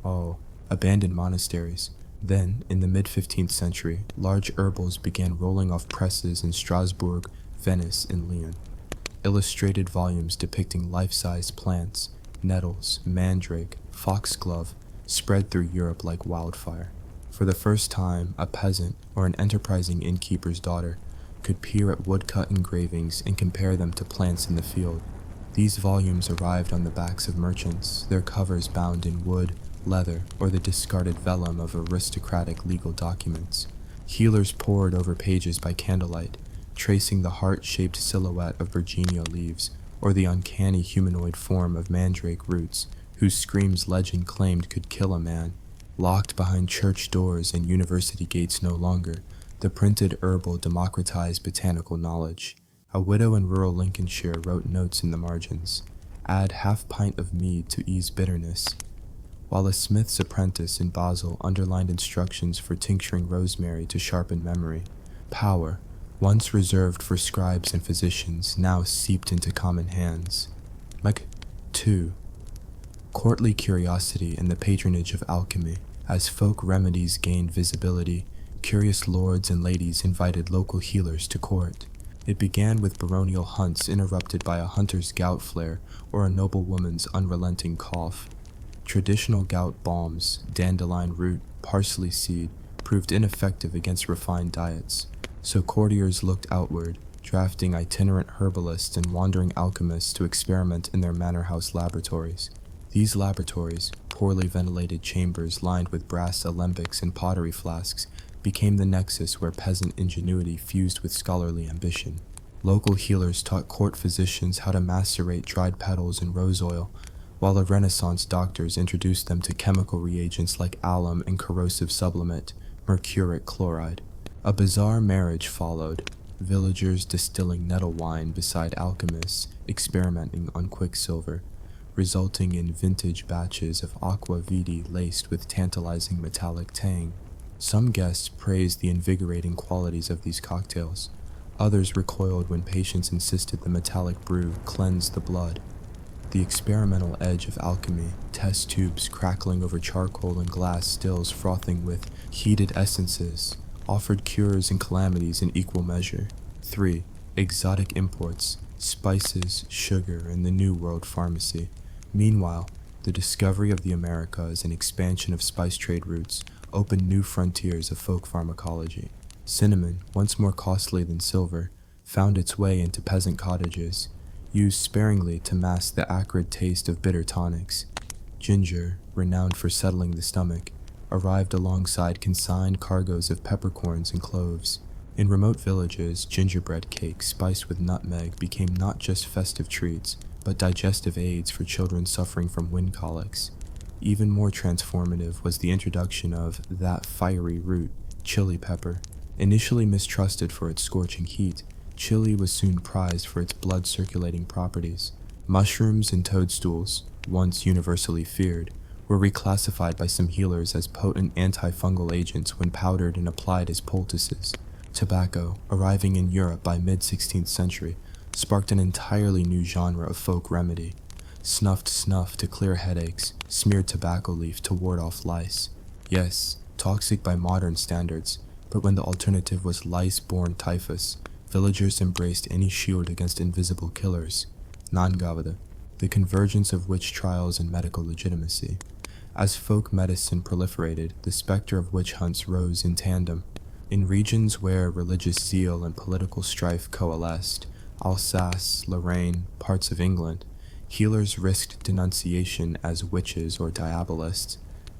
abandoned monasteries. Then, in the mid-15th century, large herbals began rolling off presses in Strasbourg, Venice, and Lyon. Illustrated volumes depicting life-sized plants, nettles, mandrake, foxglove, spread through Europe like wildfire. For the first time, a peasant or an enterprising innkeeper's daughter could peer at woodcut engravings and compare them to plants in the field. These volumes arrived on the backs of merchants, their covers bound in wood, leather, or the discarded vellum of aristocratic legal documents. Healers pored over pages by candlelight, tracing the heart-shaped silhouette of Virginia leaves, or the uncanny humanoid form of mandrake roots, whose screams legend claimed could kill a man. Locked behind church doors and university gates no longer, the printed herbal democratized botanical knowledge. A widow in rural Lincolnshire wrote notes in the margins. Add half pint of mead to ease bitterness, while a smith's apprentice in Basel underlined instructions for tincturing rosemary to sharpen memory. Power, once reserved for scribes and physicians, now seeped into common hands. 2. Courtly curiosity and the patronage of alchemy. As folk remedies gained visibility, curious lords and ladies invited local healers to court. It began with baronial hunts interrupted by a hunter's gout flare or a noblewoman's unrelenting cough. Traditional gout balms, dandelion root, parsley seed, proved ineffective against refined diets, so courtiers looked outward, drafting itinerant herbalists and wandering alchemists to experiment in their manor house laboratories. These laboratories, poorly ventilated chambers lined with brass alembics and pottery flasks, became the nexus where peasant ingenuity fused with scholarly ambition. Local healers taught court physicians how to macerate dried petals in rose oil, while the Renaissance doctors introduced them to chemical reagents like alum and corrosive sublimate, mercuric chloride. A bizarre marriage followed, villagers distilling nettle wine beside alchemists experimenting on quicksilver, resulting in vintage batches of aqua vitae laced with tantalizing metallic tang. Some guests praised the invigorating qualities of these cocktails. Others recoiled when patients insisted the metallic brew cleansed the blood. The experimental edge of alchemy, test tubes crackling over charcoal and glass stills frothing with heated essences, offered cures and calamities in equal measure. 3. Exotic imports, spices, sugar, and the New World pharmacy. Meanwhile, the discovery of the Americas and expansion of spice trade routes opened new frontiers of folk pharmacology. Cinnamon, once more costly than silver, found its way into peasant cottages, used sparingly to mask the acrid taste of bitter tonics. Ginger, renowned for settling the stomach, arrived alongside consigned cargoes of peppercorns and cloves. In remote villages, gingerbread cakes spiced with nutmeg became not just festive treats, but digestive aids for children suffering from wind colics. Even more transformative was the introduction of that fiery root, chili pepper. Initially mistrusted for its scorching heat, chili was soon prized for its blood-circulating properties. Mushrooms and toadstools, once universally feared, were reclassified by some healers as potent antifungal agents when powdered and applied as poultices. Tobacco, arriving in Europe by mid-16th century, sparked an entirely new genre of folk remedy. Snuffed snuff to clear headaches, smeared tobacco leaf to ward off lice. Yes, toxic by modern standards, but when the alternative was lice-borne typhus, villagers embraced any shield against invisible killers. Non-gavada, the convergence of witch trials and medical legitimacy. As folk medicine proliferated, the specter of witch hunts rose in tandem. In regions where religious zeal and political strife coalesced, Alsace, Lorraine, parts of England, healers risked denunciation as witches or diabolists.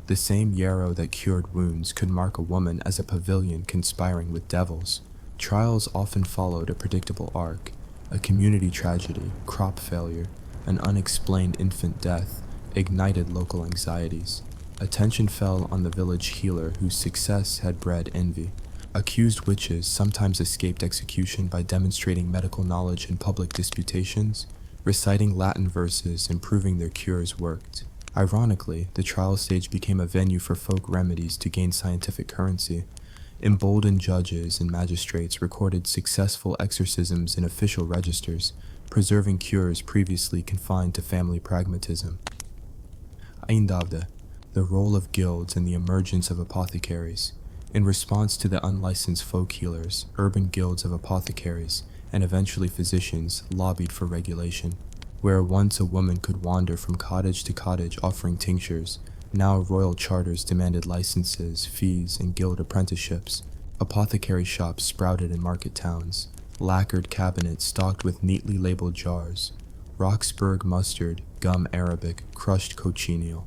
The same yarrow that cured wounds could mark a woman as a pavilion conspiring with devils. Trials often followed a predictable arc: a community tragedy, crop failure, an unexplained infant death, ignited local anxieties. Attention fell on the village healer whose success had bred envy. Accused witches sometimes escaped execution by demonstrating medical knowledge in public disputations, reciting Latin verses and proving their cures worked. Ironically, the trial stage became a venue for folk remedies to gain scientific currency. Emboldened judges and magistrates recorded successful exorcisms in official registers, preserving cures previously confined to family pragmatism. Eindavde, the role of guilds and the emergence of apothecaries. In response to the unlicensed folk healers, urban guilds of apothecaries, and eventually physicians, lobbied for regulation. Where once a woman could wander from cottage to cottage offering tinctures, now royal charters demanded licenses, fees, and guild apprenticeships. Apothecary shops sprouted in market towns, lacquered cabinets stocked with neatly labeled jars, Roxburgh mustard, gum arabic, crushed cochineal.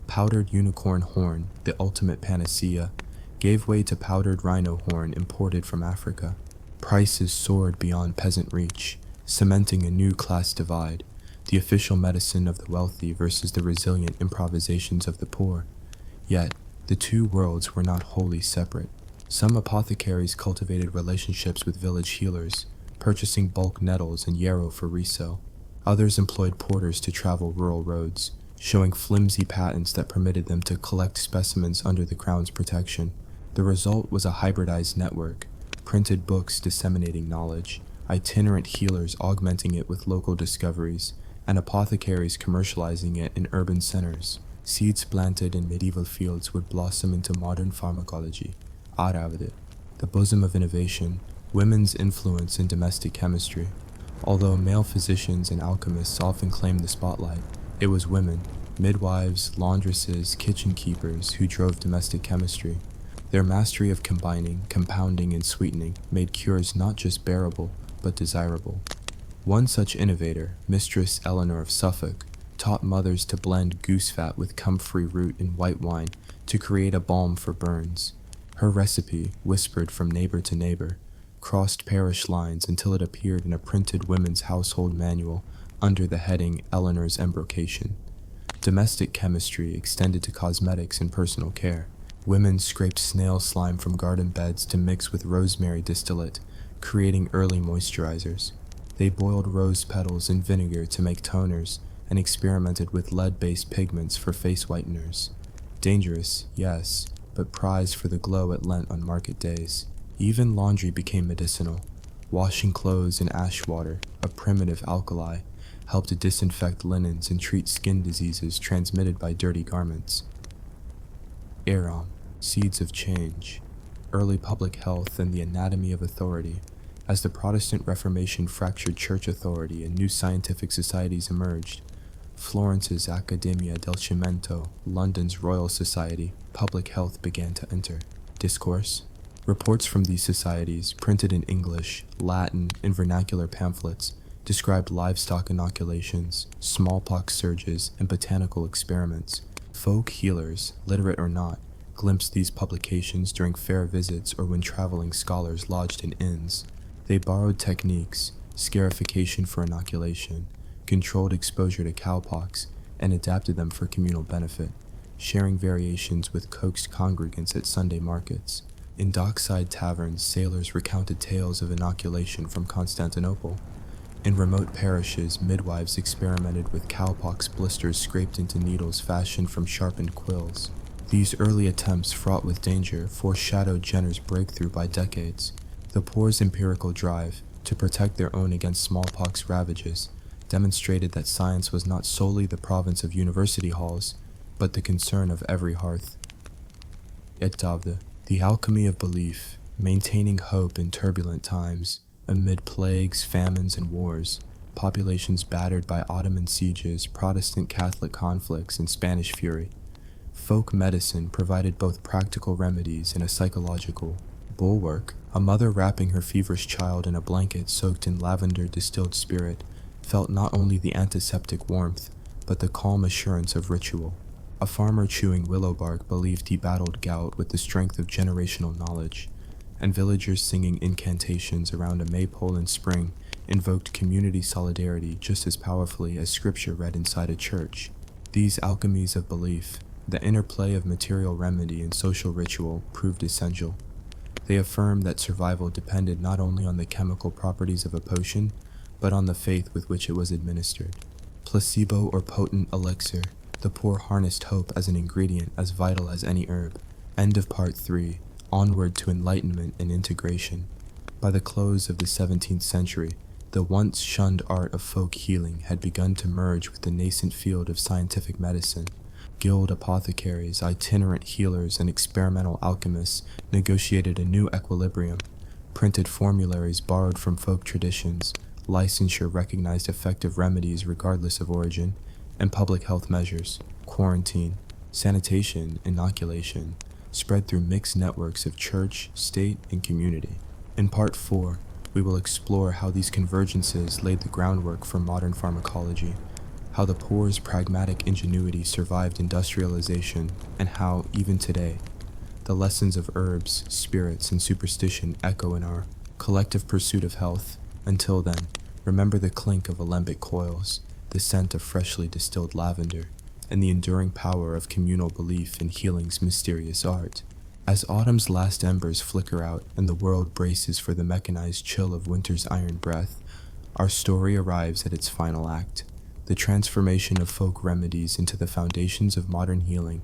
Powdered unicorn horn, the ultimate panacea, gave way to powdered rhino horn imported from Africa. Prices soared beyond peasant reach, cementing a new class divide. the official medicine of the wealthy versus the resilient improvisations of the poor. Yet, the two worlds were not wholly separate. Some apothecaries cultivated relationships with village healers, purchasing bulk nettles and yarrow for resale. Others employed porters to travel rural roads, showing flimsy patents that permitted them to collect specimens under the crown's protection. The result was a hybridized network, printed books disseminating knowledge, itinerant healers augmenting it with local discoveries, and apothecaries commercializing it in urban centers. Seeds planted in medieval fields would blossom into modern pharmacology, Aravde, the bosom of innovation, women's influence in domestic chemistry. Although male physicians and alchemists often claimed the spotlight, it was women, midwives, laundresses, kitchen keepers who drove domestic chemistry. Their mastery of combining, compounding, and sweetening made cures not just bearable, but desirable. One such innovator, Mistress Eleanor of Suffolk, taught mothers to blend goose fat with comfrey root in white wine to create a balm for burns. Her recipe, whispered from neighbor to neighbor, crossed parish lines until it appeared in a printed women's household manual under the heading Eleanor's Embrocation. Domestic chemistry extended to cosmetics and personal care. Women scraped snail slime from garden beds to mix with rosemary distillate, creating early moisturizers. They boiled rose petals in vinegar to make toners and experimented with lead-based pigments for face whiteners. Dangerous, yes, but prized for the glow it lent on market days. Even laundry became medicinal. Washing clothes in ash water, a primitive alkali, helped to disinfect linens and treat skin diseases transmitted by dirty garments. Aram, seeds of change, early public health and the anatomy of authority. As the Protestant Reformation fractured church authority and new scientific societies emerged, Florence's Accademia del Cimento, London's Royal Society, public health began to enter. Discourse. Reports from these societies, printed in English, Latin, and vernacular pamphlets, described livestock inoculations, smallpox surges, and botanical experiments. Folk healers, literate or not, glimpsed these publications during fair visits or when traveling scholars lodged in inns. They borrowed techniques, scarification for inoculation, controlled exposure to cowpox, and adapted them for communal benefit, sharing variations with coaxed congregants at Sunday markets. In dockside taverns, sailors recounted tales of inoculation from Constantinople. In remote parishes, midwives experimented with cowpox blisters scraped into needles fashioned from sharpened quills. These early attempts, fraught with danger, foreshadowed Jenner's breakthrough by decades. The poor's empirical drive to protect their own against smallpox ravages demonstrated that science was not solely the province of university halls, but the concern of every hearth. Etavde, the alchemy of belief, maintaining hope in turbulent times, amid plagues, famines, and wars, populations battered by Ottoman sieges, Protestant Catholic conflicts, and Spanish fury. Folk medicine provided both practical remedies and a psychological bulwark. A mother wrapping her feverish child in a blanket soaked in lavender distilled spirit felt not only the antiseptic warmth, but the calm assurance of ritual. A farmer chewing willow bark believed he battled gout with the strength of generational knowledge, and villagers singing incantations around a maypole in spring invoked community solidarity just as powerfully as scripture read inside a church. These alchemies of belief, the interplay of material remedy and social ritual, proved essential. They affirmed that survival depended not only on the chemical properties of a potion, but on the faith with which it was administered. Placebo or potent elixir, the poor harnessed hope as an ingredient as vital as any herb. End of Part 3. Onward to enlightenment and integration. By the close of the 17th century, the once shunned art of folk healing had begun to merge with the nascent field of scientific medicine. Guild apothecaries, itinerant healers, and experimental alchemists negotiated a new equilibrium. Printed formularies borrowed from folk traditions, licensure recognized effective remedies regardless of origin, and public health measures, quarantine, sanitation, inoculation, spread through mixed networks of church, state, and community. In Part 4, we will explore how these convergences laid the groundwork for modern pharmacology, how the poor's pragmatic ingenuity survived industrialization, and how, even today, the lessons of herbs, spirits, and superstition echo in our collective pursuit of health. Until then, remember the clink of alembic coils, the scent of freshly distilled lavender, and the enduring power of communal belief in healing's mysterious art. As autumn's last embers flicker out and the world braces for the mechanized chill of winter's iron breath, our story arrives at its final act, the transformation of folk remedies into the foundations of modern healing,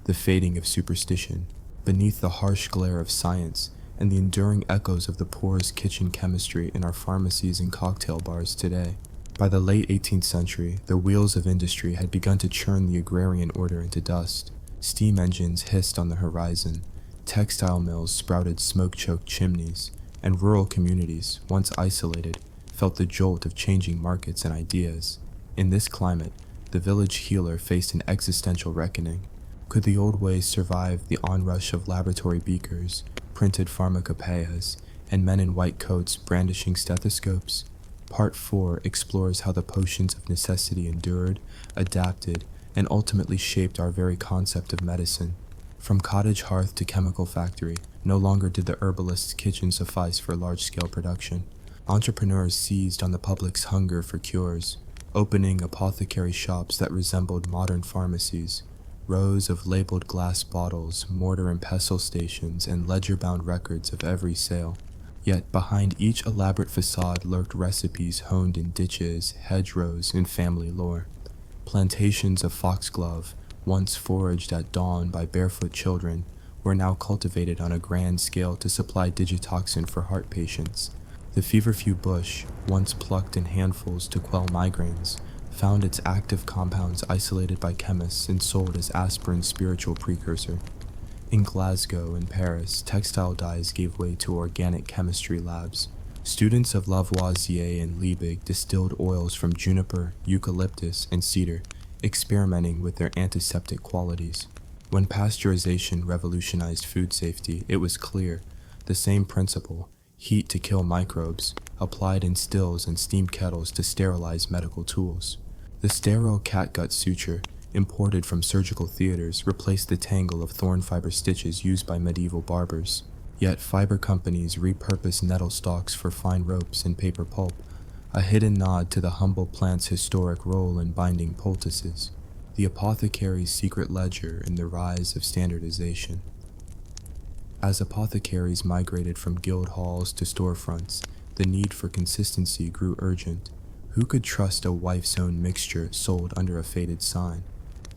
the fading of superstition, beneath the harsh glare of science, and the enduring echoes of the poorest kitchen chemistry in our pharmacies and cocktail bars today. By the late 18th century, the wheels of industry had begun to churn the agrarian order into dust. Steam engines hissed on the horizon, textile mills sprouted smoke-choked chimneys, and rural communities, once isolated, felt the jolt of changing markets and ideas. In this climate, the village healer faced an existential reckoning. Could the old ways survive the onrush of laboratory beakers, printed pharmacopoeias, and men in white coats brandishing stethoscopes? Part 4 explores how the potions of necessity endured, adapted, and ultimately shaped our very concept of medicine. From cottage hearth to chemical factory, no longer did the herbalist's kitchen suffice for large-scale production. Entrepreneurs seized on the public's hunger for cures, opening apothecary shops that resembled modern pharmacies. Rows of labeled glass bottles, mortar and pestle stations, and ledger-bound records of every sale. Yet behind each elaborate facade lurked recipes honed in ditches, hedgerows, and family lore. Plantations of foxglove, once foraged at dawn by barefoot children, were now cultivated on a grand scale to supply digitoxin for heart patients. The feverfew bush, once plucked in handfuls to quell migraines, found its active compounds isolated by chemists and sold as aspirin's spiritual precursor. In Glasgow and Paris, textile dyes gave way to organic chemistry labs. Students of Lavoisier and Liebig distilled oils from juniper, eucalyptus, and cedar, experimenting with their antiseptic qualities. When pasteurization revolutionized food safety, it was clear the same principle, heat to kill microbes, applied in stills and steam kettles to sterilize medical tools. The sterile catgut suture, imported from surgical theaters, replaced the tangle of thorn fiber stitches used by medieval barbers. Yet fiber companies repurposed nettle stalks for fine ropes and paper pulp, a hidden nod to the humble plant's historic role in binding poultices. The apothecary's secret ledger in the rise of standardization. As apothecaries migrated from guild halls to storefronts, the need for consistency grew urgent. Who could trust a wife's own mixture sold under a faded sign?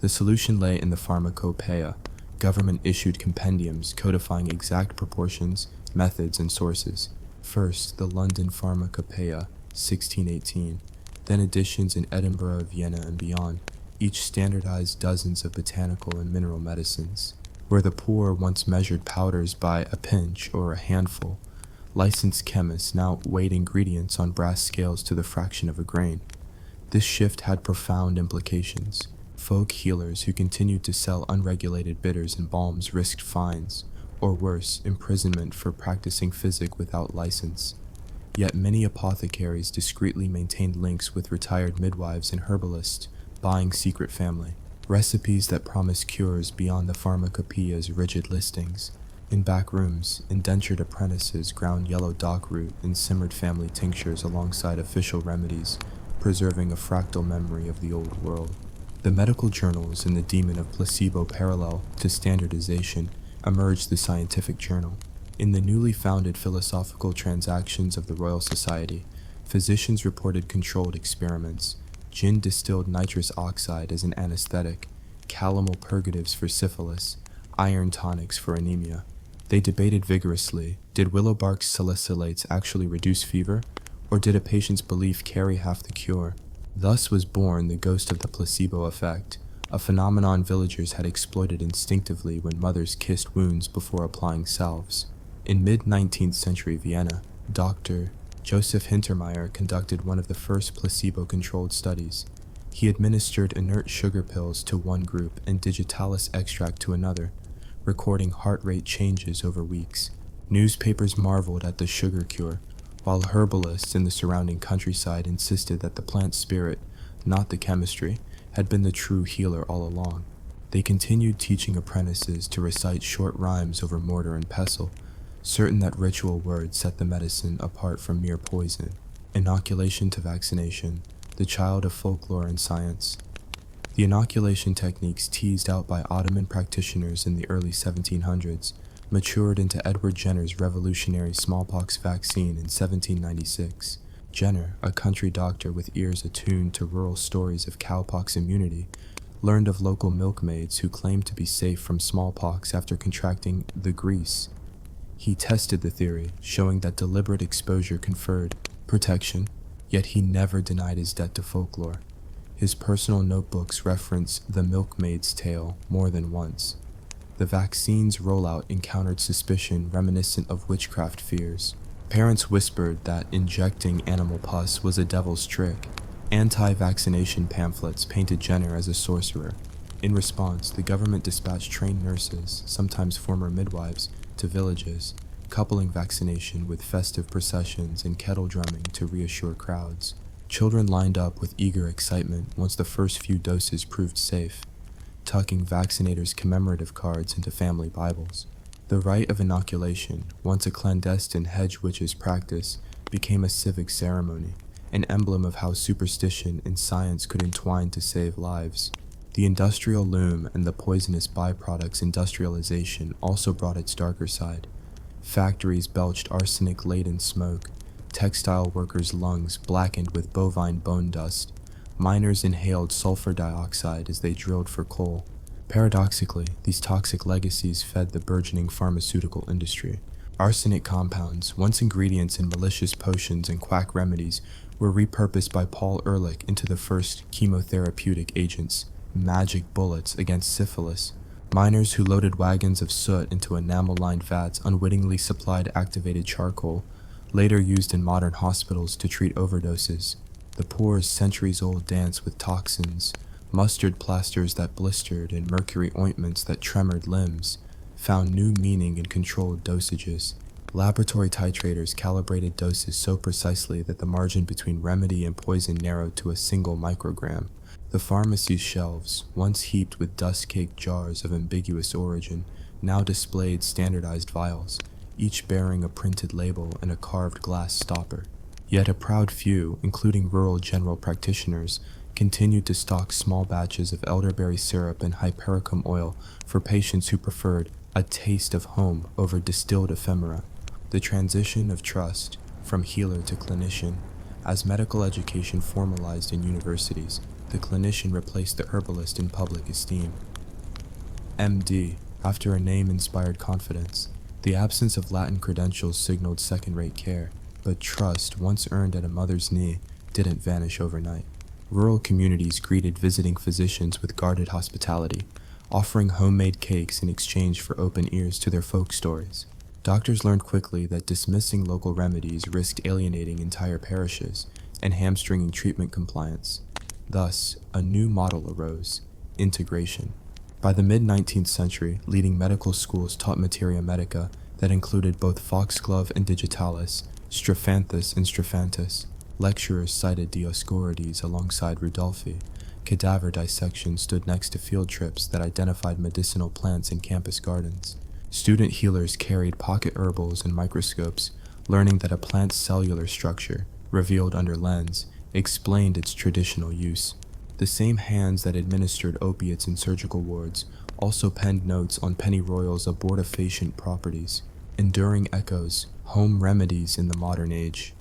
The solution lay in the pharmacopoeia, government-issued compendiums codifying exact proportions, methods, and sources. First, the London Pharmacopoeia, 1618, then editions in Edinburgh, Vienna, and beyond, each standardized dozens of botanical and mineral medicines. Where the poor once measured powders by a pinch or a handful, licensed chemists now weighed ingredients on brass scales to the fraction of a grain. This shift had profound implications. Folk healers who continued to sell unregulated bitters and balms risked fines, or worse, imprisonment for practicing physic without license. Yet many apothecaries discreetly maintained links with retired midwives and herbalists, buying secret family, recipes that promised cures beyond the pharmacopoeia's rigid listings. In back rooms, indentured apprentices ground yellow dock root and simmered family tinctures alongside official remedies, preserving a fractal memory of the old world. The medical journals and the demon of placebo parallel to standardization emerged the scientific journal. In the newly founded Philosophical Transactions of the Royal Society, physicians reported controlled experiments, gin distilled nitrous oxide as an anesthetic, calomel purgatives for syphilis, iron tonics for anemia. They debated vigorously, did willow bark salicylates actually reduce fever, or did a patient's belief carry half the cure? Thus was born the ghost of the placebo effect, a phenomenon villagers had exploited instinctively when mothers kissed wounds before applying salves. In mid-19th century Vienna, Dr. Joseph Hintermeyer conducted one of the first placebo-controlled studies. He administered inert sugar pills to one group and digitalis extract to another, recording heart rate changes over weeks. Newspapers marveled at the sugar cure, while herbalists in the surrounding countryside insisted that the plant spirit, not the chemistry, had been the true healer all along. They continued teaching apprentices to recite short rhymes over mortar and pestle, certain that ritual words set the medicine apart from mere poison. Inoculation to vaccination, the child of folklore and science. The inoculation techniques teased out by Ottoman practitioners in the early 1700s matured into Edward Jenner's revolutionary smallpox vaccine in 1796. Jenner, a country doctor with ears attuned to rural stories of cowpox immunity, learned of local milkmaids who claimed to be safe from smallpox after contracting the grease. He tested the theory, showing that deliberate exposure conferred protection, yet he never denied his debt to folklore. His personal notebooks reference the milkmaid's tale more than once. The vaccine's rollout encountered suspicion reminiscent of witchcraft fears. Parents whispered that injecting animal pus was a devil's trick. Anti-vaccination pamphlets painted Jenner as a sorcerer. In response, the government dispatched trained nurses, sometimes former midwives, to villages, coupling vaccination with festive processions and kettle drumming to reassure crowds. Children lined up with eager excitement once the first few doses proved safe, tucking vaccinators' commemorative cards into family Bibles. The rite of inoculation, once a clandestine hedge witch's practice, became a civic ceremony, an emblem of how superstition and science could entwine to save lives. The industrial loom and the poisonous byproducts industrialization also brought its darker side. Factories belched arsenic-laden smoke, textile workers' lungs blackened with bovine bone dust. Miners inhaled sulfur dioxide as they drilled for coal. Paradoxically, these toxic legacies fed the burgeoning pharmaceutical industry. Arsenic compounds, once ingredients in malicious potions and quack remedies, were repurposed by Paul Ehrlich into the first chemotherapeutic agents, magic bullets against syphilis. Miners who loaded wagons of soot into enamel-lined vats unwittingly supplied activated charcoal, later used in modern hospitals to treat overdoses. The poor's centuries-old dance with toxins, mustard plasters that blistered and mercury ointments that tremored limbs, found new meaning in controlled dosages. Laboratory titrators calibrated doses so precisely that the margin between remedy and poison narrowed to a single microgram. The pharmacy's shelves, once heaped with dust-caked jars of ambiguous origin, now displayed standardized vials, each bearing a printed label and a carved glass stopper. Yet a proud few, including rural general practitioners, continued to stock small batches of elderberry syrup and hypericum oil for patients who preferred a taste of home over distilled ephemera. The transition of trust from healer to clinician. As medical education formalized in universities, the clinician replaced the herbalist in public esteem. MD, after a name-inspired confidence. The absence of Latin credentials signaled second-rate care, but trust, once earned at a mother's knee, didn't vanish overnight. Rural communities greeted visiting physicians with guarded hospitality, offering homemade cakes in exchange for open ears to their folk stories. Doctors learned quickly that dismissing local remedies risked alienating entire parishes and hamstringing treatment compliance. Thus, a new model arose: integration. By the mid-19th century, leading medical schools taught materia medica that included both foxglove and digitalis, strophanthus and strophantus. Lecturers cited Dioscorides alongside Rudolphi. Cadaver dissection stood next to field trips that identified medicinal plants in campus gardens. Student healers carried pocket herbals and microscopes, learning that a plant's cellular structure, revealed under lens, explained its traditional use. The same hands that administered opiates in surgical wards also penned notes on pennyroyal's abortifacient properties, enduring echoes, home remedies in the modern age.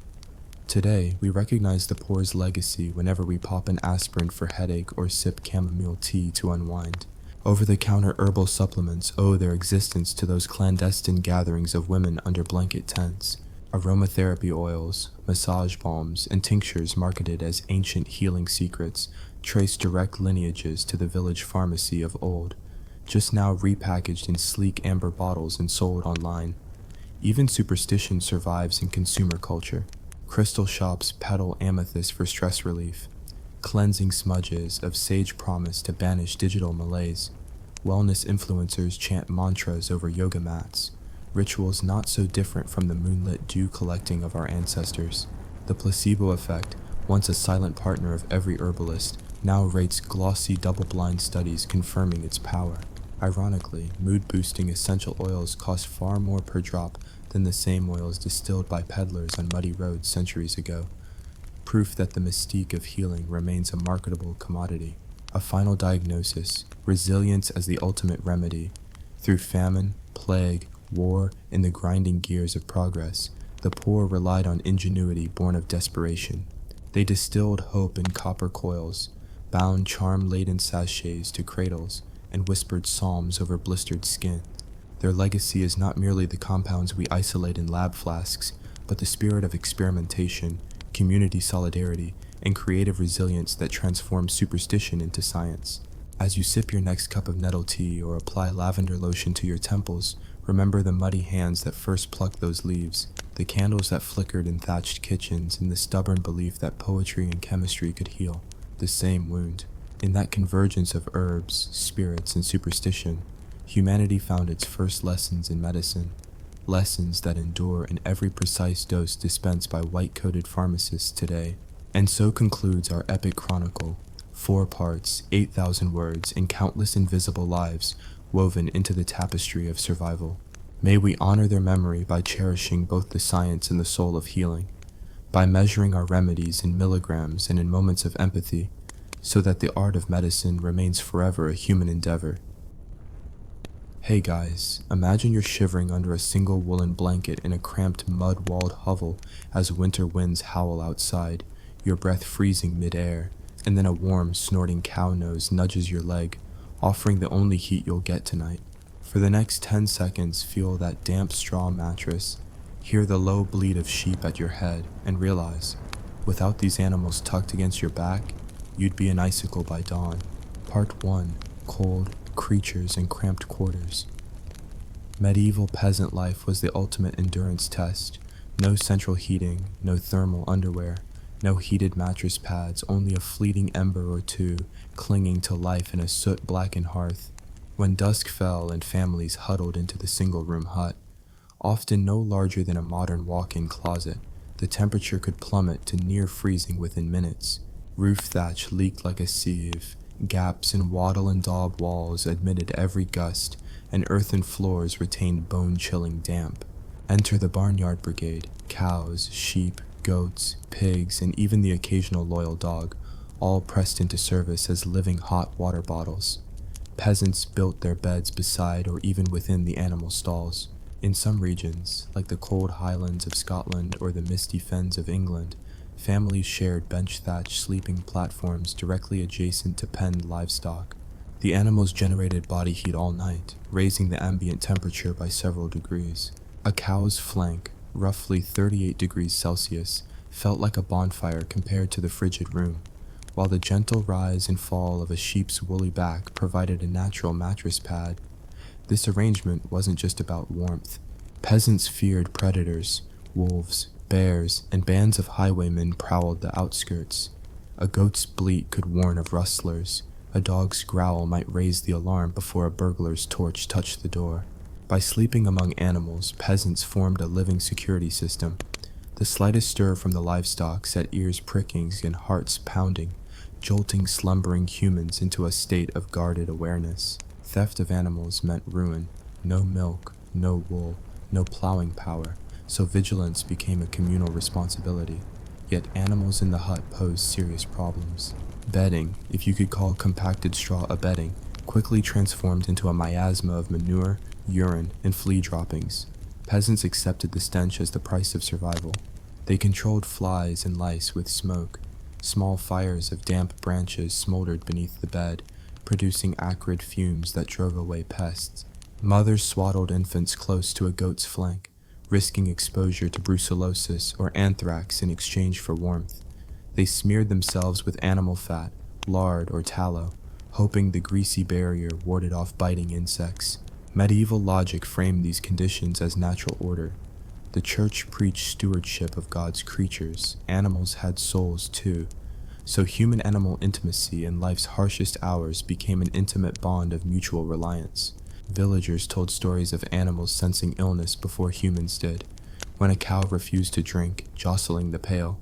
Today, we recognize the poor's legacy whenever we pop an aspirin for headache or sip chamomile tea to unwind. Over-the-counter herbal supplements owe their existence to those clandestine gatherings of women under blanket tents. Aromatherapy oils, massage balms, and tinctures marketed as ancient healing secrets trace direct lineages to the village pharmacy of old, just now repackaged in sleek amber bottles and sold online. Even superstition survives in consumer culture. Crystal shops peddle amethyst for stress relief, cleansing smudges of sage promise to banish digital malaise. Wellness influencers chant mantras over yoga mats, rituals not so different from the moonlit dew collecting of our ancestors. The placebo effect, once a silent partner of every herbalist, now rates glossy double-blind studies confirming its power. Ironically, mood-boosting essential oils cost far more per drop than the same oils distilled by peddlers on muddy roads centuries ago. proof that the mystique of healing remains a marketable commodity. A final diagnosis, resilience as the ultimate remedy. Through famine, plague, war, and the grinding gears of progress, the poor relied on ingenuity born of desperation. They distilled hope in copper coils, bound charm-laden sachets to cradles, and whispered psalms over blistered skin. Their legacy is not merely the compounds we isolate in lab flasks, but the spirit of experimentation, community solidarity, and creative resilience that transforms superstition into science. As you sip your next cup of nettle tea or apply lavender lotion to your temples, remember the muddy hands that first plucked those leaves, the candles that flickered in thatched kitchens, and the stubborn belief that poetry and chemistry could heal the same wound. In that convergence of herbs, spirits, and superstition, humanity found its first lessons in medicine, lessons that endure in every precise dose dispensed by white-coated pharmacists today. And so concludes our epic chronicle, 4 parts, 8,000 words, and countless invisible lives woven into the tapestry of survival. May we honor their memory by cherishing both the science and the soul of healing, by measuring our remedies in milligrams and in moments of empathy, so that the art of medicine remains forever a human endeavor. Hey guys, imagine you're shivering under a single woolen blanket in a cramped mud-walled hovel as winter winds howl outside, your breath freezing mid-air, and then a warm, snorting cow nose nudges your leg, offering the only heat you'll get tonight. For the next 10 seconds, feel that damp straw mattress, hear the low bleat of sheep at your head, and realize, without these animals tucked against your back, you'd be an icicle by dawn. Part 1. Cold, creatures, and cramped quarters. Medieval peasant life was the ultimate endurance test. No central heating, no thermal underwear, no heated mattress pads, only a fleeting ember or two clinging to life in a soot-blackened hearth. When dusk fell and families huddled into the single-room hut, often no larger than a modern walk-in closet, the temperature could plummet to near freezing within minutes. Roof thatch leaked like a sieve, gaps in wattle and daub walls admitted every gust, and earthen floors retained bone-chilling damp. Enter the barnyard brigade, cows, sheep, goats, pigs, and even the occasional loyal dog, all pressed into service as living hot water bottles. Peasants built their beds beside or even within the animal stalls. In some regions, like the cold highlands of Scotland or the misty fens of England, families shared bench-thatched sleeping platforms directly adjacent to penned livestock. The animals generated body heat all night, raising the ambient temperature by several degrees. A cow's flank, roughly 38 degrees Celsius, felt like a bonfire compared to the frigid room, while the gentle rise and fall of a sheep's woolly back provided a natural mattress pad. This arrangement wasn't just about warmth. Peasants feared predators, wolves, bears, and bands of highwaymen prowled the outskirts. A goat's bleat could warn of rustlers. A dog's growl might raise the alarm before a burglar's torch touched the door. By sleeping among animals, peasants formed a living security system. The slightest stir from the livestock set ears pricking and hearts pounding, jolting slumbering humans into a state of guarded awareness. Theft of animals meant ruin. No milk, no wool, no plowing power, so vigilance became a communal responsibility. Yet animals in the hut posed serious problems. Bedding, if you could call compacted straw a bedding, quickly transformed into a miasma of manure, urine, and flea droppings. Peasants accepted the stench as the price of survival. They controlled flies and lice with smoke. Small fires of damp branches smoldered beneath the bed, producing acrid fumes that drove away pests. Mothers swaddled infants close to a goat's flank, risking exposure to brucellosis or anthrax in exchange for warmth. They smeared themselves with animal fat, lard, or tallow, hoping the greasy barrier warded off biting insects. Medieval logic framed these conditions as natural order. The church preached stewardship of God's creatures. Animals had souls too, so human-animal intimacy in life's harshest hours became an intimate bond of mutual reliance. Villagers told stories of animals sensing illness before humans did. When a cow refused to drink, jostling the pail,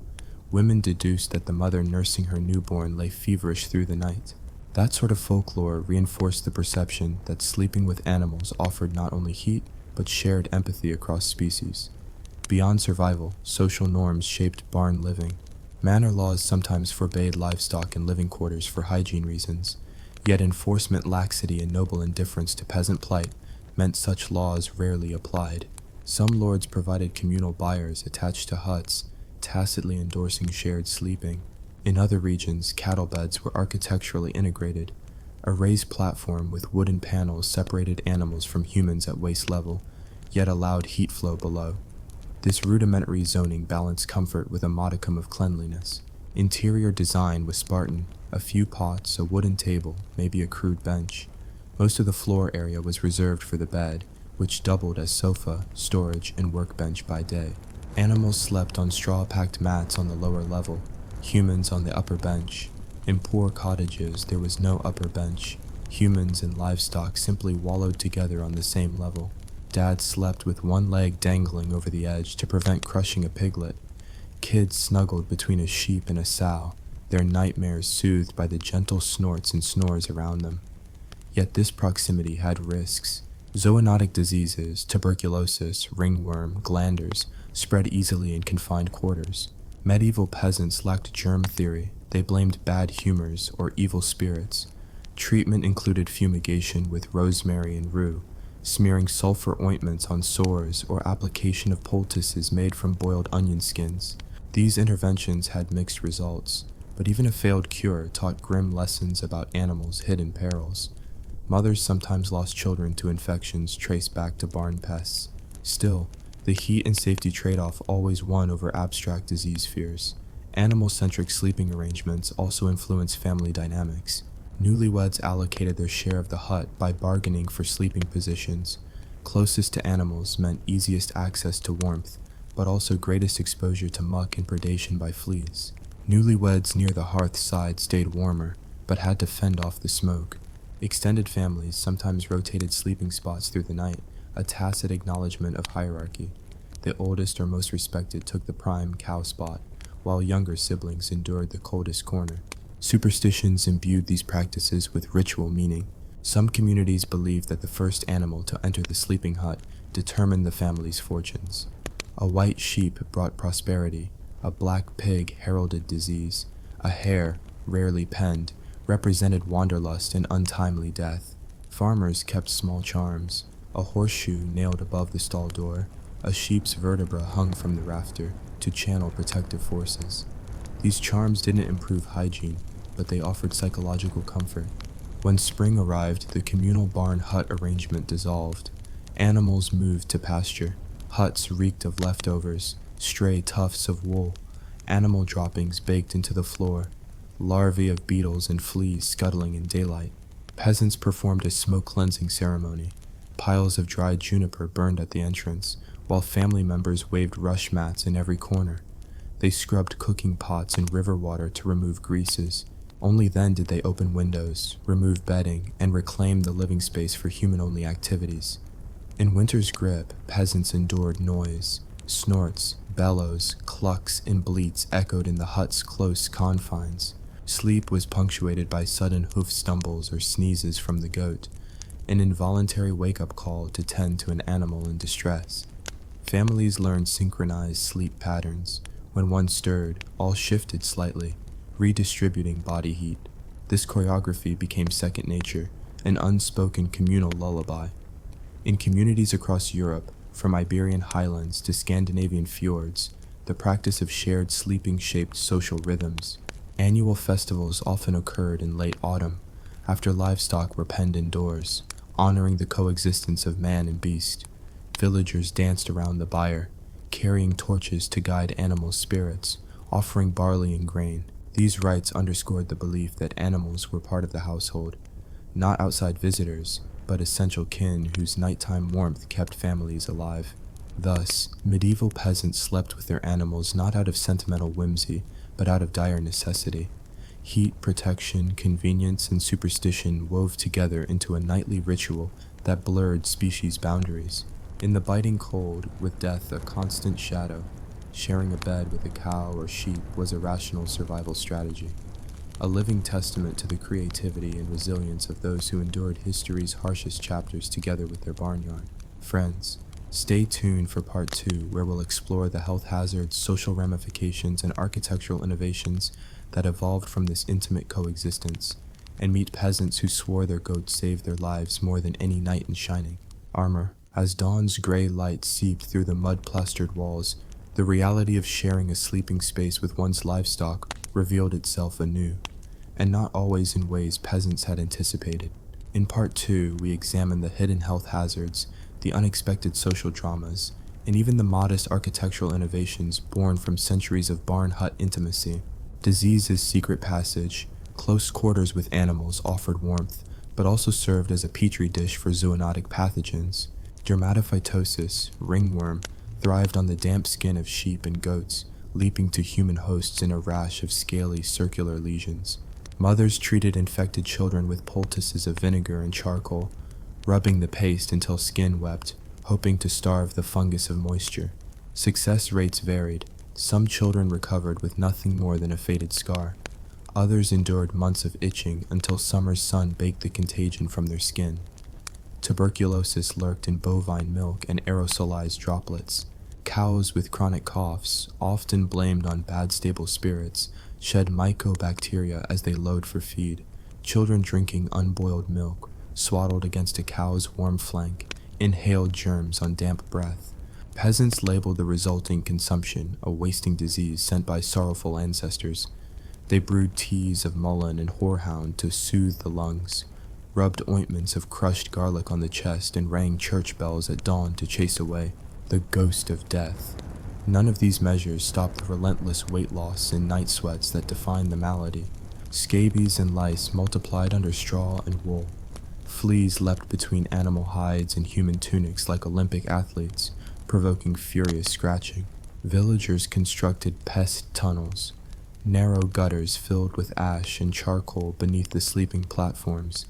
women deduced that the mother nursing her newborn lay feverish through the night. That sort of folklore reinforced the perception that sleeping with animals offered not only heat, but shared empathy across species. Beyond survival, social norms shaped barn living. Manor laws sometimes forbade livestock in living quarters for hygiene reasons, yet enforcement laxity and noble indifference to peasant plight meant such laws rarely applied. Some lords provided communal byres attached to huts, tacitly endorsing shared sleeping. In other regions, cattle beds were architecturally integrated. A raised platform with wooden panels separated animals from humans at waist level, yet allowed heat flow below. This rudimentary zoning balanced comfort with a modicum of cleanliness. Interior design was Spartan: a few pots, a wooden table, maybe a crude bench. Most of the floor area was reserved for the bed, which doubled as sofa, storage, and workbench by day. Animals slept on straw-packed mats on the lower level, humans on the upper bench. In poor cottages, there was no upper bench. Humans and livestock simply wallowed together on the same level. Dad slept with one leg dangling over the edge to prevent crushing a piglet. Kids snuggled between a sheep and a sow, their nightmares soothed by the gentle snorts and snores around them. Yet this proximity had risks. Zoonotic diseases, tuberculosis, ringworm, glanders, spread easily in confined quarters. Medieval peasants lacked germ theory. They blamed bad humors or evil spirits. Treatment included fumigation with rosemary and rue, smearing sulfur ointments on sores, or application of poultices made from boiled onion skins. These interventions had mixed results, but even a failed cure taught grim lessons about animals' hidden perils. Mothers sometimes lost children to infections traced back to barn pests. Still, the heat and safety trade-off always won over abstract disease fears. Animal-centric sleeping arrangements also influenced family dynamics. Newlyweds allocated their share of the hut by bargaining for sleeping positions. Closest to animals meant easiest access to warmth, but also greatest exposure to muck and predation by fleas. Newlyweds near the hearth side stayed warmer, but had to fend off the smoke. Extended families sometimes rotated sleeping spots through the night, a tacit acknowledgement of hierarchy. The oldest or most respected took the prime cow spot, while younger siblings endured the coldest corner. Superstitions imbued these practices with ritual meaning. Some communities believed that the first animal to enter the sleeping hut determined the family's fortunes. A white sheep brought prosperity, a black pig heralded disease, a hare, rarely penned, represented wanderlust and untimely death. Farmers kept small charms: a horseshoe nailed above the stall door, a sheep's vertebra hung from the rafter to channel protective forces. These charms didn't improve hygiene, but they offered psychological comfort. When spring arrived, the communal barn hut arrangement dissolved. Animals moved to pasture. Huts reeked of leftovers, stray tufts of wool, animal droppings baked into the floor, larvae of beetles and fleas scuttling in daylight. Peasants performed a smoke-cleansing ceremony. Piles of dried juniper burned at the entrance, while family members waved rush mats in every corner. They scrubbed cooking pots in river water to remove greases. Only then did they open windows, remove bedding, and reclaim the living space for human-only activities. In winter's grip, peasants endured noise. Snorts, bellows, clucks, and bleats echoed in the hut's close confines. Sleep was punctuated by sudden hoof stumbles or sneezes from the goat, an involuntary wake-up call to tend to an animal in distress. Families learned synchronized sleep patterns. When one stirred, all shifted slightly, redistributing body heat. This choreography became second nature, an unspoken communal lullaby. In communities across Europe, from Iberian highlands to Scandinavian fjords, the practice of shared sleeping shaped social rhythms. Annual festivals often occurred in late autumn, after livestock were penned indoors, honoring the coexistence of man and beast. Villagers danced around the byre, carrying torches to guide animal spirits, offering barley and grain. These rites underscored the belief that animals were part of the household, not outside visitors, but essential kin whose nighttime warmth kept families alive. Thus, medieval peasants slept with their animals not out of sentimental whimsy, but out of dire necessity. Heat, protection, convenience, and superstition wove together into a nightly ritual that blurred species boundaries. In the biting cold, with death a constant shadow, sharing a bed with a cow or sheep was a rational survival strategy, a living testament to the creativity and resilience of those who endured history's harshest chapters together with their barnyard. Friends, Stay tuned for part 2, where we'll explore the health hazards, social ramifications, and architectural innovations that evolved from this intimate coexistence, and meet peasants who swore their goats saved their lives more than any knight in shining armor. As dawn's gray light seeped through the mud-plastered walls, the reality of sharing a sleeping space with one's livestock revealed itself anew, and not always in ways peasants had anticipated. In part 2, we examine the hidden health hazards, the unexpected social dramas, and even the modest architectural innovations born from centuries of barn hut intimacy. Disease's secret passage, close quarters with animals offered warmth, but also served as a petri dish for zoonotic pathogens. Dermatophytosis, ringworm, thrived on the damp skin of sheep and goats, leaping to human hosts in a rash of scaly circular lesions. Mothers treated infected children with poultices of vinegar and charcoal, rubbing the paste until skin wept, hoping to starve the fungus of moisture. Success rates varied. Some children recovered with nothing more than a faded scar. Others endured months of itching until summer's sun baked the contagion from their skin. Tuberculosis lurked in bovine milk and aerosolized droplets. Cows with chronic coughs, often blamed on bad stable spirits, shed mycobacteria as they lowed for feed. Children drinking unboiled milk, swaddled against a cow's warm flank, inhaled germs on damp breath. Peasants labeled the resulting consumption a wasting disease sent by sorrowful ancestors. They brewed teas of mullein and horehound to soothe the lungs, rubbed ointments of crushed garlic on the chest, and rang church bells at dawn to chase away the ghost of death. None of these measures stopped the relentless weight loss and night sweats that defined the malady. Scabies and lice multiplied under straw and wool. Fleas leapt between animal hides and human tunics like Olympic athletes, provoking furious scratching. Villagers constructed pest tunnels, narrow gutters filled with ash and charcoal beneath the sleeping platforms.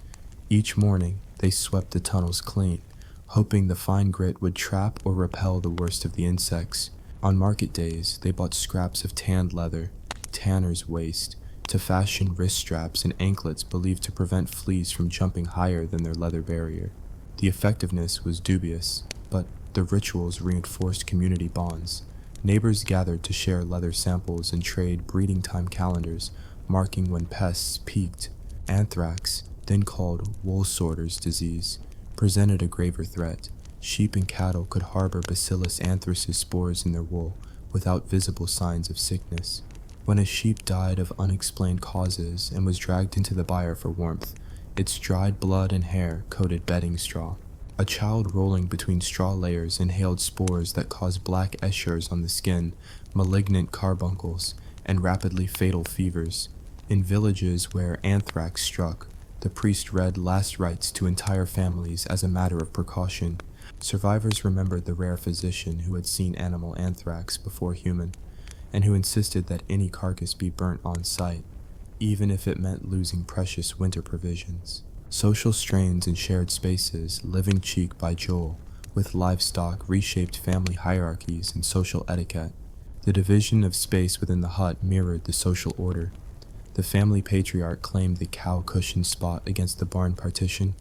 Each morning, they swept the tunnels clean, hoping the fine grit would trap or repel the worst of the insects. On market days, they bought scraps of tanned leather, tanner's waste, to fashion wrist straps and anklets believed to prevent fleas from jumping higher than their leather barrier. The effectiveness was dubious, but the rituals reinforced community bonds. Neighbors gathered to share leather samples and trade breeding time calendars, marking when pests peaked. Anthrax, then called wool sorter's disease, presented a graver threat. Sheep and cattle could harbor Bacillus anthracis spores in their wool without visible signs of sickness. When a sheep died of unexplained causes and was dragged into the byre for warmth, its dried blood and hair coated bedding straw. A child rolling between straw layers inhaled spores that caused black eschers on the skin, malignant carbuncles, and rapidly fatal fevers. In villages where anthrax struck, the priest read last rites to entire families as a matter of precaution. Survivors remembered the rare physician who had seen animal anthrax before human, and who insisted that any carcass be burnt on sight, even if it meant losing precious winter provisions. Social strains and shared spaces, living cheek by jowl, with livestock reshaped family hierarchies and social etiquette. The division of space within the hut mirrored the social order. The family patriarch claimed the cow-cushioned spot against the barn partition,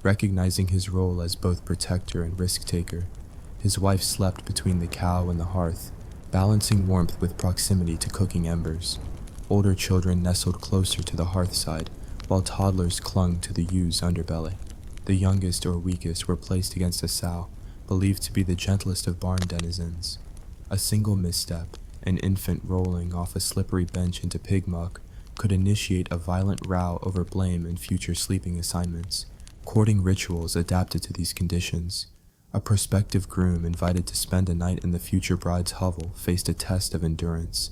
recognizing his role as both protector and risk-taker. His wife slept between the cow and the hearth, balancing warmth with proximity to cooking embers. Older children nestled closer to the hearthside, while toddlers clung to the ewes' underbelly. The youngest or weakest were placed against a sow, believed to be the gentlest of barn denizens. A single misstep, an infant rolling off a slippery bench into pig muck, could initiate a violent row over blame and future sleeping assignments. Courting rituals adapted to these conditions. A prospective groom invited to spend a night in the future bride's hovel faced a test of endurance.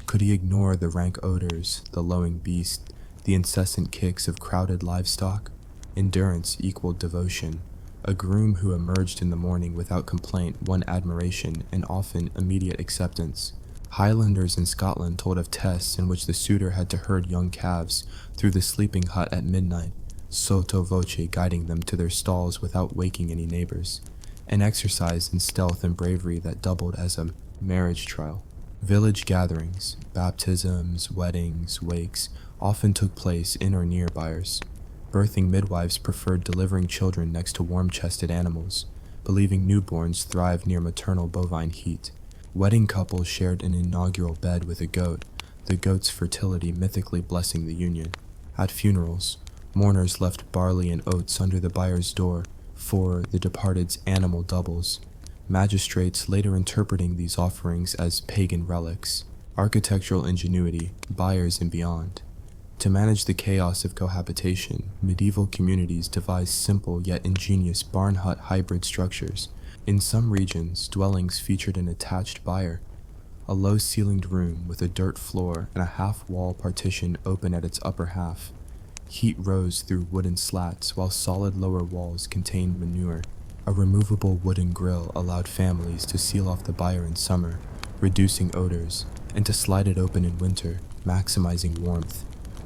Could he ignore the rank odors, the lowing beast, the incessant kicks of crowded livestock? Endurance equaled devotion. A groom who emerged in the morning without complaint won admiration and often immediate acceptance. Highlanders in Scotland told of tests in which the suitor had to herd young calves through the sleeping hut at midnight, sotto voce guiding them to their stalls without waking any neighbors, an exercise in stealth and bravery that doubled as a marriage trial. Village gatherings, baptisms, weddings, wakes, often took place in or near byres. Birthing midwives preferred delivering children next to warm-chested animals. believing newborns thrive near maternal bovine heat. Wedding couples shared an inaugural bed with a goat, the goat's fertility mythically blessing the union. At funerals, mourners left barley and oats under the buyer's door for the departed's animal doubles, magistrates later interpreting these offerings as pagan relics. Architectural ingenuity, buyers and beyond. To manage the chaos of cohabitation, medieval communities devised simple yet ingenious barn hut hybrid structures. In some regions, dwellings featured an attached byre, a low-ceilinged room with a dirt floor and a half-wall partition open at its upper half. Heat rose through wooden slats while solid lower walls contained manure. A removable wooden grill allowed families to seal off the byre in summer, reducing odors, and to slide it open in winter, maximizing warmth.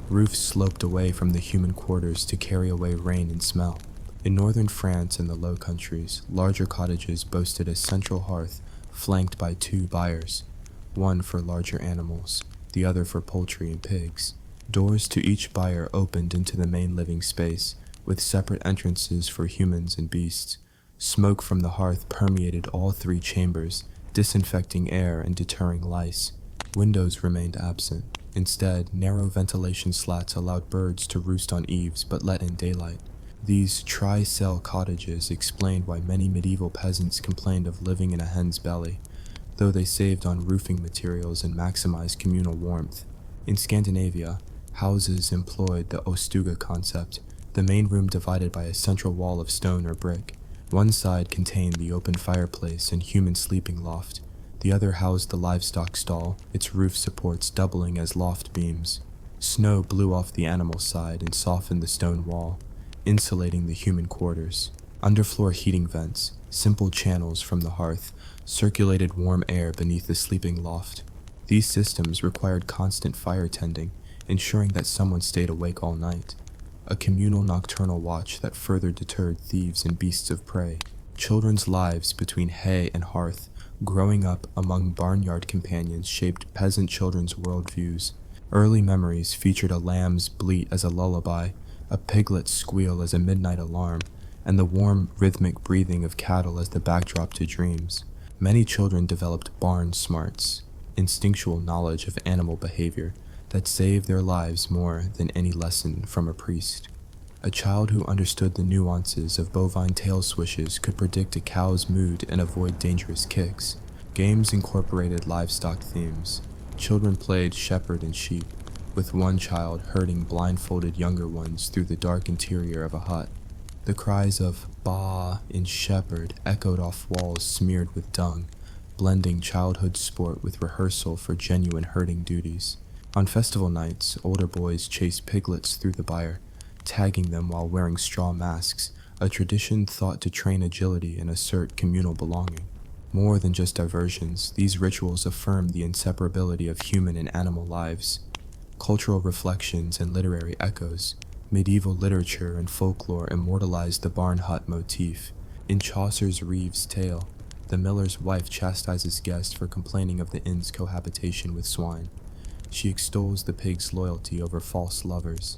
Roofs sloped away from the human quarters to carry away rain and smell. In northern France and the Low Countries, larger cottages boasted a central hearth flanked by two byres, one for larger animals, the other for poultry and pigs. Doors to each byre opened into the main living space, with separate entrances for humans and beasts. Smoke from the hearth permeated all three chambers, disinfecting air and deterring lice. Windows remained absent. Instead, narrow ventilation slats allowed birds to roost on eaves but let in daylight. These tri-cell cottages explained why many medieval peasants complained of living in a hen's belly, though they saved on roofing materials and maximized communal warmth. In Scandinavia, houses employed the ostuga concept, the main room divided by a central wall of stone or brick. One side contained the open fireplace and human sleeping loft. The other housed the livestock stall, its roof supports doubling as loft beams. Snow blew off the animal side and softened the stone wall, insulating the human quarters. Underfloor heating vents, simple channels from the hearth, circulated warm air beneath the sleeping loft. These systems required constant fire tending, ensuring that someone stayed awake all night. A communal nocturnal watch that further deterred thieves and beasts of prey. Children's lives between hay and hearth, growing up among barnyard companions, shaped peasant children's worldviews. Early memories featured a lamb's bleat as a lullaby, a piglet's squeal as a midnight alarm, and the warm, rhythmic breathing of cattle as the backdrop to dreams. Many children developed barn smarts, instinctual knowledge of animal behavior, that saved their lives more than any lesson from a priest. A child who understood the nuances of bovine tail swishes could predict a cow's mood and avoid dangerous kicks. Games incorporated livestock themes. Children played shepherd and sheep, with one child herding blindfolded younger ones through the dark interior of a hut. The cries of "Baa" and "shepherd" echoed off walls smeared with dung, blending childhood sport with rehearsal for genuine herding duties. On festival nights, older boys chased piglets through the byre, tagging them while wearing straw masks, a tradition thought to train agility and assert communal belonging. More than just diversions, these rituals affirmed the inseparability of human and animal lives. Cultural reflections and literary echoes, medieval literature and folklore immortalized the barn hut motif. In Chaucer's Reeve's Tale, the miller's wife chastises guests for complaining of the inn's cohabitation with swine. She extols the pig's loyalty over false lovers.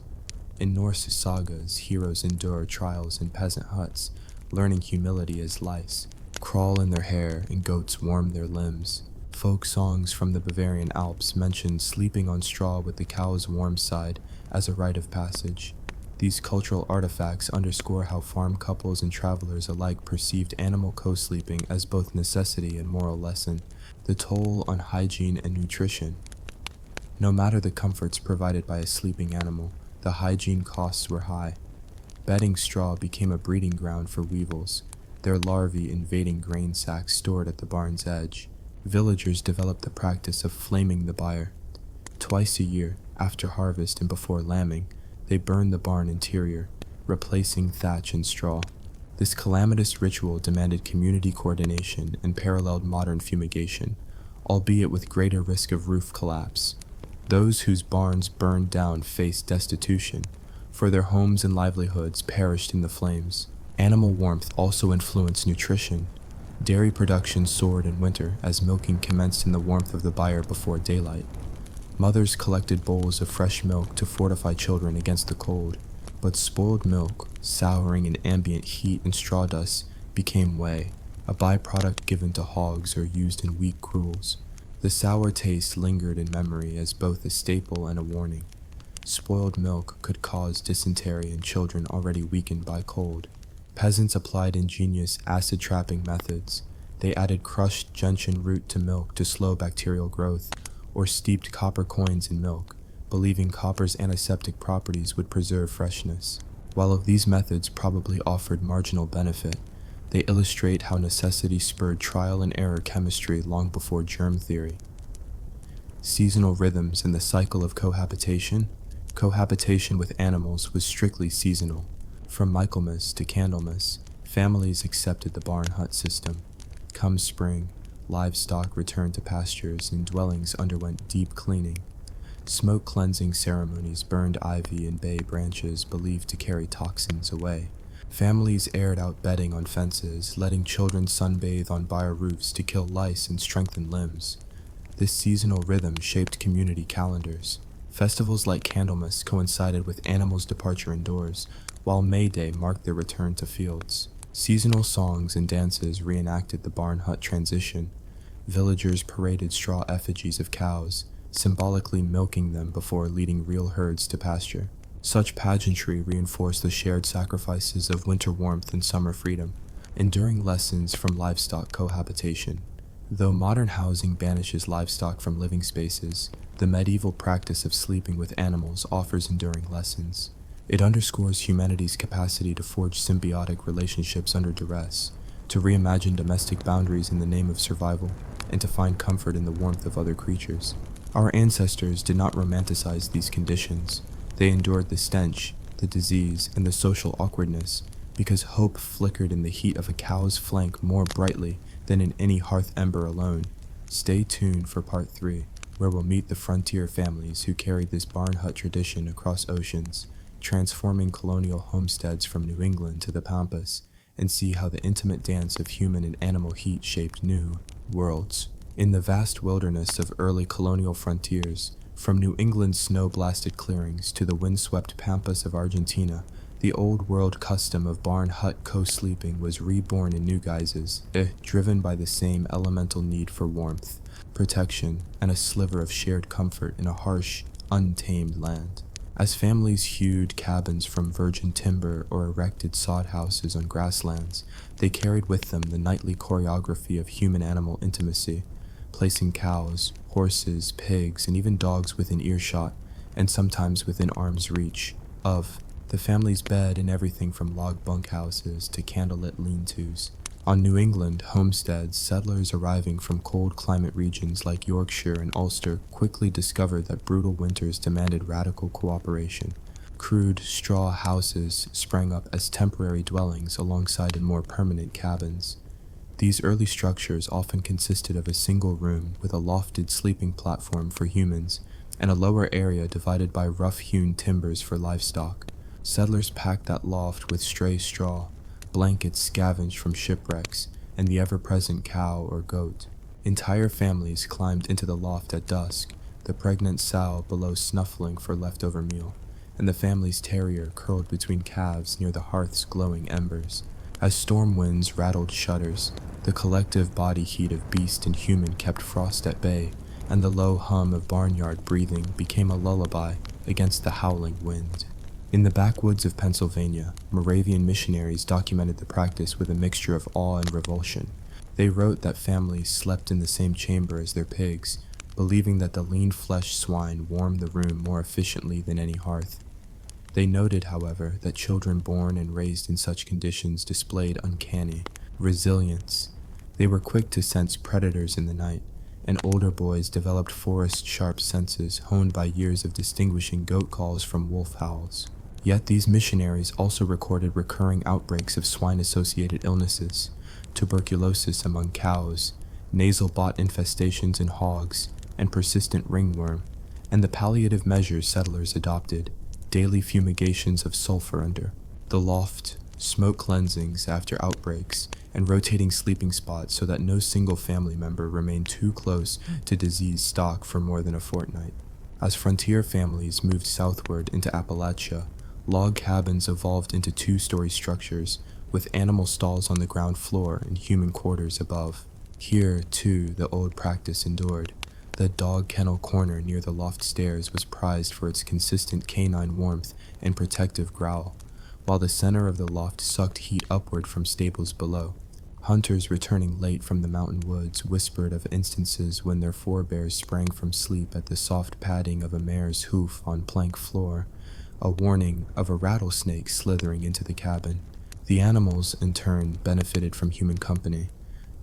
In Norse sagas, heroes endure trials in peasant huts, learning humility as lice crawl in their hair and goats warm their limbs. Folk songs from the Bavarian Alps mention sleeping on straw with the cow's warm side as a rite of passage. These cultural artifacts underscore how farm couples and travelers alike perceived animal co-sleeping as both necessity and moral lesson. The toll on hygiene and nutrition. No matter the comforts provided by a sleeping animal, the hygiene costs were high. Bedding straw became a breeding ground for weevils, their larvae invading grain sacks stored at the barn's edge. Villagers developed the practice of flaming the byre. Twice a year, after harvest and before lambing, they burned the barn interior, replacing thatch and straw. This calamitous ritual demanded community coordination and paralleled modern fumigation, albeit with greater risk of roof collapse. Those whose barns burned down faced destitution, for their homes and livelihoods perished in the flames. Animal warmth also influenced nutrition. Dairy production soared in winter as milking commenced in the warmth of the byre before daylight. Mothers collected bowls of fresh milk to fortify children against the cold, but spoiled milk, souring in ambient heat and straw dust, became whey, a byproduct given to hogs or used in wheat gruels. The sour taste lingered in memory as both a staple and a warning. Spoiled milk could cause dysentery in children already weakened by cold. Peasants applied ingenious acid-trapping methods. They added crushed gentian root to milk to slow bacterial growth, or steeped copper coins in milk, believing copper's antiseptic properties would preserve freshness. While these methods probably offered marginal benefit, they illustrate how necessity spurred trial and error chemistry long before germ theory. Seasonal rhythms and the cycle of cohabitation. Cohabitation with animals was strictly seasonal. From Michaelmas to Candlemas, families accepted the barn hut system. Come spring, livestock returned to pastures and dwellings underwent deep cleaning. Smoke cleansing ceremonies burned ivy and bay branches believed to carry toxins away. Families aired out bedding on fences, letting children sunbathe on bare roofs to kill lice and strengthen limbs. This seasonal rhythm shaped community calendars. Festivals like Candlemas coincided with animals' departure indoors, while May Day marked their return to fields. Seasonal songs and dances reenacted the barn hut transition. Villagers paraded straw effigies of cows, symbolically milking them before leading real herds to pasture. Such pageantry reinforced the shared sacrifices of winter warmth and summer freedom, enduring lessons from livestock cohabitation. Though modern housing banishes livestock from living spaces, the medieval practice of sleeping with animals offers enduring lessons. It underscores humanity's capacity to forge symbiotic relationships under duress, to reimagine domestic boundaries in the name of survival, and to find comfort in the warmth of other creatures. Our ancestors did not romanticize these conditions. They endured the stench, the disease, and the social awkwardness, because hope flickered in the heat of a cow's flank more brightly than in any hearth ember alone. Stay tuned for Part 3, where we'll meet the frontier families who carried this barn hut tradition across oceans, transforming colonial homesteads from New England to the Pampas, and see how the intimate dance of human and animal heat shaped new worlds. In the vast wilderness of early colonial frontiers, from New England's snow-blasted clearings to the windswept pampas of Argentina, the old world custom of barn hut co-sleeping was reborn in new guises, driven by the same elemental need for warmth, protection, and a sliver of shared comfort in a harsh, untamed land. As families hewed cabins from virgin timber or erected sod houses on grasslands, they carried with them the nightly choreography of human-animal intimacy, placing cows, horses, pigs, and even dogs within earshot, and sometimes within arm's reach, of the family's bed and everything from log bunkhouses to candlelit lean-tos. On New England homesteads, settlers arriving from cold climate regions like Yorkshire and Ulster quickly discovered that brutal winters demanded radical cooperation. Crude straw houses sprang up as temporary dwellings alongside in more permanent cabins. These early structures often consisted of a single room with a lofted sleeping platform for humans and a lower area divided by rough-hewn timbers for livestock. Settlers packed that loft with stray straw, blankets scavenged from shipwrecks, and the ever-present cow or goat. Entire families climbed into the loft at dusk, the pregnant sow below snuffling for leftover meal, and the family's terrier curled between calves near the hearth's glowing embers. As storm winds rattled shutters, the collective body heat of beast and human kept frost at bay, and the low hum of barnyard breathing became a lullaby against the howling wind. In the backwoods of Pennsylvania, Moravian missionaries documented the practice with a mixture of awe and revulsion. They wrote that families slept in the same chamber as their pigs, believing that the lean-fleshed swine warmed the room more efficiently than any hearth. They noted, however, that children born and raised in such conditions displayed uncanny resilience. They were quick to sense predators in the night, and older boys developed forest-sharp senses honed by years of distinguishing goat calls from wolf howls. Yet these missionaries also recorded recurring outbreaks of swine-associated illnesses, tuberculosis among cows, nasal bot infestations in hogs, and persistent ringworm, and the palliative measures settlers adopted, daily fumigations of sulfur under the loft, smoke cleansings after outbreaks, and rotating sleeping spots so that no single family member remained too close to diseased stock for more than a fortnight. As frontier families moved southward into Appalachia, log cabins evolved into two-story structures, with animal stalls on the ground floor and human quarters above. Here, too, the old practice endured. The dog kennel corner near the loft stairs was prized for its consistent canine warmth and protective growl, while the center of the loft sucked heat upward from stables below. Hunters returning late from the mountain woods whispered of instances when their forebears sprang from sleep at the soft padding of a mare's hoof on plank floor, a warning of a rattlesnake slithering into the cabin. The animals, in turn, benefited from human company.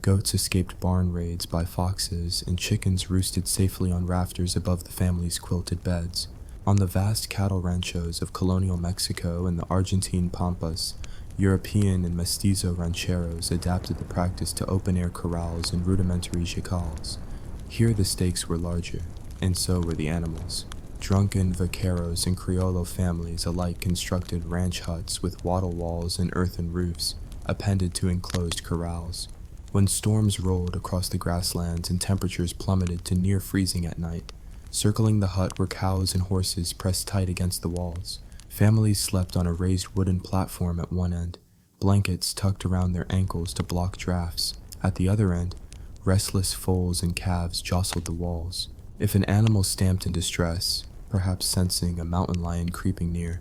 Goats escaped barn raids by foxes, and chickens roosted safely on rafters above the family's quilted beds. On the vast cattle ranchos of colonial Mexico and the Argentine pampas, European and mestizo rancheros adapted the practice to open-air corrals and rudimentary jacals. Here the stakes were larger, and so were the animals. Drunken vaqueros and Criollo families alike constructed ranch huts with wattle walls and earthen roofs, appended to enclosed corrals. When storms rolled across the grasslands and temperatures plummeted to near freezing at night, circling the hut were cows and horses pressed tight against the walls. Families slept on a raised wooden platform at one end, blankets tucked around their ankles to block drafts. At the other end, restless foals and calves jostled the walls. If an animal stamped in distress, perhaps sensing a mountain lion creeping near,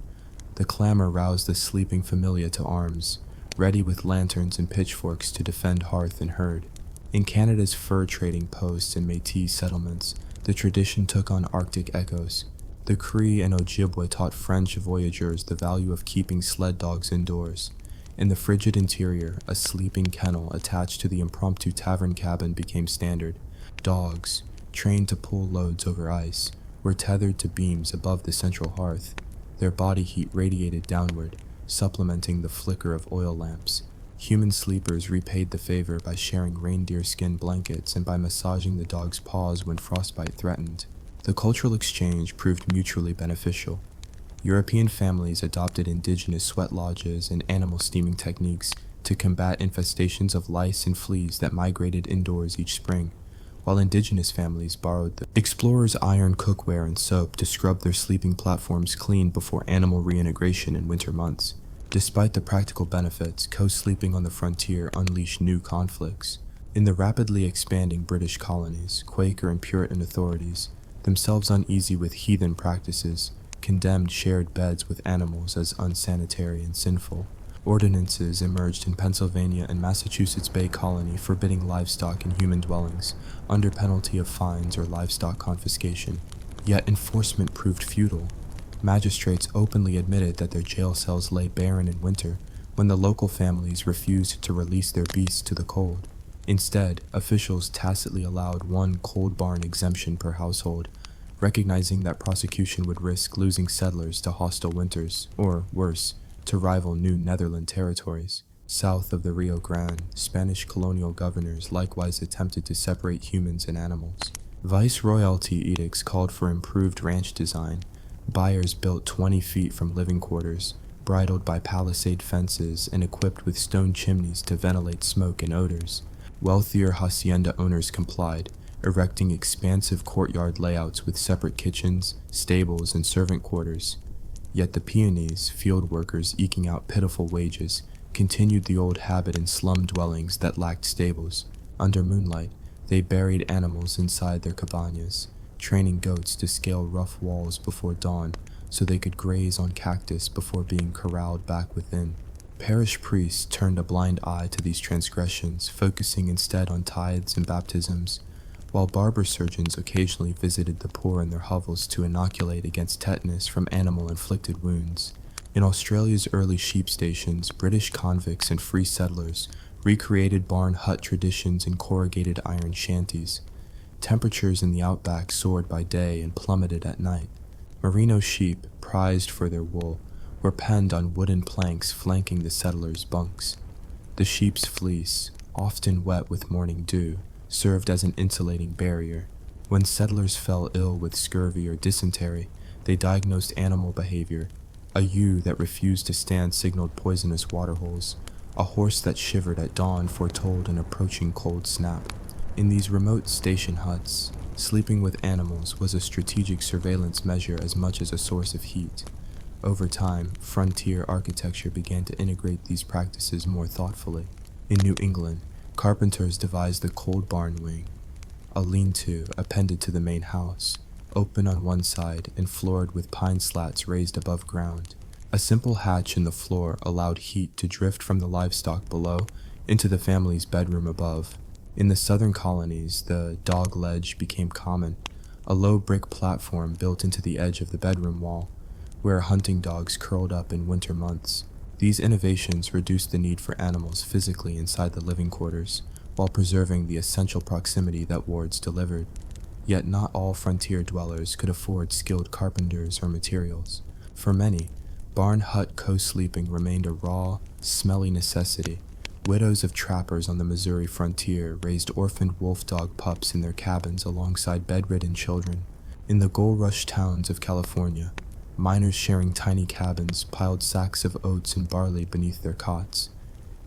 the clamor roused the sleeping familia to arms, ready with lanterns and pitchforks to defend hearth and herd. In Canada's fur trading posts and Métis settlements, the tradition took on Arctic echoes. The Cree and Ojibwe taught French voyageurs the value of keeping sled dogs indoors. In the frigid interior, a sleeping kennel attached to the impromptu tavern cabin became standard. Dogs, trained to pull loads over ice, were tethered to beams above the central hearth. Their body heat radiated downward, supplementing the flicker of oil lamps. Human sleepers repaid the favor by sharing reindeer skin blankets and by massaging the dog's paws when frostbite threatened. The cultural exchange proved mutually beneficial. European families adopted indigenous sweat lodges and animal steaming techniques to combat infestations of lice and fleas that migrated indoors each spring, while indigenous families borrowed the explorers' iron cookware and soap to scrub their sleeping platforms clean before animal reintegration in winter months. Despite the practical benefits, co-sleeping on the frontier unleashed new conflicts. In the rapidly expanding British colonies, Quaker and Puritan authorities, themselves uneasy with heathen practices, condemned shared beds with animals as unsanitary and sinful. Ordinances emerged in Pennsylvania and Massachusetts Bay Colony forbidding livestock in human dwellings, under penalty of fines or livestock confiscation. Yet enforcement proved futile. Magistrates openly admitted that their jail cells lay barren in winter when the local families refused to release their beasts to the cold. Instead, officials tacitly allowed one cold barn exemption per household, recognizing that prosecution would risk losing settlers to hostile winters, or worse, to rival New Netherland territories. South of the Rio Grande, Spanish colonial governors likewise attempted to separate humans and animals. Viceroyalty edicts called for improved ranch design. Byres built 20 feet from living quarters, bridled by palisade fences and equipped with stone chimneys to ventilate smoke and odors. Wealthier hacienda owners complied, erecting expansive courtyard layouts with separate kitchens, stables, and servant quarters. Yet the peonies, field workers eking out pitiful wages, continued the old habit in slum dwellings that lacked stables. Under moonlight, they buried animals inside their cabañas, training goats to scale rough walls before dawn so they could graze on cactus before being corralled back within. Parish priests turned a blind eye to these transgressions, focusing instead on tithes and baptisms, while barber surgeons occasionally visited the poor in their hovels to inoculate against tetanus from animal-inflicted wounds. In Australia's early sheep stations, British convicts and free settlers recreated barn hut traditions in corrugated iron shanties. Temperatures in the outback soared by day and plummeted at night. Merino sheep, prized for their wool, were penned on wooden planks flanking the settlers' bunks. The sheep's fleece, often wet with morning dew, served as an insulating barrier. When settlers fell ill with scurvy or dysentery, they diagnosed animal behavior. A ewe that refused to stand signaled poisonous waterholes. A horse that shivered at dawn foretold an approaching cold snap. In these remote station huts, sleeping with animals was a strategic surveillance measure as much as a source of heat. Over time, frontier architecture began to integrate these practices more thoughtfully. In New England, carpenters devised the cold barn wing, a lean-to appended to the main house, open on one side and floored with pine slats raised above ground. A simple hatch in the floor allowed heat to drift from the livestock below into the family's bedroom above. In the southern colonies, the dog ledge became common, a low brick platform built into the edge of the bedroom wall, where hunting dogs curled up in winter months. These innovations reduced the need for animals physically inside the living quarters, while preserving the essential proximity that wards delivered. Yet not all frontier dwellers could afford skilled carpenters or materials. For many, barn hut co-sleeping remained a raw, smelly necessity. Widows of trappers on the Missouri frontier raised orphaned wolf dog pups in their cabins alongside bedridden children. In the gold rush towns of California, miners sharing tiny cabins piled sacks of oats and barley beneath their cots,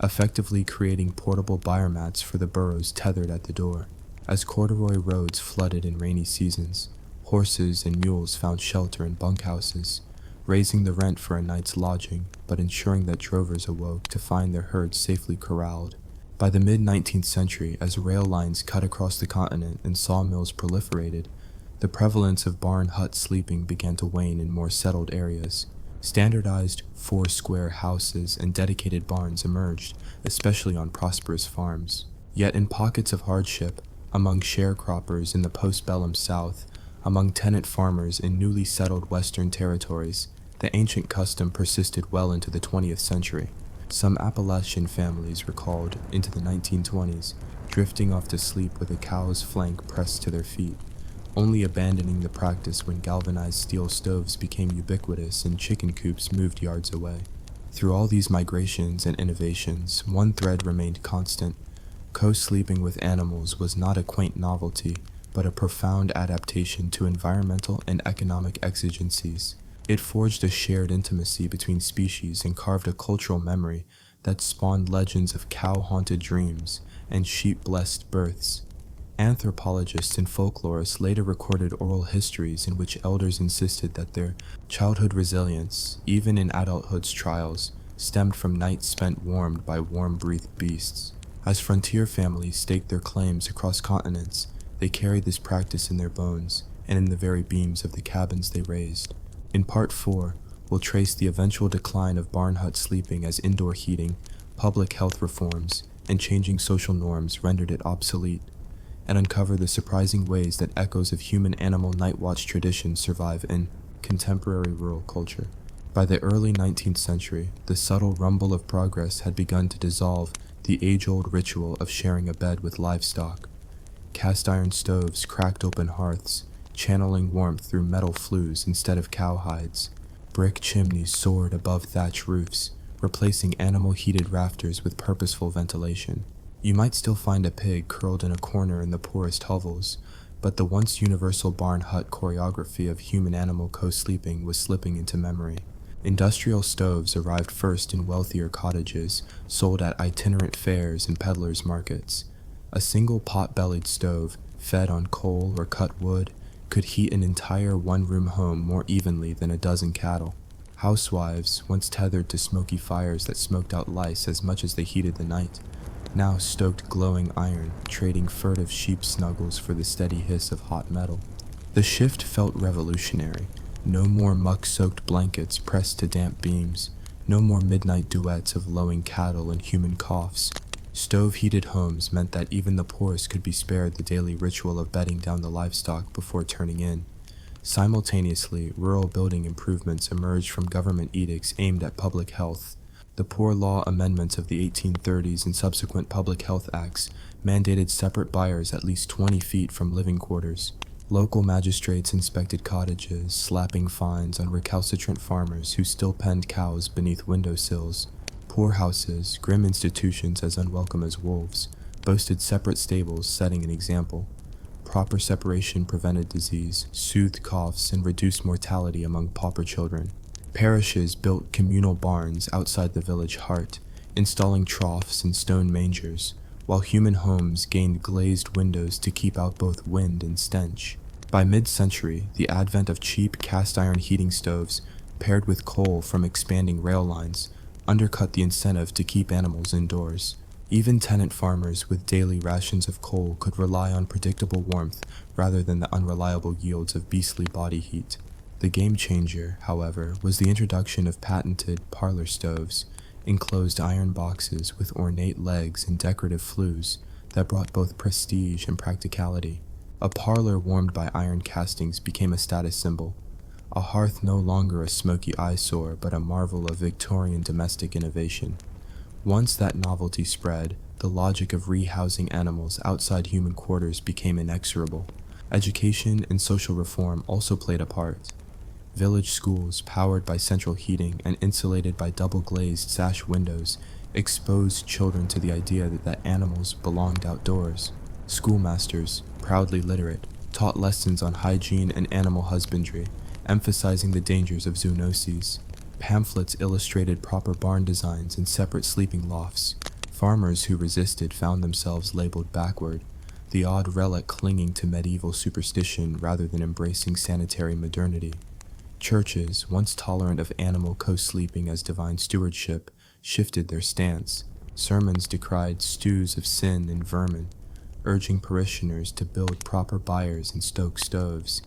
effectively creating portable biomats for the burros tethered at the door. As corduroy roads flooded in rainy seasons, horses and mules found shelter in bunkhouses, raising the rent for a night's lodging, but ensuring that drovers awoke to find their herds safely corralled. By the mid-19th century, as rail lines cut across the continent and sawmills proliferated, the prevalence of barn hut sleeping began to wane in more settled areas. Standardized four-square houses and dedicated barns emerged, especially on prosperous farms. Yet in pockets of hardship, among sharecroppers in the postbellum South, among tenant farmers in newly settled Western territories, the ancient custom persisted well into the 20th century. Some Appalachian families recalled, into the 1920s, drifting off to sleep with a cow's flank pressed to their feet, only abandoning the practice when galvanized steel stoves became ubiquitous and chicken coops moved yards away. Through all these migrations and innovations, one thread remained constant. Co-sleeping with animals was not a quaint novelty, but a profound adaptation to environmental and economic exigencies. It forged a shared intimacy between species and carved a cultural memory that spawned legends of cow-haunted dreams and sheep-blessed births. Anthropologists and folklorists later recorded oral histories in which elders insisted that their childhood resilience, even in adulthood's trials, stemmed from nights spent warmed by warm-breathed beasts. As frontier families staked their claims across continents, they carried this practice in their bones and in the very beams of the cabins they raised. In Part 4, we'll trace the eventual decline of barn hut sleeping as indoor heating, public health reforms, and changing social norms rendered it obsolete, and uncover the surprising ways that echoes of human-animal night watch traditions survive in contemporary rural culture. By the early 19th century, the subtle rumble of progress had begun to dissolve the age-old ritual of sharing a bed with livestock. Cast-iron stoves cracked open hearths, channeling warmth through metal flues instead of cowhides. Brick chimneys soared above thatch roofs, replacing animal-heated rafters with purposeful ventilation. You might still find a pig curled in a corner in the poorest hovels, but the once universal barn hut choreography of human-animal co-sleeping was slipping into memory. Industrial stoves arrived first in wealthier cottages, sold at itinerant fairs and peddlers' markets. A single pot-bellied stove, fed on coal or cut wood, could heat an entire one-room home more evenly than a dozen cattle. Housewives, once tethered to smoky fires that smoked out lice as much as they heated the night, now stoked glowing iron, trading furtive sheep snuggles for the steady hiss of hot metal. The shift felt revolutionary. No more muck-soaked blankets pressed to damp beams, no more midnight duets of lowing cattle and human coughs. Stove-heated homes meant that even the poorest could be spared the daily ritual of bedding down the livestock before turning in. Simultaneously, rural building improvements emerged from government edicts aimed at public health. The Poor Law amendments of the 1830s and subsequent public health acts mandated separate byres at least 20 feet from living quarters. Local magistrates inspected cottages, slapping fines on recalcitrant farmers who still penned cows beneath windowsills. Poorhouses, grim institutions as unwelcome as wolves, boasted separate stables, setting an example. Proper separation prevented disease, soothed coughs, and reduced mortality among pauper children. Parishes built communal barns outside the village heart, installing troughs and stone mangers, while human homes gained glazed windows to keep out both wind and stench. By mid-century, the advent of cheap cast-iron heating stoves paired with coal from expanding rail lines, undercut the incentive to keep animals indoors. Even tenant farmers with daily rations of coal could rely on predictable warmth rather than the unreliable yields of beastly body heat. The game changer, however, was the introduction of patented parlor stoves, enclosed iron boxes with ornate legs and decorative flues that brought both prestige and practicality. A parlor warmed by iron castings became a status symbol, a hearth no longer a smoky eyesore but a marvel of Victorian domestic innovation. Once that novelty spread, the logic of rehousing animals outside human quarters became inexorable. Education and social reform also played a part. Village schools, powered by central heating and insulated by double-glazed sash windows, exposed children to the idea that animals belonged outdoors. Schoolmasters, proudly literate, taught lessons on hygiene and animal husbandry, emphasizing the dangers of zoonoses. Pamphlets illustrated proper barn designs and separate sleeping lofts. Farmers who resisted found themselves labeled backward, the odd relic clinging to medieval superstition rather than embracing sanitary modernity. Churches, once tolerant of animal co-sleeping as divine stewardship, shifted their stance. Sermons decried stews of sin and vermin, urging parishioners to build proper byres and stoke stoves.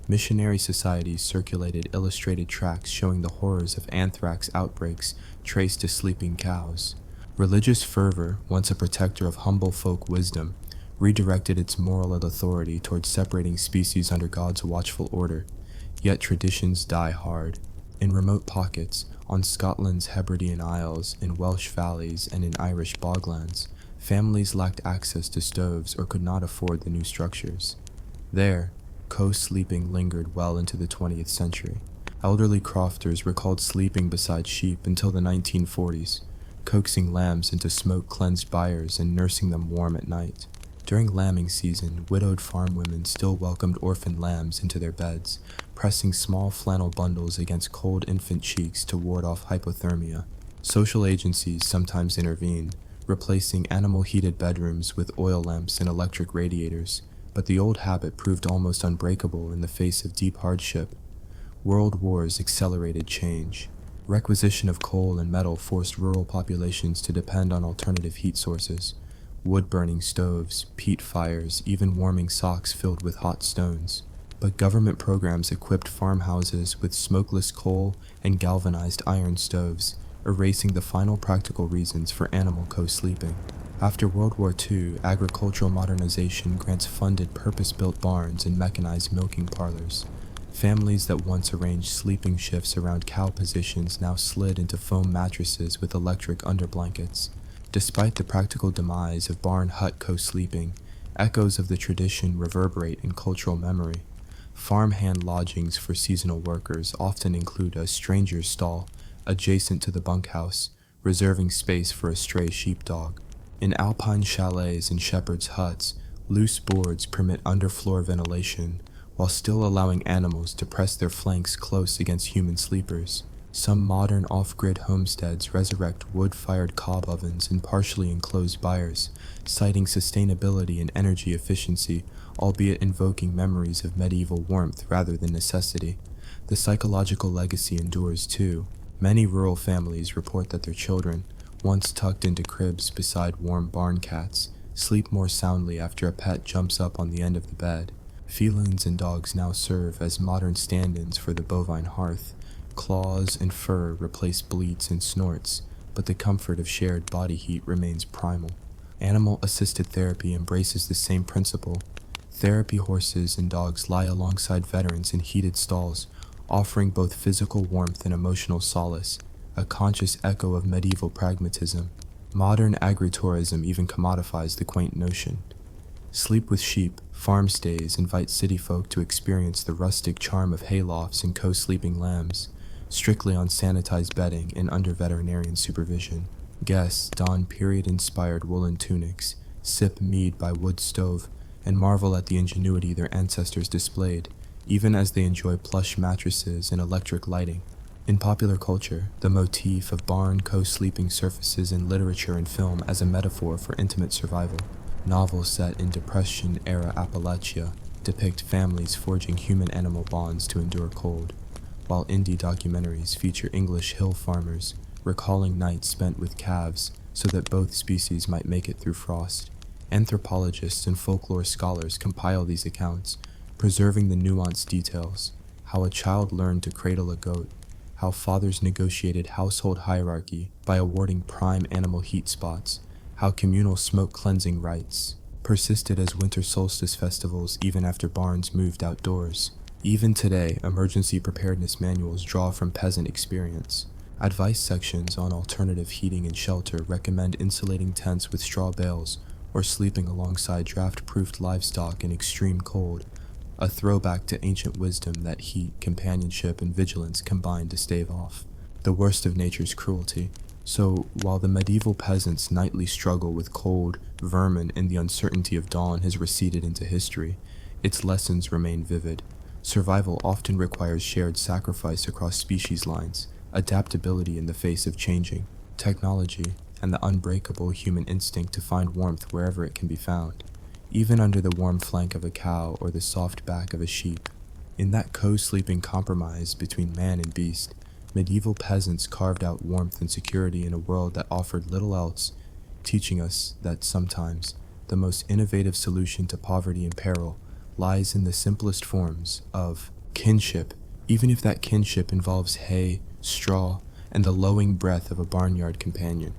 Missionary societies circulated illustrated tracts showing the horrors of anthrax outbreaks traced to sleeping cows. Religious fervor, once a protector of humble folk wisdom, redirected its moral authority towards separating species under God's watchful order. Yet traditions die hard. In remote pockets, on Scotland's Hebridean Isles, in Welsh valleys, and in Irish boglands, families lacked access to stoves or could not afford the new structures. There, co-sleeping lingered well into the 20th century. Elderly crofters recalled sleeping beside sheep until the 1940s, coaxing lambs into smoke-cleansed byres and nursing them warm at night. During lambing season, widowed farm women still welcomed orphan lambs into their beds, pressing small flannel bundles against cold infant cheeks to ward off hypothermia. Social agencies sometimes intervened, replacing animal-heated bedrooms with oil lamps and electric radiators, but the old habit proved almost unbreakable in the face of deep hardship. World wars accelerated change. Requisition of coal and metal forced rural populations to depend on alternative heat sources. Wood-burning stoves, peat fires, even warming socks filled with hot stones. But government programs equipped farmhouses with smokeless coal and galvanized iron stoves, erasing the final practical reasons for animal co-sleeping. After World War II, agricultural modernization grants funded purpose-built barns and mechanized milking parlors. Families that once arranged sleeping shifts around cow positions now slid into foam mattresses with electric underblankets. Despite the practical demise of barn hut co-sleeping, echoes of the tradition reverberate in cultural memory. Farmhand lodgings for seasonal workers often include a stranger's stall adjacent to the bunkhouse, reserving space for a stray sheepdog. In alpine chalets and shepherds' huts, loose boards permit underfloor ventilation, while still allowing animals to press their flanks close against human sleepers. Some modern off-grid homesteads resurrect wood-fired cob ovens and partially enclosed byres, citing sustainability and energy efficiency, albeit invoking memories of medieval warmth rather than necessity. The psychological legacy endures too. Many rural families report that their children, once tucked into cribs beside warm barn cats, sleep more soundly after a pet jumps up on the end of the bed. Felines and dogs now serve as modern stand-ins for the bovine hearth. Claws and fur replace bleats and snorts, but the comfort of shared body heat remains primal. Animal-assisted therapy embraces the same principle. Therapy horses and dogs lie alongside veterans in heated stalls, offering both physical warmth and emotional solace, a conscious echo of medieval pragmatism. Modern agritourism even commodifies the quaint notion. Sleep with sheep, farm stays invite city folk to experience the rustic charm of haylofts and co-sleeping lambs, strictly on sanitized bedding and under veterinarian supervision. Guests don period-inspired woolen tunics, sip mead by wood stove, and marvel at the ingenuity their ancestors displayed, even as they enjoy plush mattresses and electric lighting. In popular culture, the motif of barn co-sleeping surfaces in literature and film as a metaphor for intimate survival. Novels set in Depression-era Appalachia depict families forging human-animal bonds to endure cold. while indie documentaries feature English hill farmers recalling nights spent with calves so that both species might make it through frost. Anthropologists and folklore scholars compile these accounts, preserving the nuanced details: how a child learned to cradle a goat, how fathers negotiated household hierarchy by awarding prime animal heat spots, how communal smoke cleansing rites persisted as winter solstice festivals even after barns moved outdoors. Even today, emergency preparedness manuals draw from peasant experience. Advice sections on alternative heating and shelter recommend insulating tents with straw bales or sleeping alongside draft-proofed livestock in extreme cold, a throwback to ancient wisdom that heat, companionship, and vigilance combine to stave off the worst of nature's cruelty. So, while the medieval peasants' nightly struggle with cold, vermin, and the uncertainty of dawn has receded into history, its lessons remain vivid. Survival often requires shared sacrifice across species lines, adaptability in the face of changing technology, and the unbreakable human instinct to find warmth wherever it can be found, even under the warm flank of a cow or the soft back of a sheep. In that co-sleeping compromise between man and beast, medieval peasants carved out warmth and security in a world that offered little else, teaching us that sometimes the most innovative solution to poverty and peril lies in the simplest forms of kinship, even if that kinship involves hay, straw, and the lowing breath of a barnyard companion.